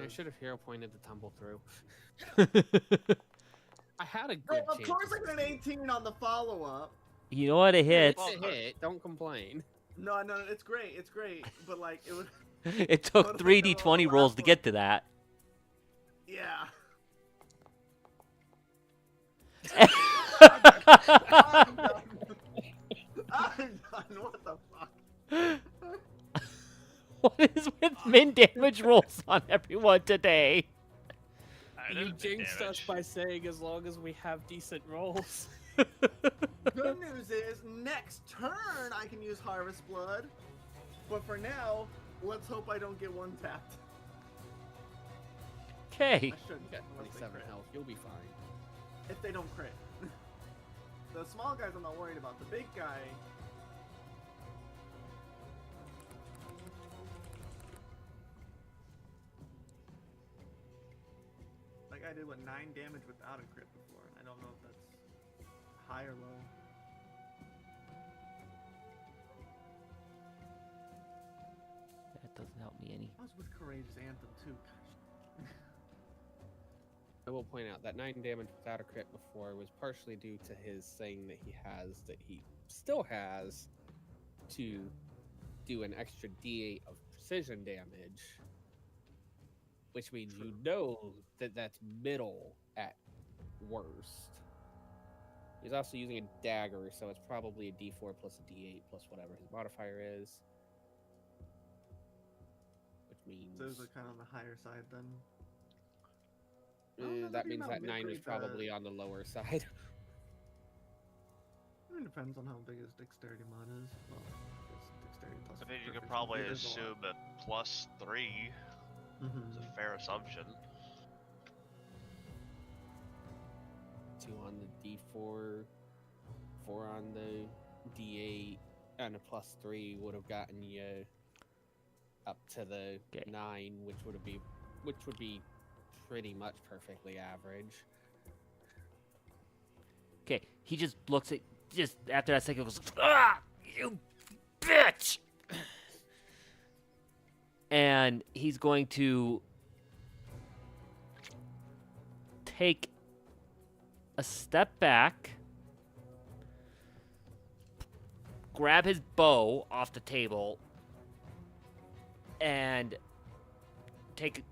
I should have hero pointed the tumble through. I had a Bro, good of chance. course I got an 18 on the follow-up. You know what? It hits. It's a hit. Don't complain. No, it's great. It's great. But, like, it was... It took 3d20 rolls to get to that. Yeah. I'm done. I'm done. What the fuck? What is with min damage rolls on everyone today? I You didn't jinxed us damage. by saying as long as we have decent rolls. Good news is, next turn I can use Harvest Blood. But for now, let's hope I don't get one tapped. Okay. I shouldn't. You got unless they 27 crit. health. You'll be fine. If they don't crit. The small guys I'm not worried about. The big guy... Like I did, what, 9 damage without a crit before. I don't know if that's high or low. That doesn't help me any. I was with Courageous Anthem too. Gosh. I will point out that 9 damage without a crit before was partially due to his saying that he still has to do an extra d8 of precision damage, which means you know that that's middle at worst. He's also using a dagger, so it's probably a d4 plus a d8 plus whatever his modifier is. Which means So those are kind of on the higher side then. that means that 9 is probably on the lower side. I mean, it depends on how big his dexterity mod is. Well, I guess dexterity plus. I mean, you could proficiency probably is a lot. assume a +3 Mhm. is a fair assumption. 2 on the d4, 4 on the d8, and a +3 would have gotten you up to the Okay. 9, which would be pretty much perfectly average. Okay, he just looks at, just after that second goes, ah, you bitch! And he's going to take a step back, grab his bow off the table, and take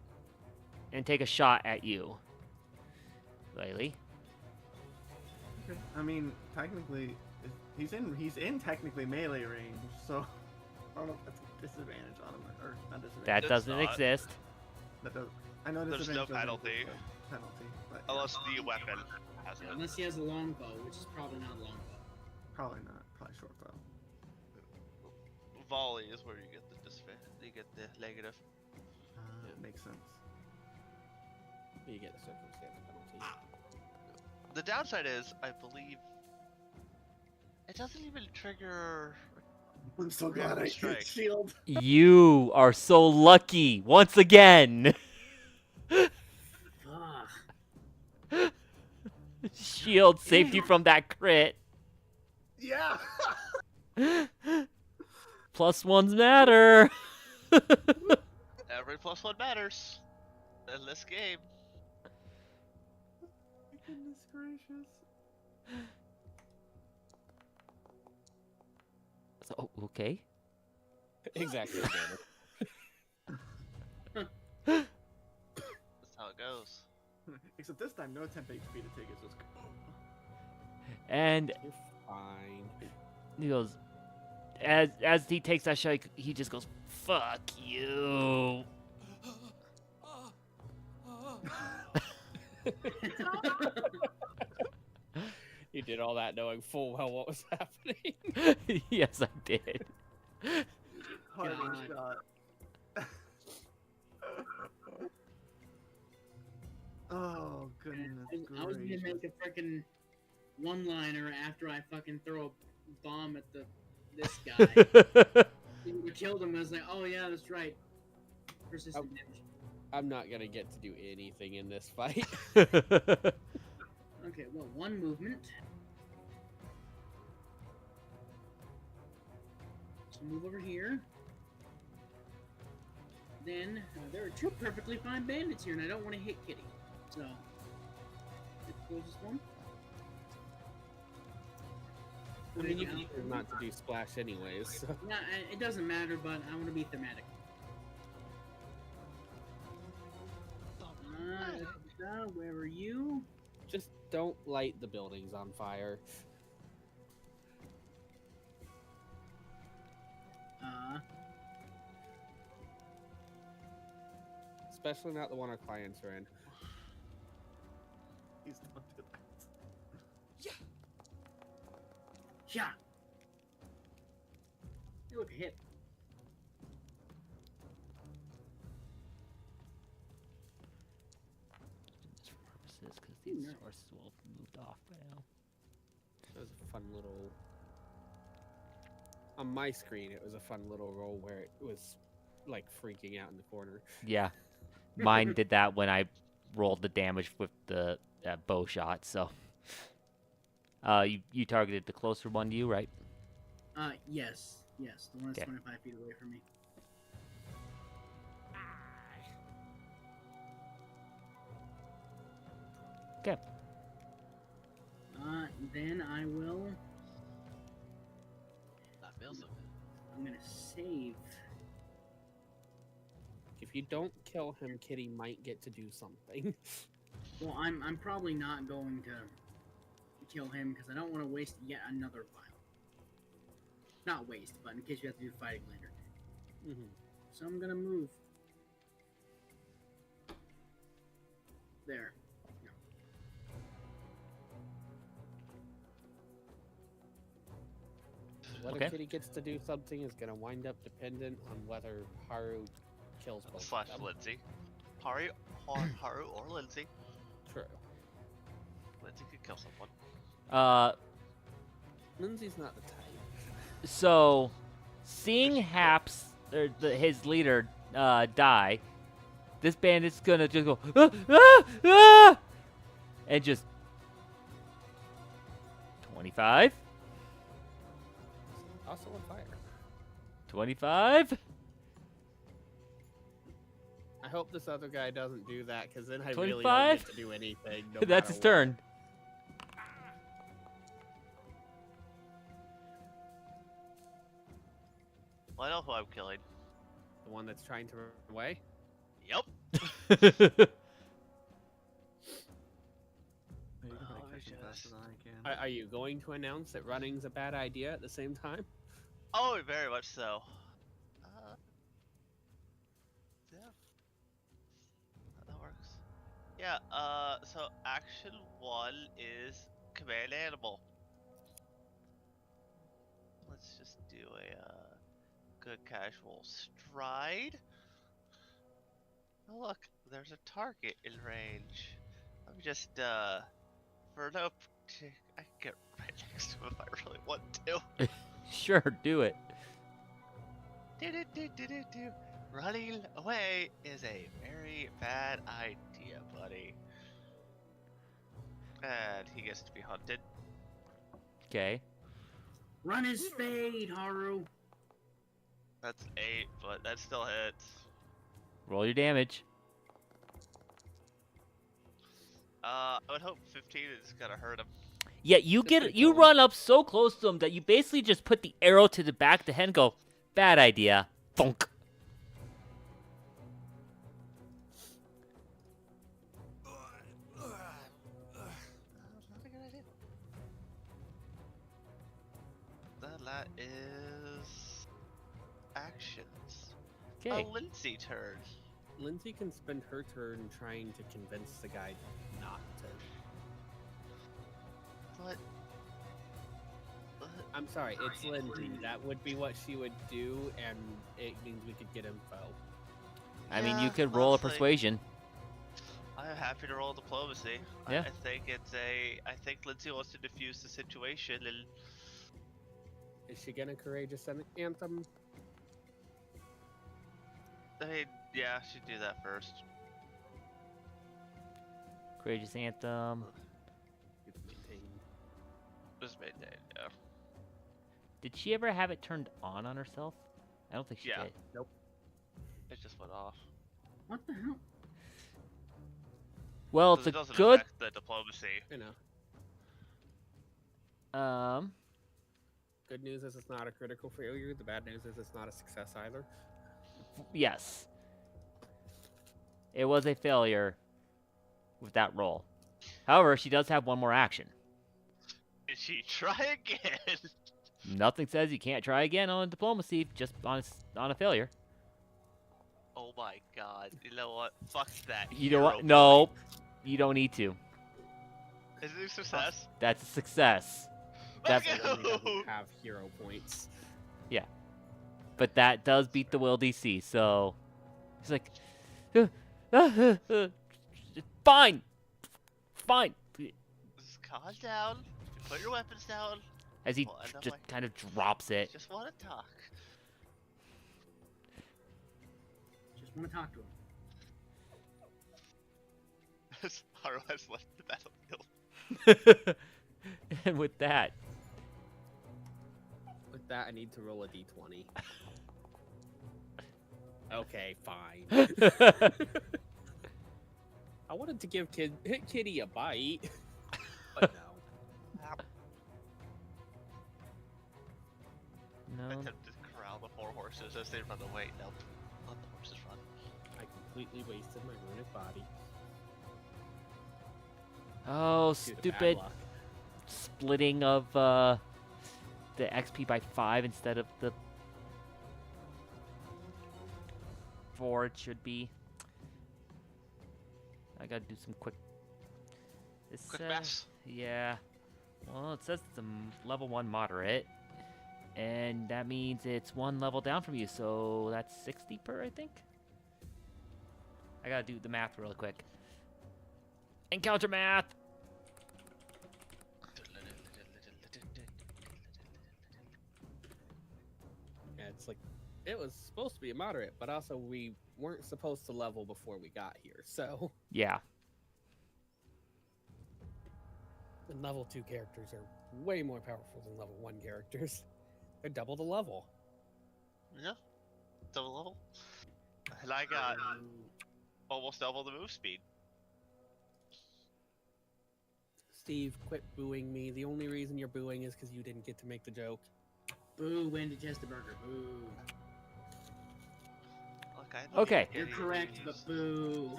a shot at you, Laylee. Okay. I mean, technically, he's in technically melee range, so I don't know if that's a disadvantage on him or not disadvantage. That It's doesn't not. exist. That does. I know There's no disadvantage doesn't penalty. exist, but penalty, but yeah, Unless the weapon has it. Unless he has a longbow, which is probably not a longbow. probably not. Probably short bow. Volley is where you get the disadvantage. You get the negative. Makes sense. You get the circumstance penalty. The downside is, I believe, it doesn't even trigger. I'm so glad I hit Strike. shield. You are so lucky once again. Ah, Shield saved you from that crit. Yeah. +1s matter. Every +1 matters in this game. Goodness gracious. So, okay. Exactly. That's how it goes. Except this time, no temp HP to take it. So it's... And You're fine. he goes, as he takes that shot, he just goes, "Fuck you." You did all that knowing full well what was happening. Yes, I did. Hard God. shot. Oh goodness I was gonna gracious. make a freaking one-liner after I fucking throw a bomb at this guy. He would have killed him. I was like, oh yeah, that's right. Persistent damage. I'm not gonna get to do anything in this fight. Okay, well, one movement. So move over here. Then there are two perfectly fine bandits here, and I don't want to hit Kitty. So, hit the closest one. I mean, you can choose not to do splash anyways. So. Yeah, it doesn't matter, but I want to be thematic. Where are you? Just don't light the buildings on fire. Especially not the one our clients are in. Please don't do that. Yeah. Hey, look, a hit. Just for purposes, because these Nice. sources will have moved off by now. It was a fun little... On my screen, it was a fun little roll where it was, like, freaking out in the corner. Yeah. Mine did that when I rolled the damage with the bow shot, so. You targeted the closer one to you, right? Yes. Yes, the one that's Okay. 25 feet away from me. Okay. Then I will... That feels so I'm gonna save. If you don't kill him, Kitty might get to do something. Well, I'm probably not going to kill him because I don't want to waste yet another vial. Not waste, but in case you have to do fighting later. Mm-hmm. So I'm gonna move. There. Whether Okay. Kitty gets to do something is going to wind up dependent on whether Haru kills both Slash of them. Lindsay. Haru or Lindsay. True. Lindsay could kill someone. Lindsay's not the type. So, seeing Haps, or his leader, die, this bandit's gonna just go, and just 25, Also on fire. 25. I hope this other guy doesn't do that, because then I really don't 25? get to do anything. No That's matter his what. turn. Well, I know who I'm killing. The one that's trying to run away? Yep. You're gonna Oh, catch him yes. faster than I can. Are you going to announce that running's a bad idea at the same time? Oh, very much so. Yeah. That works. Yeah, so action 1 is command animal. Let's just do a good casual stride. Oh, look, there's a target in range. Let me just, for no I can get right next to him if I really want to. Sure, do it. Do. Running away is a very bad idea, buddy. And he gets to be hunted. Okay. Run his fade, Haru. That's 8, but that still hits. Roll your damage. I would hope 15 is gonna hurt him. Yeah, you run up so close to him that you basically just put the arrow to the back of the head and go, bad idea. Thunk. Not a good idea. That is actions. Okay. A Lindsay turn. Lindsay can spend her turn trying to convince the guy not I'm sorry, it's Lindsay. That would be what she would do, and it means we could get info. I mean, you Yeah, could roll a honestly, persuasion. I'm happy to roll diplomacy. Yeah. I think Lindsay wants to diffuse the situation, and Is she gonna courageous anthem? I mean, yeah, she'd do that first. Courageous anthem. Just maintain, yeah. Did she ever have it turned on herself? I don't think she Yeah. did. Nope. It just went off. What the hell? Well, 'Cause it's it a doesn't good. affect the diplomacy. You know. Good news is it's not a critical failure. The bad news is it's not a success either. Yes. It was a failure with that roll. However, she does have one more action. Did she try again? Nothing says you can't try again on diplomacy just on a failure. Oh my god. You know what? Fuck that. You know what? hero No, point. you don't need to. Is it a success? That's a success. Let's That's- go! It doesn't have hero points. But that does beat the will DC, so he's like, fine, fine. Just calm down. Put your weapons down. As he Well, and I'm just like- kind of drops it. Just want to talk. Just want to talk to him. Haru has left the battlefield. And with that, With that, I need to roll a d20. Okay, fine. I wanted to give Kitty a bite, but no. no. Attempt to corral the 4 horses as they run away. Nope. Let the horses run. I completely wasted my runic body. Oh, Due to bad stupid luck. splitting of the XP by 5 instead of the 4 it should be. I gotta do some quick. It Quick says- maths. Yeah. Well, it says it's a level 1 moderate. And that means it's 1 level down from you, so that's 60 per, I think? I gotta do the math really quick. Encounter math! Yeah, it's like it was supposed to be a moderate, but also we weren't supposed to level before we got here. So, Yeah. and level 2 characters are way more powerful than level 1 characters. They're double the level. Yeah. Double level. And I got almost double the move speed. Steve, quit booing me. The only reason you're booing is because you didn't get to make the joke. Boo, Wendy Chesterburger. Boo. Look, I didn't Okay. get You're any correct, of but these. boo.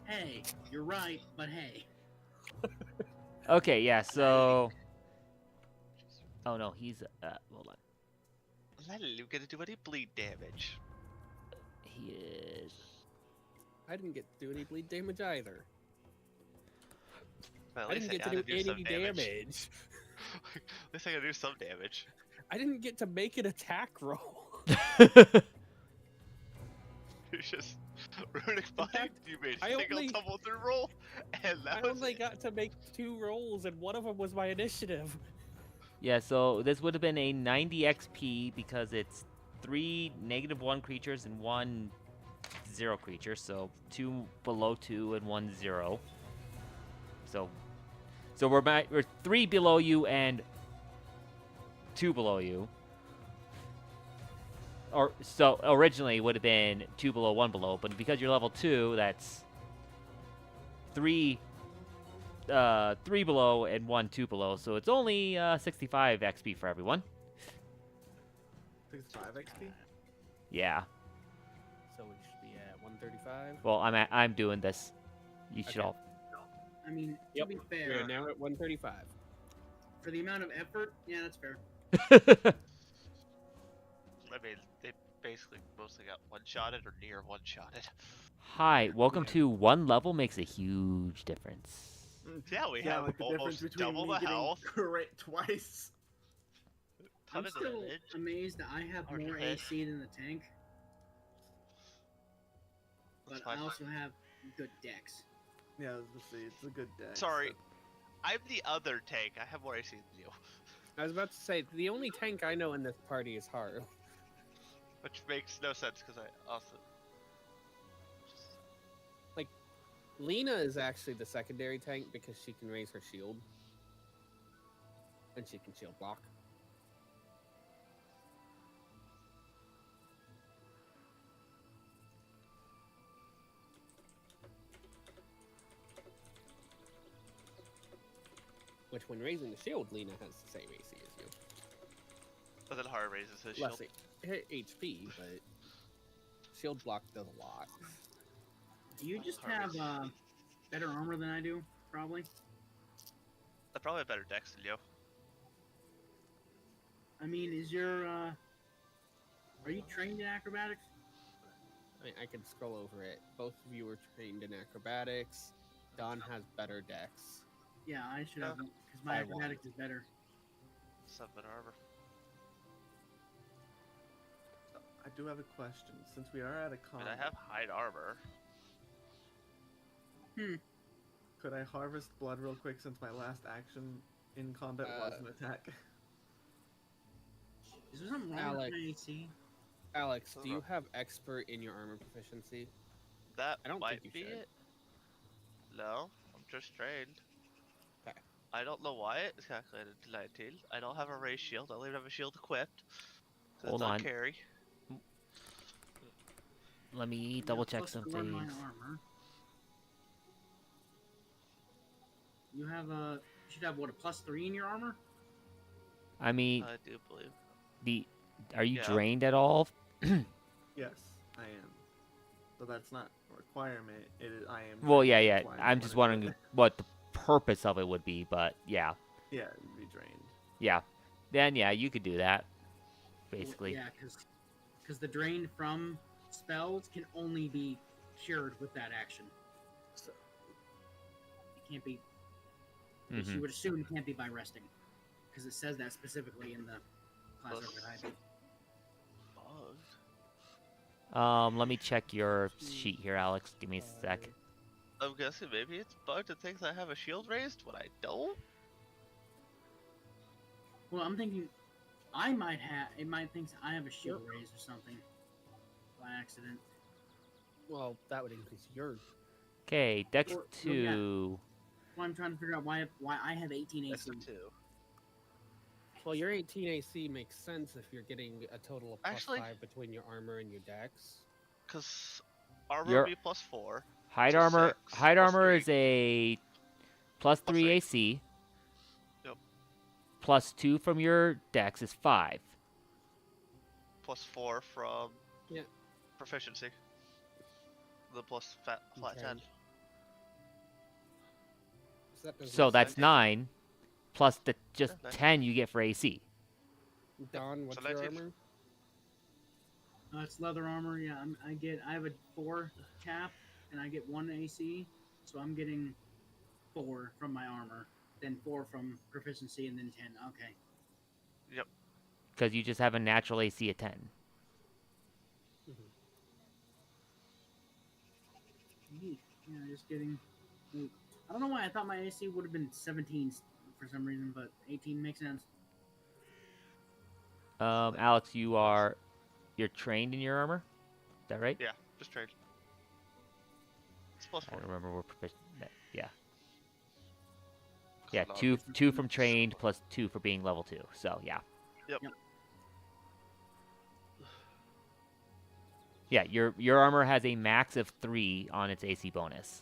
Hey, you're right, but hey. Okay, yeah, so... Oh no, he's, hold on. Not gonna do any bleed damage. He is... I didn't get to do any bleed damage either. But at I least didn't get I to do gotta some any damage. damage. At least I gotta do some damage. I didn't get to make an attack roll. You just runic body. fact, You made I a single only- tumble through roll, and that I was only it. got to make 2 rolls, and one of them was my initiative. Yeah, so this would have been a 90 XP because it's 3 -1 creatures and 1 0 creature, so 2 below 2 and 1 0. So we're 3 below you and 2 below you. Or so originally it would have been 2 below, 1 below, but because you're level 2, that's 3 below and 2 below, so it's only 65 XP for everyone. 65 XP? Yeah. So we should be at 135. Well, I'm doing this. You should Okay. all. I mean, Yep, to be We fair, are now at 135. for the amount of effort, yeah, that's fair. I mean, they basically mostly got one-shotted or near one-shotted. Hi, welcome to 1 level makes a huge difference. Yeah, we Yeah, have like the difference almost between double me the getting health. crit twice. Ton I'm of still damage. amazed that I have Hard to more hit. AC than the tank, but That's I fine. also have good dex. Yeah, I was gonna say it's a good deck. Sorry. I'm the other tank. I have more AC than you. I was about to say the only tank I know in this party is Haru. Which makes no sense because I also. Lena is actually the secondary tank because she can raise her shield. And she can shield block. Which, when raising the shield, Lena has the same AC as you. But then Har raises his shield. Less HP, but shield block does a lot. You just Har have better armor than I do, probably. I probably have better dex than you. I mean, is your are you trained in acrobatics? I can scroll over it. Both of you are trained in acrobatics. Don has better dex. Yeah, I should have because my I acrobatics is better. 7 armor. I do have a question. Since we are at a I con, mean, I have hide armor. could I harvest blood real quick since my last action in combat was an attack? Is there something wrong Alex. with my AC? Alex, do you have expert in your armor proficiency? That I don't might think you be should. it. No, I'm just trained. Okay. I don't know why it's calculated to 19. I don't have a raised shield. I don't even have a shield equipped. So Hold it's on. carry. Let me Yeah, double check plus some 4 in my things. armor. You have you should have what, a +3 in your armor? I mean, I do believe. are you Yeah. drained at all? Yes, I am. But that's not a requirement. It is. I am. Well, trained, yeah, yeah. that's why I'm just wanted to- wondering what the purpose of it would be, but yeah, Yeah, it'd be drained. yeah. Then yeah, you could do that. Well, Basically, yeah, because the drain from spells can only be cured with that action. So it can't be. Which Mhm. you would assume can't be by resting, because it says that specifically in the class Plus- archetype. Bugged. Let me check your sheet here, Alex. Give me a sec. I'm guessing maybe it's bugged. It thinks I have a shield raised when I don't. Well, I'm thinking I might have. It might think I have a shield raised or something by accident. Well, that would increase your. Okay, Dex Well, yeah. 2. Well, I'm trying to figure out why I have 18 That's AC. the 2. Well, your 18 AC makes sense if you're getting a total of Actually- +5 between your armor and your dex. Because armor Your- would be +4. Hide So armor. 6 Hide plus armor 3. is a +3 3. AC. Yep. +2 from your Dex is 5. +4 from Yeah. proficiency. The plus flat Okay. 10. that doesn't So make that's sense. 9 plus the just Yeah, nice. 10 you get for AC. Don, what's So your 19. armor? It's leather armor. Yeah, I have a 4 cap and I get 1 AC, so I'm getting 4 from my armor, then 4 from proficiency, and then 10. Okay. Because you just have a natural AC of 10. Neat. Yeah, just getting. I don't know why I thought my AC would have been 17 for some reason, but 18 makes sense. Alex, you're trained in your armor? Is that right? Yeah, just trade. It's I +4. don't remember what proficient. Yeah. So Yeah, now two it's- two from trained plus 2 for being level 2. So yeah. Yep. Yep. Yeah, your armor has a max of 3 on its AC bonus.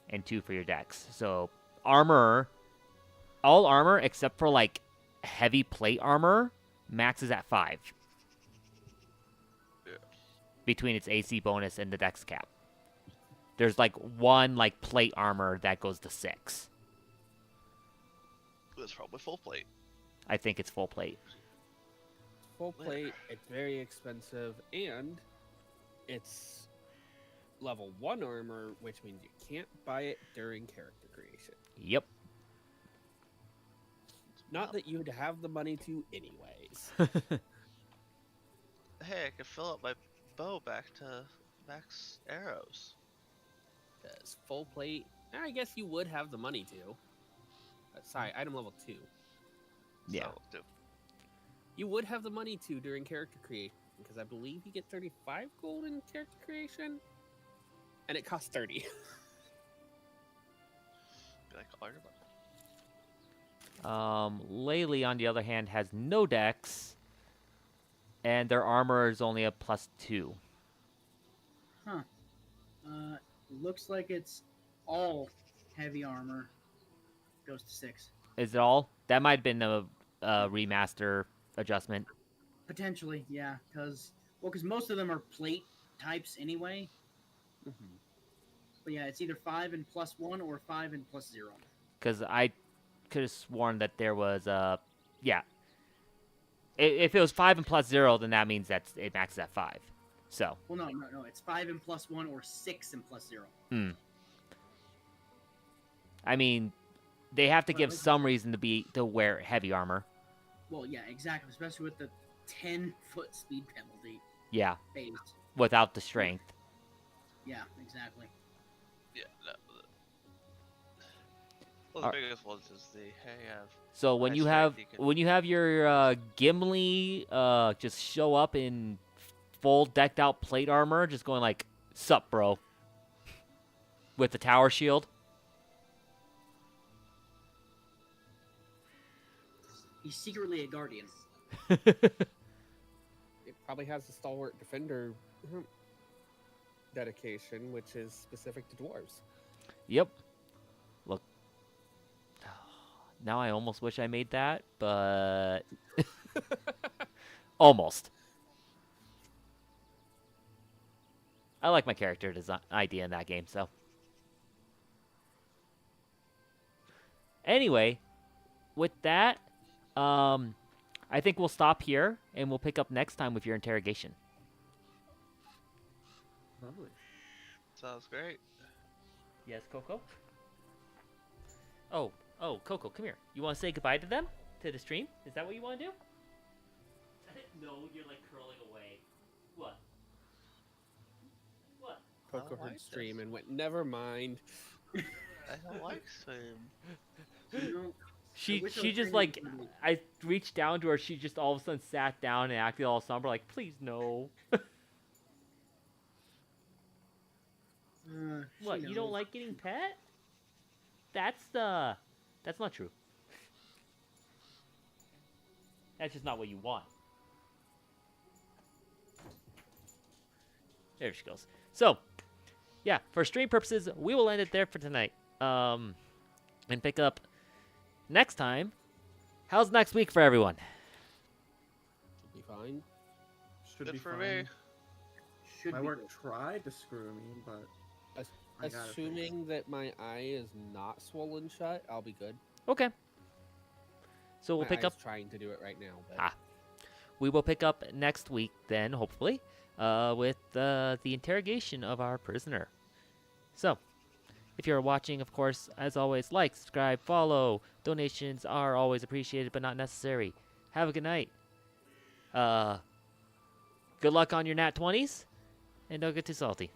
And 2 for your dex. So all armor except for like heavy plate armor maxes at 5. Yeah. Between its AC bonus and the dex cap. There's like one like plate armor that goes to 6. It's probably full plate. I think it's full plate. Full plate, it's very expensive, and it's level 1 armor, which means you can't buy it during character creation. Yep. Not that you'd have the money to anyways. Hey, I can fill up my bow back to max arrows. Because full plate, I guess you would have the money to. Sorry, item level 2. Yeah. So, You would have the money to during character creation, because I believe you get 35 gold in character creation, and it costs 30. be like, all your money. Laylee, on the other hand, has no dex, and their armor is only a +2. Huh. Looks like it's all heavy armor. Goes to 6. Is it all? That might have been a remaster adjustment. Potentially, yeah. Because most of them are plate types anyway. Mm-hmm. But yeah, it's either 5 and +1 or 5 and +0. Because I could have sworn that there was yeah. If it was 5 and +0, then that means that it maxes at 5. So. Well, no. It's 5 and +1 or 6 and +0. I mean, they have to Right, give like- some reason to wear heavy armor. Well, yeah, exactly. Especially with the 10-foot speed penalty Yeah, base. without the strength. Yeah, exactly. Yeah, no. Well, the Are- biggest ones is the So when Nice you strength, have you can- when you have your Gimli just show up in full decked out plate armor, just going like, "Sup, bro," with the tower shield. He's secretly a guardian. It probably has the Stalwart Defender dedication, which is specific to dwarves. Yep. Look. Now I almost wish I made that, but almost. I like my character design idea in that game, so. Anyway, with that, I think we'll stop here and we'll pick up next time with your interrogation. Lovely. sounds great. Yes, Coco? Oh, Coco, come here. You want to say goodbye to them? To the stream? Is that what you want to do? No, you're like curling away. What? What? Coco don't heard like stream this. and went, never mind. I don't like swim. You know, She wish I she was just training like, somebody. I reached down to her, she just all of a sudden sat down and acted all somber like, please no. she What, you don't knows. like getting pet? That's not true. That's just not what you want. There she goes. So, yeah, for stream purposes, we will end it there for tonight. And pick up next time. How's next week for everyone? Should be fine. Should Good be for fine. me. Should My be work good. tried to screw me, but I got it fixed. Assuming that my eye is not swollen shut, I'll be good. Okay. So we'll My pick eye's up. trying to do it right now, but Ah. We will pick up next week then, hopefully, with the interrogation of our prisoner. So, if you're watching, of course, as always, like, subscribe, follow. Donations are always appreciated, but not necessary. Have a good night. Good luck on your nat 20s, and don't get too salty.